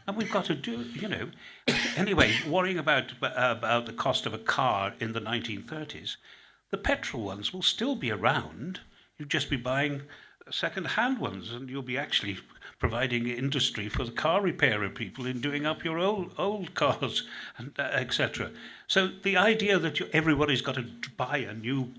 And we've got to do, you know. Anyway, worrying about the cost of a car in the 1930s, the petrol ones will still be around. You'll just be buying second-hand ones, and you'll be actually providing industry for the car repairer people in doing up your old cars, and etc. So the idea that everybody's got to buy a new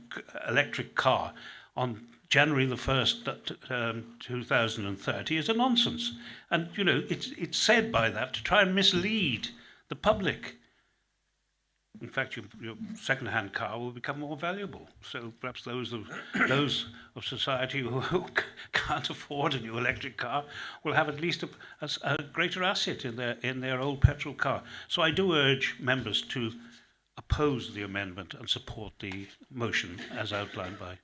electric car on January the 1st, 2030 is a nonsense. And, you know, it's said by that to try and mislead the public. In fact, your second-hand car will become more valuable. So perhaps those of society who can't afford a new electric car will have at least a greater asset in their old petrol car. So I do urge members to oppose the amendment and support the motion as outlined by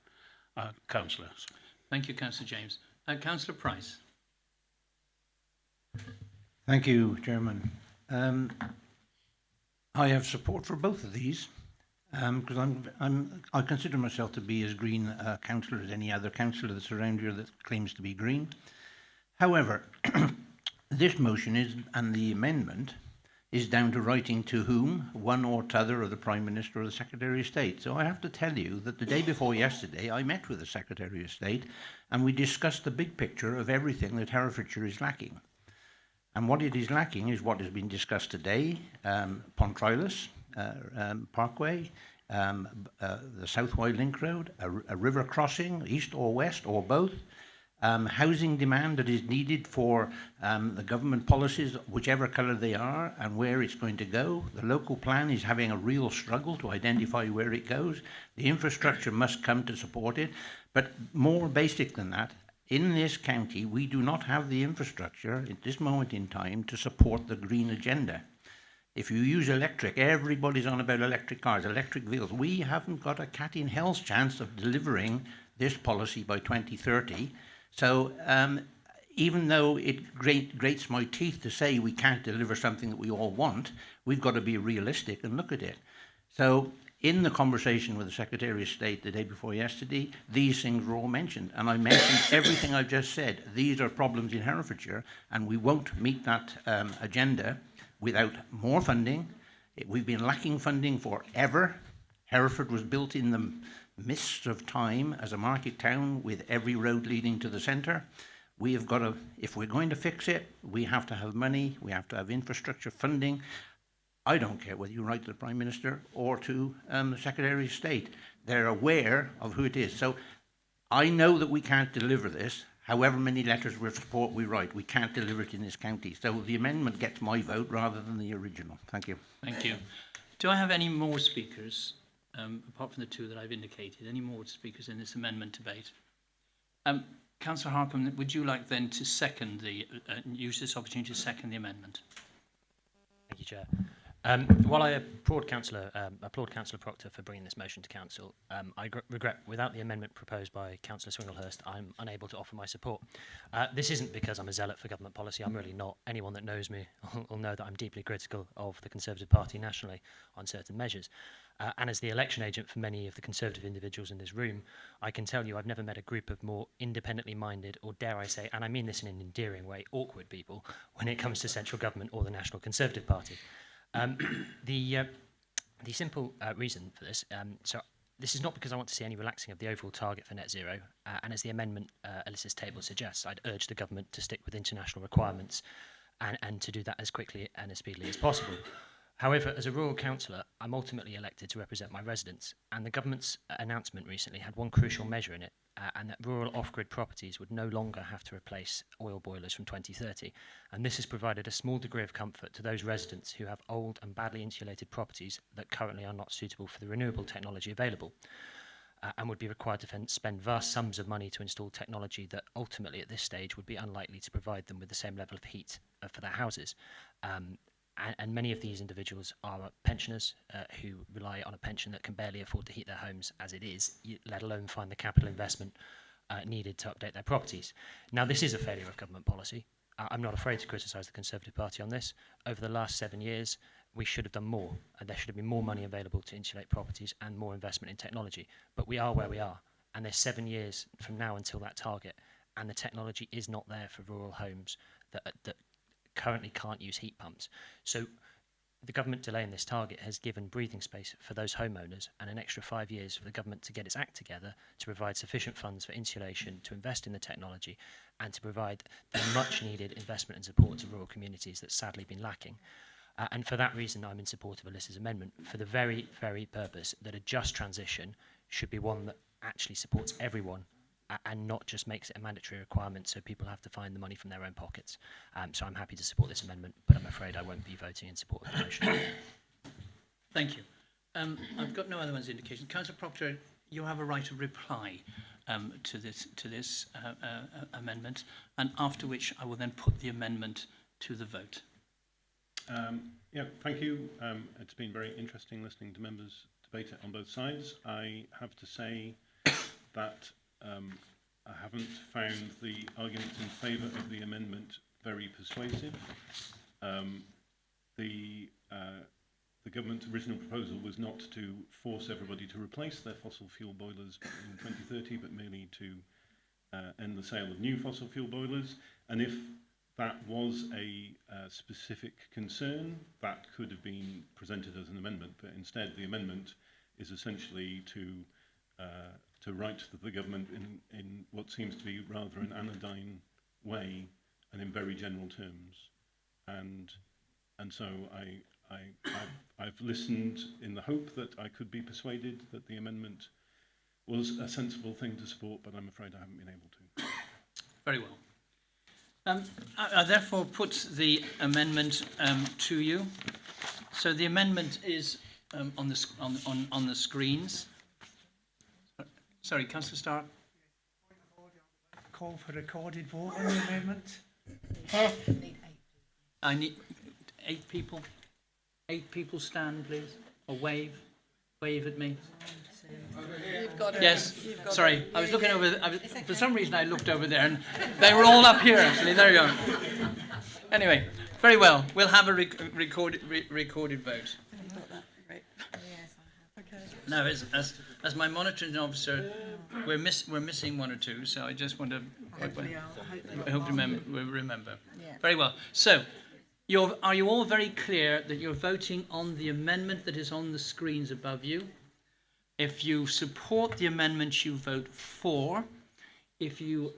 councillors.
Thank you, Councillor James. Councillor Price.
Thank you, Chairman. I have support for both of these because I consider myself to be as green a councillor as any other councillor that's around here that claims to be green. However, this motion is, and the amendment is down to writing to whom, one or t'other of the Prime Minister or the Secretary of State. So I have to tell you that the day before yesterday, I met with the Secretary of State and we discussed the big picture of everything that Herefordshire is lacking. And what it is lacking is what has been discussed today, Pontrilas Parkway, the South Wye Link Road, a river crossing, east or west or both, housing demand that is needed for the government policies, whichever colour they are, and where it's going to go. The local plan is having a real struggle to identify where it goes. The infrastructure must come to support it. But more basic than that, in this county, we do not have the infrastructure at this moment in time to support the green agenda. If you use electric, everybody's on about electric cars, electric vehicles. We haven't got a cat in hell's chance of delivering this policy by 2030. So even though it grates my teeth to say we can't deliver something that we all want, we've got to be realistic and look at it. So in the conversation with the Secretary of State the day before yesterday, these things were all mentioned. And I mentioned everything I've just said. These are problems in Herefordshire, and we won't meet that agenda without more funding. We've been lacking funding forever. Hereford was built in the midst of time as a market town with every road leading to the centre. We have got to, if we're going to fix it, we have to have money, we have to have infrastructure funding. I don't care whether you write to the Prime Minister or to the Secretary of State. They're aware of who it is. So I know that we can't deliver this, however many letters of support we write. We can't deliver it in this county. So the amendment gets my vote rather than the original. Thank you.
Thank you. Do I have any more speakers, apart from the two that I've indicated, any more speakers in this amendment debate? Councillor Harcombe, would you like then to second the, use this opportunity to second the amendment?
Thank you, Chair. While I applaud Councillor Proctor for bringing this motion to Council, I regret without the amendment proposed by Councillor Swinglehurst, I'm unable to offer my support. This isn't because I'm a zealot for government policy. I'm really not. Anyone that knows me will know that I'm deeply critical of the Conservative Party nationally on certain measures. And as the election agent for many of the Conservative individuals in this room, I can tell you I've never met a group of more independently minded, or dare I say, and I mean this in an endearing way, awkward people when it comes to central government or the National Conservative Party. The simple reason for this, so this is not because I want to see any relaxing of the overall target for net zero, and as the amendment Alyssa's table suggests, I'd urge the government to stick with international requirements and to do that as quickly and as speedily as possible. However, as a rural councillor, I'm ultimately elected to represent my residents, and the government's announcement recently had one crucial measure in it, and that rural off-grid properties would no longer have to replace oil boilers from 2030. And this has provided a small degree of comfort to those residents who have old and badly insulated properties that currently are not suitable for the renewable technology available, and would be required to spend vast sums of money to install technology that ultimately at this stage would be unlikely to provide them with the same level of heat for their houses. And many of these individuals are pensioners who rely on a pension that can barely afford to heat their homes as it is, let alone find the capital investment needed to update their properties. Now, this is a failure of government policy. I'm not afraid to criticise the Conservative Party on this. Over the last 7 years, we should have done more, and there should have been more money available to insulate properties and more investment in technology. But we are where we are, and there's 7 years from now until that target, and the technology is not there for rural homes that currently can't use heat pumps. So the government delaying this target has given breathing space for those homeowners and an extra 5 years for the government to get its act together to provide sufficient funds for insulation, to invest in the technology, and to provide the much needed investment and support to rural communities that's sadly been lacking. And for that reason, I'm in support of Alyssa's amendment, for the very, very purpose that a just transition should be one that actually supports everyone and not just makes it a mandatory requirement so people have to find the money from their own pockets. So I'm happy to support this amendment, but I'm afraid I won't be voting in support of the motion.
Thank you. I've got no other one's indication. Councillor Proctor, you have a right of reply to this amendment, and after which I will then put the amendment to the vote.
Yeah, thank you. It's been very interesting listening to members debate it on both sides. I have to say that haven't found the arguments in favour of the amendment very persuasive. The government's original proposal was not to force everybody to replace their fossil fuel boilers in 2030, but merely to end the sale of new fossil fuel boilers. And if that was a specific concern, that could have been presented as an amendment. But instead, the amendment is essentially to write to the government in what seems to be rather an anodyne way and in very general terms. And so I've listened in the hope that I could be persuaded that the amendment was a sensible thing to support, but I'm afraid I haven't been able to.
Very well. I therefore put the amendment to you. So the amendment is on the screens. Sorry, Councillor Starr.
Call for recorded vote on the amendment.
I need 8 people. 8 people stand, please, or wave at me. Yes, sorry, I was looking over. For some reason, I looked over there, and they were all up here. Actually, there you go. Anyway, very well. We'll have a recorded vote. Now, as my monitoring officer, we're missing 1 or 2, so I just want to. I hope remember.
Yeah.
Very well. So. Are you all very clear that you're voting on the amendment that is on the screens above you? If you support the amendment, you vote for. If you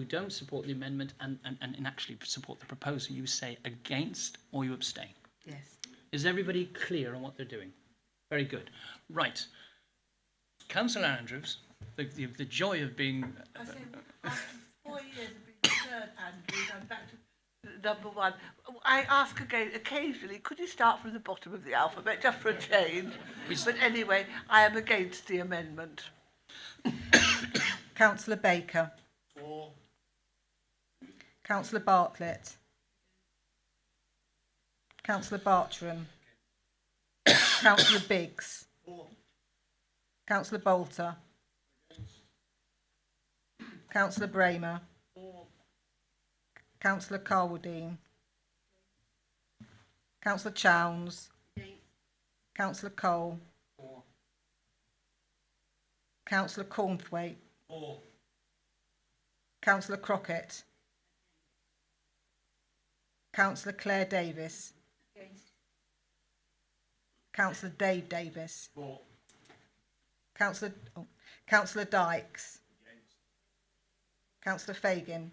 don't support the amendment and actually support the proposal, you say against or you abstain.
Yes.
Is everybody clear on what they're doing? Very good. Right. Councillor Andrews, the joy of being...
I think after 4 years of being third Andrews, I'm back to number 1. I ask again, occasionally, could you start from the bottom of the alphabet, just for a change? But anyway, I am against the amendment.
Councillor Baker.
For.
Councillor Bartlett. Councillor Bartram. Councillor Biggs.
For.
Councillor Bolter. Councillor Bramer.
For.
Councillor Carwardine. Councillor Chowns. Councillor Cole.
For.
Councillor Cornthwaite.
For.
Councillor Crockett. Councillor Claire Davis. Councillor Dave Davis.
For.
Councillor Dykes. Councillor Fagan.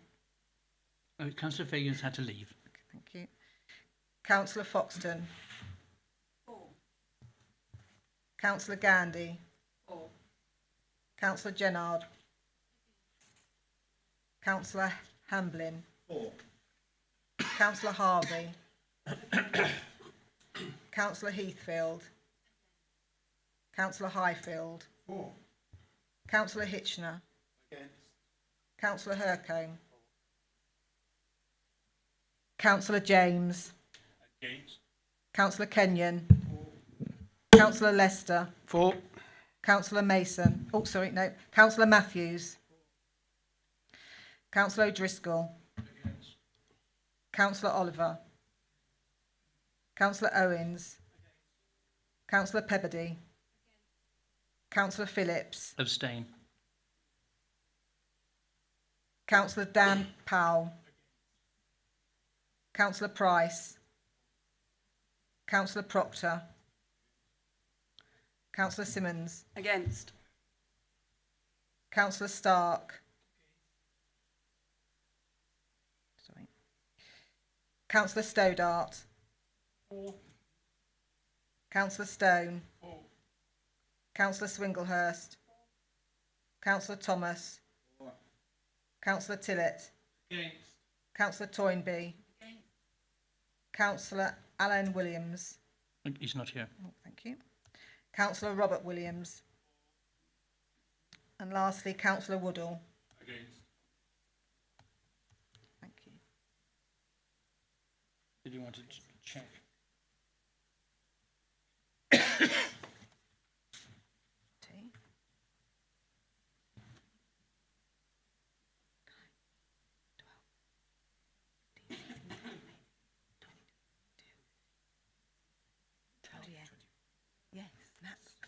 Councillor Fagan's had to leave.
Thank you. Councillor Foxton. Councillor Gandy. Councillor Jennard. Councillor Hamblin.
For.
Councillor Harvey. Councillor Heathfield. Councillor Highfield.
For.
Councillor Hitchener.
Against.
Councillor Hercombe. Councillor James.
Against.
Councillor Kenyon. Councillor Lester.
For.
Councillor Mason. Oh, sorry, no. Councillor Matthews. Councillor O'Driscoll.
Against.
Councillor Oliver. Councillor Owens. Councillor Pebbody. Councillor Phillips.
Abstain.
Councillor Dan Powell. Councillor Price. Councillor Proctor. Councillor Simmons.
Against.
Councillor Stark. Sorry. Councillor Stodart.
For.
Councillor Stone.
For.
Councillor Swinglehurst. Councillor Thomas.
For.
Councillor Tillett.
Against.
Councillor Toynbee. Councillor Alan Williams.
He's not here.
Oh, thank you. Councillor Robert Williams. And lastly, Councillor Woodall.
Against.
Thank you.
Did you want to check?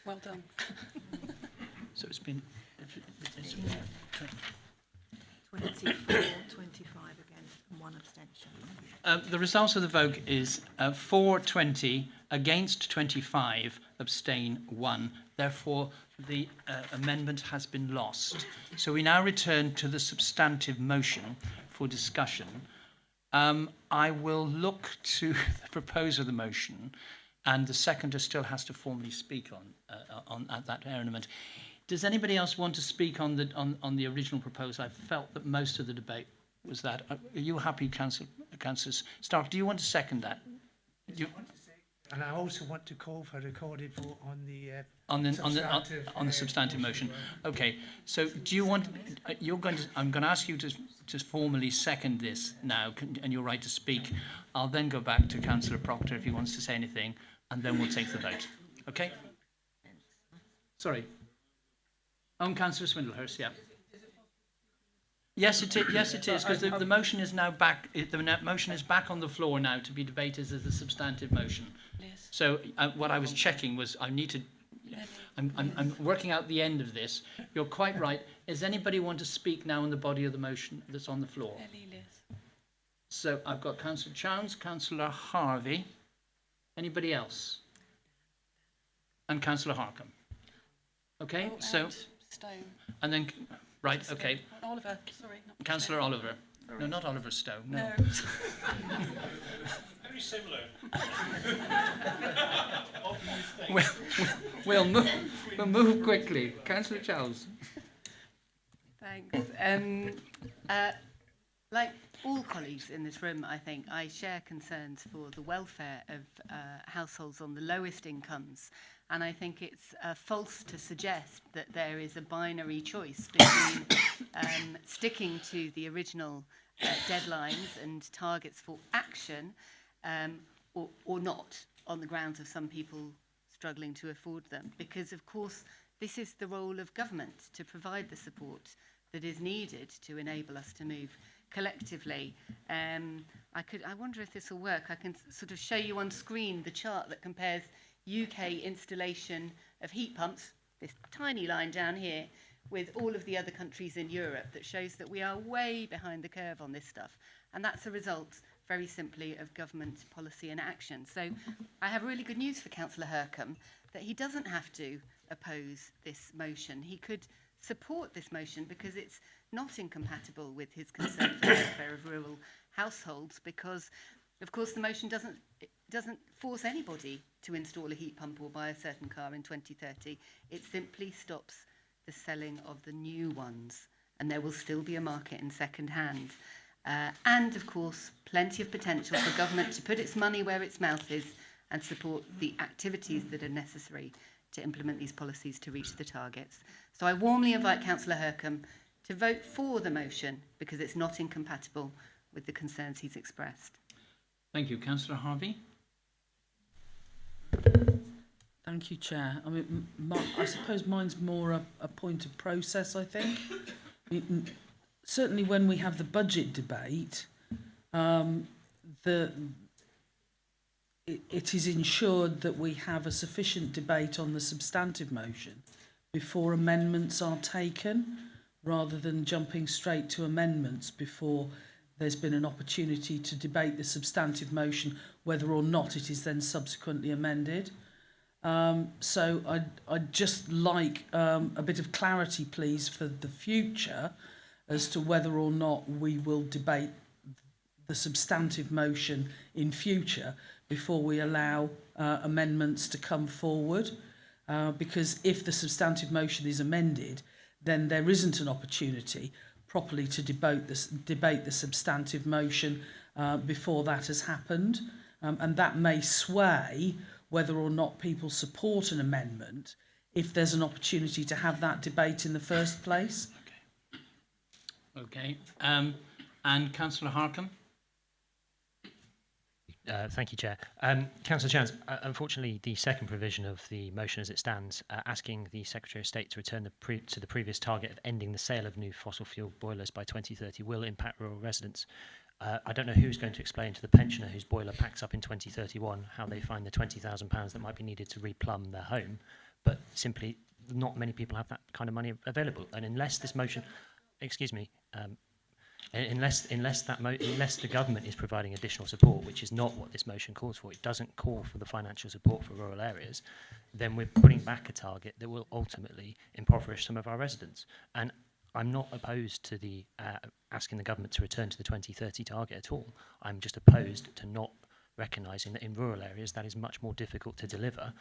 Well done.
So it's been...
24, 25 against, and 1 abstention.
The results of the vote is for 20, against 25, abstain 1. Therefore, the amendment has been lost. So we now return to the substantive motion for discussion. I will look to the proposer of the motion, and the seconder still has to formally speak on at that element. Does anybody else want to speak on the original proposal? I felt that most of the debate was that. Are you happy, Councillor Stark? Do you want to second that?
And I also want to call for a recorded vote on
the substantive motion. Okay. So do you want? I'm going to ask you to formally second this now, and you're right to speak. I'll then go back to Councillor Proctor if he wants to say anything, and then we'll take the vote. Okay. Sorry. On Councillor Swindlehurst, yeah. Yes, it is. Yes, it is, because the motion is now back. The motion is back on the floor now to be debated as a substantive motion.
Yes.
So what I was checking was I need to. I'm working out the end of this. You're quite right. Does anybody want to speak now on the body of the motion that's on the floor? So I've got Councillor Chowns, Councillor Harvey. Anybody else? And Councillor Harcombe. Okay, so.
Stone.
And then, right, okay.
Oliver, sorry.
Councillor Oliver. No, not Oliver Stone. No.
Very similar.
We'll move quickly. Councillor Charles.
Thanks. Like all colleagues in this room, I think, I share concerns for the welfare of households on the lowest incomes. And I think it's false to suggest that there is a binary choice between sticking to the original deadlines and targets for action or not, on the grounds of some people struggling to afford them. Because, of course, this is the role of government, to provide the support that is needed to enable us to move collectively. I wonder if this will work. I can sort of show you on screen the chart that compares UK installation of heat pumps, this tiny line down here, with all of the other countries in Europe, that shows that we are way behind the curve on this stuff. And that's a result, very simply, of government policy and action. So I have really good news for Councillor Hercombe, that he doesn't have to oppose this motion. He could support this motion because it's not incompatible with his concern for the welfare of rural households, because, of course, the motion doesn't force anybody to install a heat pump or buy a certain car in 2030. It simply stops the selling of the new ones, and there will still be a market in second hand. And, of course, plenty of potential for government to put its money where its mouth is and support the activities that are necessary to implement these policies to reach the targets. So I warmly invite Councillor Hercombe to vote for the motion because it's not incompatible with the concerns he's expressed.
Thank you. Councillor Harvey?
Thank you, Chair. I mean, I suppose mine's more a point of process, I think. Certainly when we have the budget debate, it is ensured that we have a sufficient debate on the substantive motion before amendments are taken, rather than jumping straight to amendments before there's been an opportunity to debate the substantive motion, whether or not it is then subsequently amended. So I'd just like a bit of clarity, please, for the future as to whether or not we will debate the substantive motion in future before we allow amendments to come forward. Because if the substantive motion is amended, then there isn't an opportunity properly to debate the substantive motion before that has happened. And that may sway whether or not people support an amendment if there's an opportunity to have that debate in the first place.
Okay. And Councillor Harcombe?
Thank you, Chair. Councillor Chance, unfortunately, the second provision of the motion as it stands, asking the Secretary of State to return to the previous target of ending the sale of new fossil fuel boilers by 2030 will impact rural residents. I don't know who's going to explain to the pensioner whose boiler packs up in 2031 how they find the £20,000 that might be needed to replumb their home, but simply not many people have that kind of money available. And unless this motion, excuse me, unless the government is providing additional support, which is not what this motion calls for, it doesn't call for the financial support for rural areas, then we're putting back a target that will ultimately impoverish some of our residents. And I'm not opposed to the asking the government to return to the 2030 target at all. I'm just opposed to not recognising that in rural areas that is much more difficult to deliver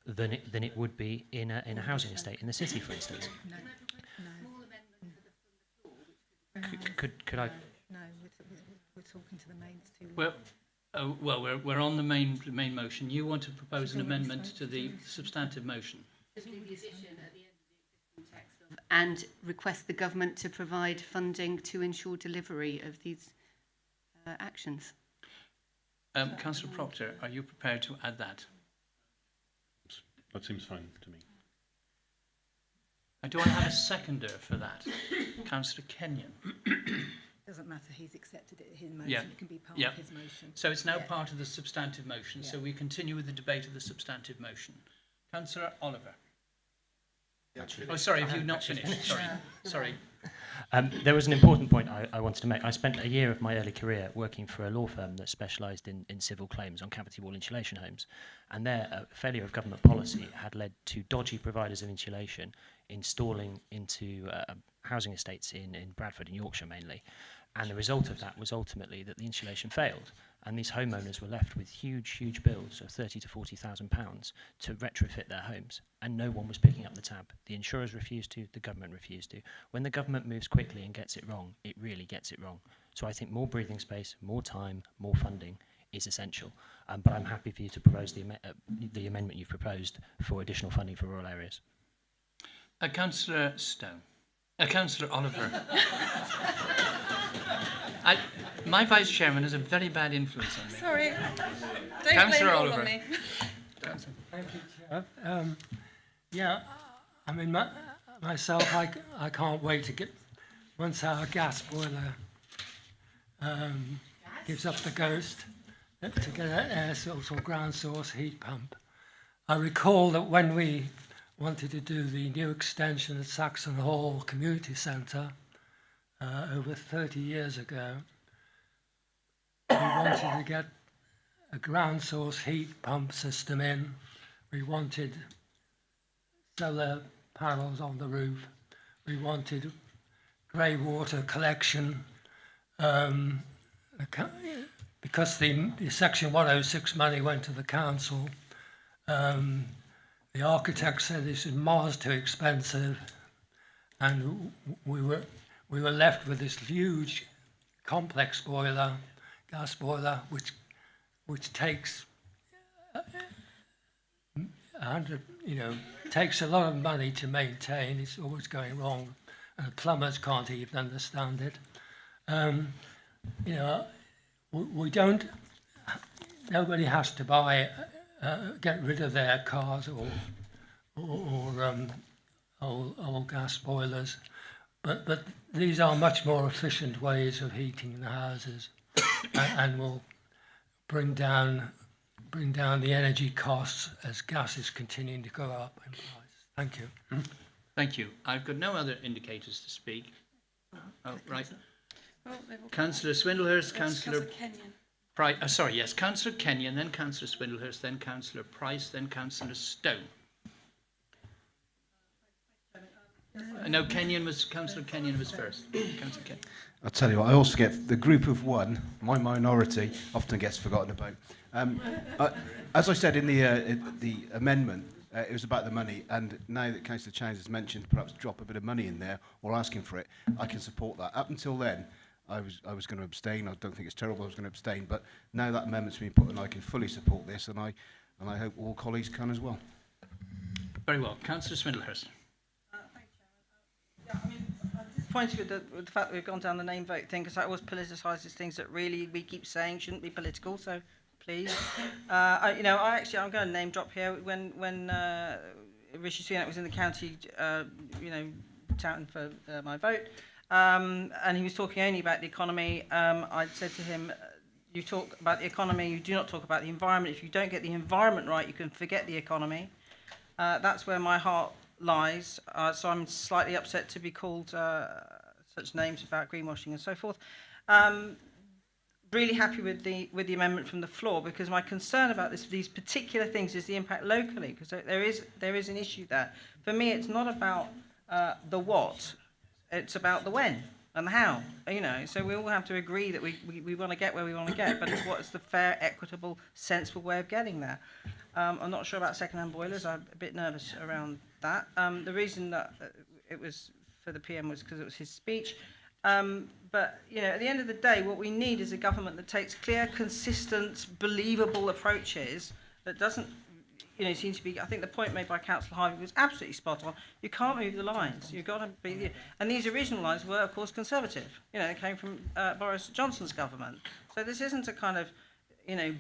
than it would be in a housing estate in the city, for instance. Could I?
No, we're talking to the main.
Well, we're on the main motion. You want to propose an amendment to the substantive motion?
And request the government to provide funding to ensure delivery of these actions.
Councillor Proctor, are you prepared to add that?
That seems fine to me.
Do I have a seconder for that? Councillor Kenyon.
Doesn't matter, he's accepted it, his motion,
Yeah.
it can be part
Yeah.
of his motion.
So it's now
Yeah.
part of the substantive motion, so
Yeah.
we continue with the debate of the substantive motion. Councillor Oliver. Oh, sorry, have you not finished? Sorry. Sorry.
There was an important point I wanted to make. I spent a year of my early career working for a law firm that specialised in civil claims on cavity wall insulation homes. And their failure of government policy had led to dodgy providers of insulation installing into housing estates in Bradford and Yorkshire mainly. And the result of that was ultimately that the insulation failed. And these homeowners were left with huge bills of £30,000 to £40,000 to retrofit their homes. And no one was picking up the tab. The insurers refused to, the government refused to. When the government moves quickly and gets it wrong, it really gets it wrong. So I think more breathing space, more time, more funding is essential. But I'm happy for you to propose the amendment you've proposed for additional funding for rural areas.
Councillor Stone. Councillor Oliver. My vice chairman has a very bad influence on me.
Sorry. Don't
Councillor
blame it all
Oliver.
on me.
Thank you, Chair. Yeah, I mean, myself, I can't wait to get, once our gas boiler gives up the ghost, to get an air source or ground source heat pump. I recall that when we wanted to do the new extension at Saxon Hall Community Centre over 30 years ago, we wanted to get a ground source heat pump system in. We wanted solar panels on the roof. We wanted grey water collection. Because the Section 106 money went to the council, the architect said this is miles too expensive, and we were left with this huge complex boiler, gas boiler, which takes 100, takes a lot of money to maintain. It's always going wrong, and the plumbers can't even understand it. We don't. Nobody has to buy, get rid of their cars or old gas boilers, but these are much more efficient ways of heating the houses, and will bring down the energy costs as gas is continuing to go up in price. Thank you.
Thank you. I've got no other indicators to speak. Oh, right. Councillor Swindlehurst, Councillor Price. Sorry, yes, Councillor Kenyon, then Councillor Swindlehurst, then Councillor Price, then Councillor Stone. No, Councillor Kenyon was first. Councillor Kenyon.
I'll tell you what, I also get the group of one, my minority, often gets forgotten about. As I said in the amendment, it was about the money, and now that Councillor Chines has mentioned perhaps drop a bit of money in there or asking for it, I can support that. Up until then, I was going to abstain. I don't think it's terrible I was going to abstain, but now that amendment's been put in, I can fully support this, and I hope all colleagues can as well.
Very well. Councillor Swindlehurst.
Disappointed with the fact that we've gone down the name vote thing, because that always politicises things that really we keep saying shouldn't be political. So please, I'm going to name drop here. When Rishi Sunak was in the county, touting for my vote, and he was talking only about the economy, I said to him, "You talk about the economy, you do not talk about the environment. If you don't get the environment right, you can forget the economy." That's where my heart lies. So I'm slightly upset to be called such names about greenwashing and so forth. Really happy with the amendment from the floor, because my concern about these particular things is the impact locally, because there is an issue there. For me, it's not about the what, it's about the when and the how. So we all have to agree that we want to get where we want to get, but it's what's the fair, equitable, sensible way of getting there. I'm not sure about second-hand boilers. I'm a bit nervous around that. The reason that it was for the PM was because it was his speech. But, at the end of the day, what we need is a government that takes clear, consistent, believable approaches that doesn't, seem to be, I think the point made by Councillor Harvey was absolutely spot on. You can't move the lines. You've got to be, and these original lines were, of course, Conservative. They came from Boris Johnson's government. So this isn't a kind of,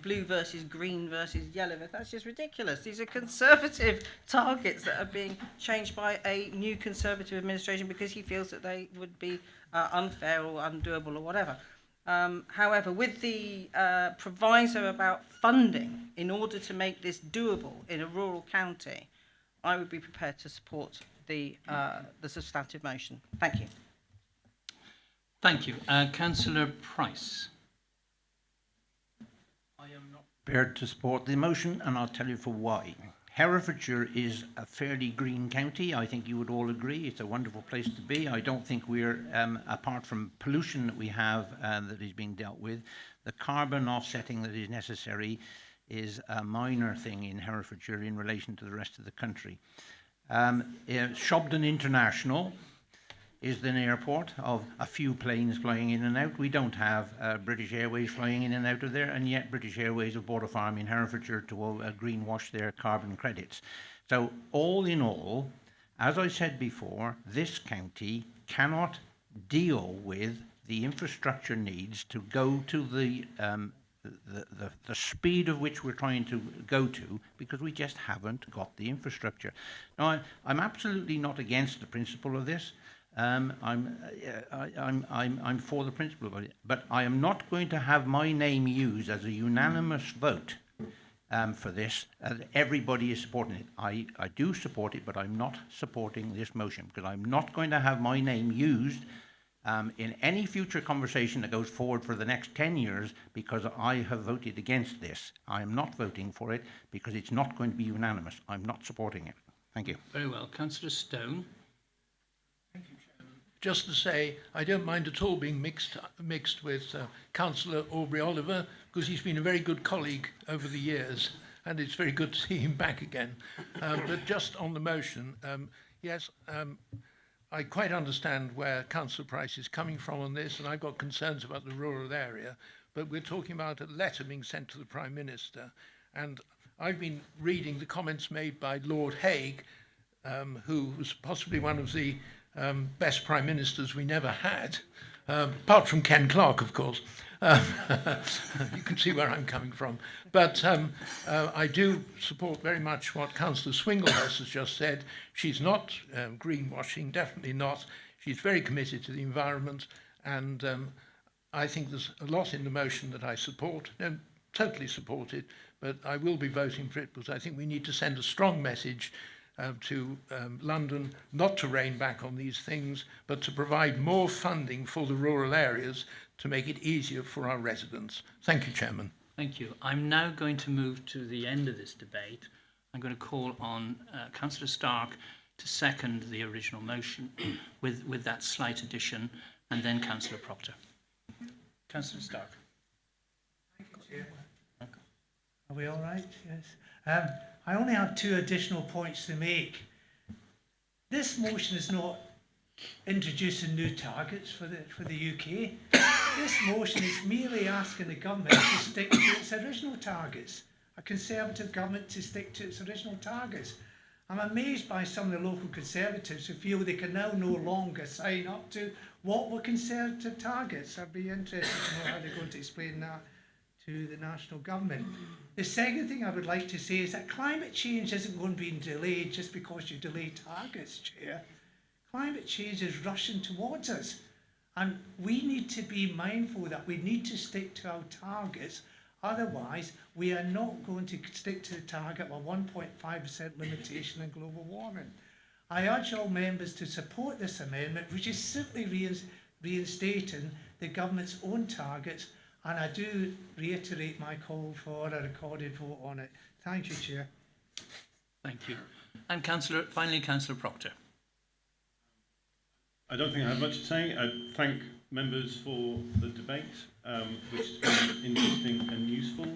blue versus green versus yellow. That's just ridiculous. These are Conservative targets that are being changed by a new Conservative administration because he feels that they would be unfair or undoable or whatever. However, with the proviso about funding in order to make this doable in a rural county, I would be prepared to support the substantive motion. Thank you.
Thank you. Councillor Price.
Prepared to support the motion, and I'll tell you for why. Herefordshire is a fairly green county. I think you would all agree it's a wonderful place to be. I don't think we're, apart from pollution that we have that is being dealt with, the carbon offsetting that is necessary is a minor thing in Herefordshire in relation to the rest of the country. Shobden International is an airport of a few planes flying in and out. We don't have British Airways flying in and out of there, and yet British Airways have bought a farm in Herefordshire to greenwash their carbon credits. So all in all, as I said before, this county cannot deal with the infrastructure needs to go to the speed of which we're trying to go to, because we just haven't got the infrastructure. Now, I'm absolutely not against the principle of this. I'm for the principle of it, but I am not going to have my name used as a unanimous vote for this. Everybody is supporting it. I do support it, but I'm not supporting this motion because I'm not going to have my name used in any future conversation that goes forward for the next 10 years because I have voted against this. I am not voting for it because it's not going to be unanimous. I'm not supporting it. Thank you.
Very well. Councillor Stone.
Just to say, I don't mind at all being mixed with Councillor Aubrey-Oliver, because he's been a very good colleague over the years, and it's very good to see him back again. But just on the motion, yes, I quite understand where Councillor Price is coming from on this, and I've got concerns about the rural area, but we're talking about a letter being sent to the Prime Minister, and I've been reading the comments made by Lord Hague, who was possibly one of the best prime ministers we never had, apart from Ken Clarke, of course. You can see where I'm coming from. But I do support very much what Councillor Swinglehurst has just said. She's not greenwashing, definitely not. She's very committed to the environment, and I think there's a lot in the motion that I support. Don't totally support it, but I will be voting for it because I think we need to send a strong message to London not to rein back on these things, but to provide more funding for the rural areas to make it easier for our residents. Thank you, Chairman.
Thank you. I'm now going to move to the end of this debate. I'm going to call on Councillor Stark to second the original motion with that slight addition, and then Councillor Proctor. Councillor Stark.
Thank you, Chair. Are we all right? Yes. I only have two additional points to make. This motion is not introducing new targets for the UK. This motion is merely asking the government to stick to its original targets, a Conservative government to stick to its original targets. I'm amazed by some of the local Conservatives who feel they can now no longer sign up to what were Conservative targets. I'd be interested to know how they're going to explain that to the national government. The second thing I would like to say is that climate change isn't going to be delayed just because you delay targets, Chair. Climate change is rushing towards us, and we need to be mindful that we need to stick to our targets Otherwise, we are not going to stick to the target of 1.5% limitation in global warming. I urge all members to support this amendment, which is simply reinstating the government's own targets, and I do reiterate my call for a recorded vote on it. Thank you, Chair.
Thank you. And finally, Councillor Proctor.
I don't think I have much to say. I thank members for the debate, which has been interesting and useful.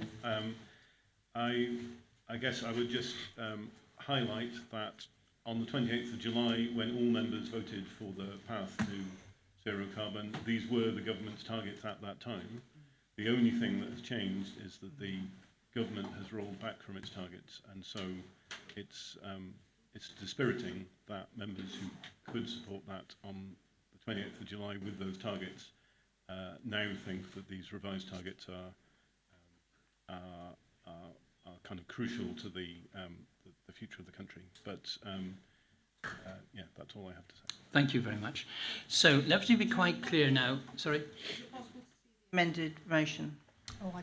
I guess I would just highlight that on the 28th of July, when all members voted for the path to zero carbon, these were the government's targets at that time. The only thing that has changed is that the government has rolled back from its targets, and so it's dispiriting that members who could support that on the 28th of July with those targets now think that these revised targets are kind of crucial to the future of the country. But yeah, that's all I have to say.
Thank you very much. So let me be quite clear now. Sorry.
Amended motion.
Oh,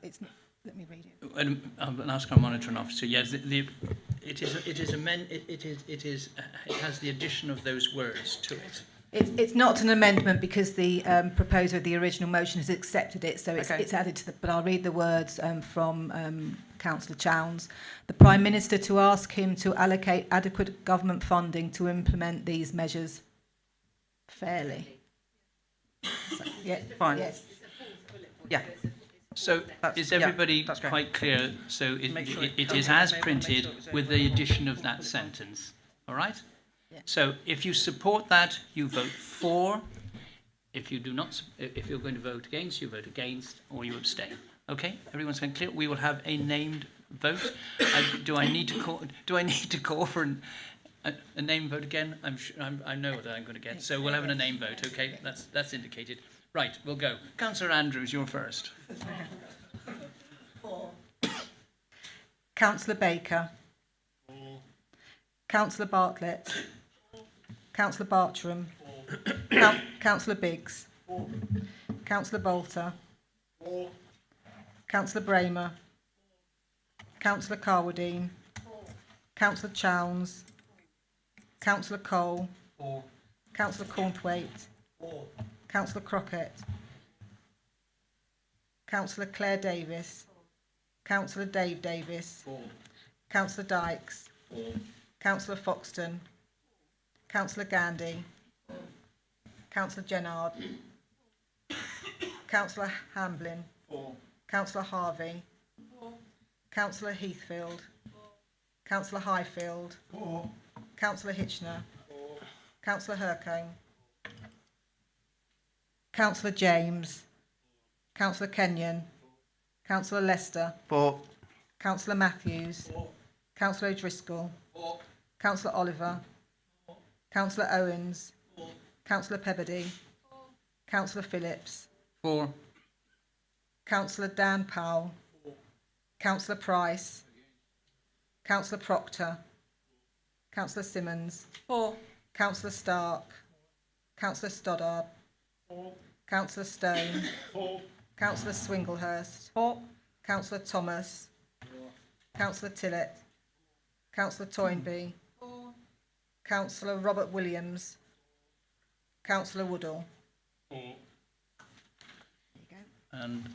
it's not, let me read it.
I'll ask our monitoring officer. Yes, it has the addition of those words to it.
It's not an amendment because the proposer of the original motion has accepted it, so it's added to the. But I'll read the words from Councillor Chowns. The Prime Minister to ask him to allocate adequate government funding to implement these measures fairly. So, yeah,
fine.
Yes.
Yeah.
So is everybody quite clear? So it is as printed with the addition of that sentence. All right?
Yeah.
So if you support that, you vote for. If you do not, if you're going to vote against, you vote against or you abstain. Okay? Everyone's going clear? We will have a named vote. Do I need to call for a name vote again? I know what I'm going to get. So we'll have a name vote. Okay? That's indicated. Right, we'll go. Councillor Andrews, you're first.
Councillor Baker. Councillor Bartlett. Councillor Bartram. Councillor Biggs. Councillor Bolter. Councillor Bramer. Councillor Carwadine. Councillor Chowns. Councillor Cole. Councillor Cornthwaite. Councillor Crockett. Councillor Claire Davis. Councillor Dave Davis. Councillor Dykes. Councillor Foxton. Councillor Gandy. Councillor Jennard. Councillor Hamblin. Councillor Harvey. Councillor Heathfield. Councillor Highfield. Councillor Hitchener. Councillor Hercombe. Councillor James. Councillor Kenyon. Councillor Lester. Councillor Matthews. Councillor O'Driscoll. Councillor Oliver. Councillor Owens. Councillor Pebbody. Councillor Phillips.
4.
Councillor Dan Powell. Councillor Price. Councillor Proctor. Councillor Simmons.
4.
Councillor Stark. Councillor Stoddard. Councillor Stone. Councillor Swinglehurst. Councillor Thomas. Councillor Tillett. Councillor Toynbee. Councillor Robert Williams. Councillor Woodall.
And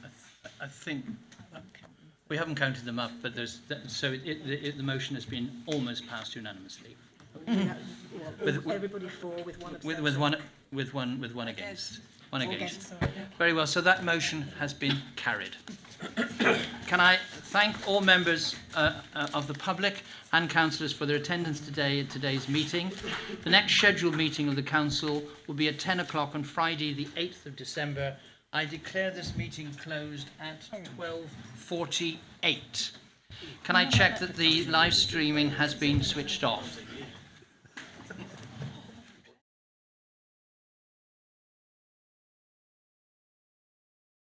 I think we haven't counted them up, but there's the motion has been almost passed unanimously.
Everybody for with one abstention.
With one against. One against. Very well. So that motion has been carried. Can I thank all members of the public and councillors for their attendance today at today's meeting. The next scheduled meeting of the council will be at 10 o'clock on Friday, the 8th of December. I declare this meeting closed at 12:48. Can I check that the live streaming has been switched off?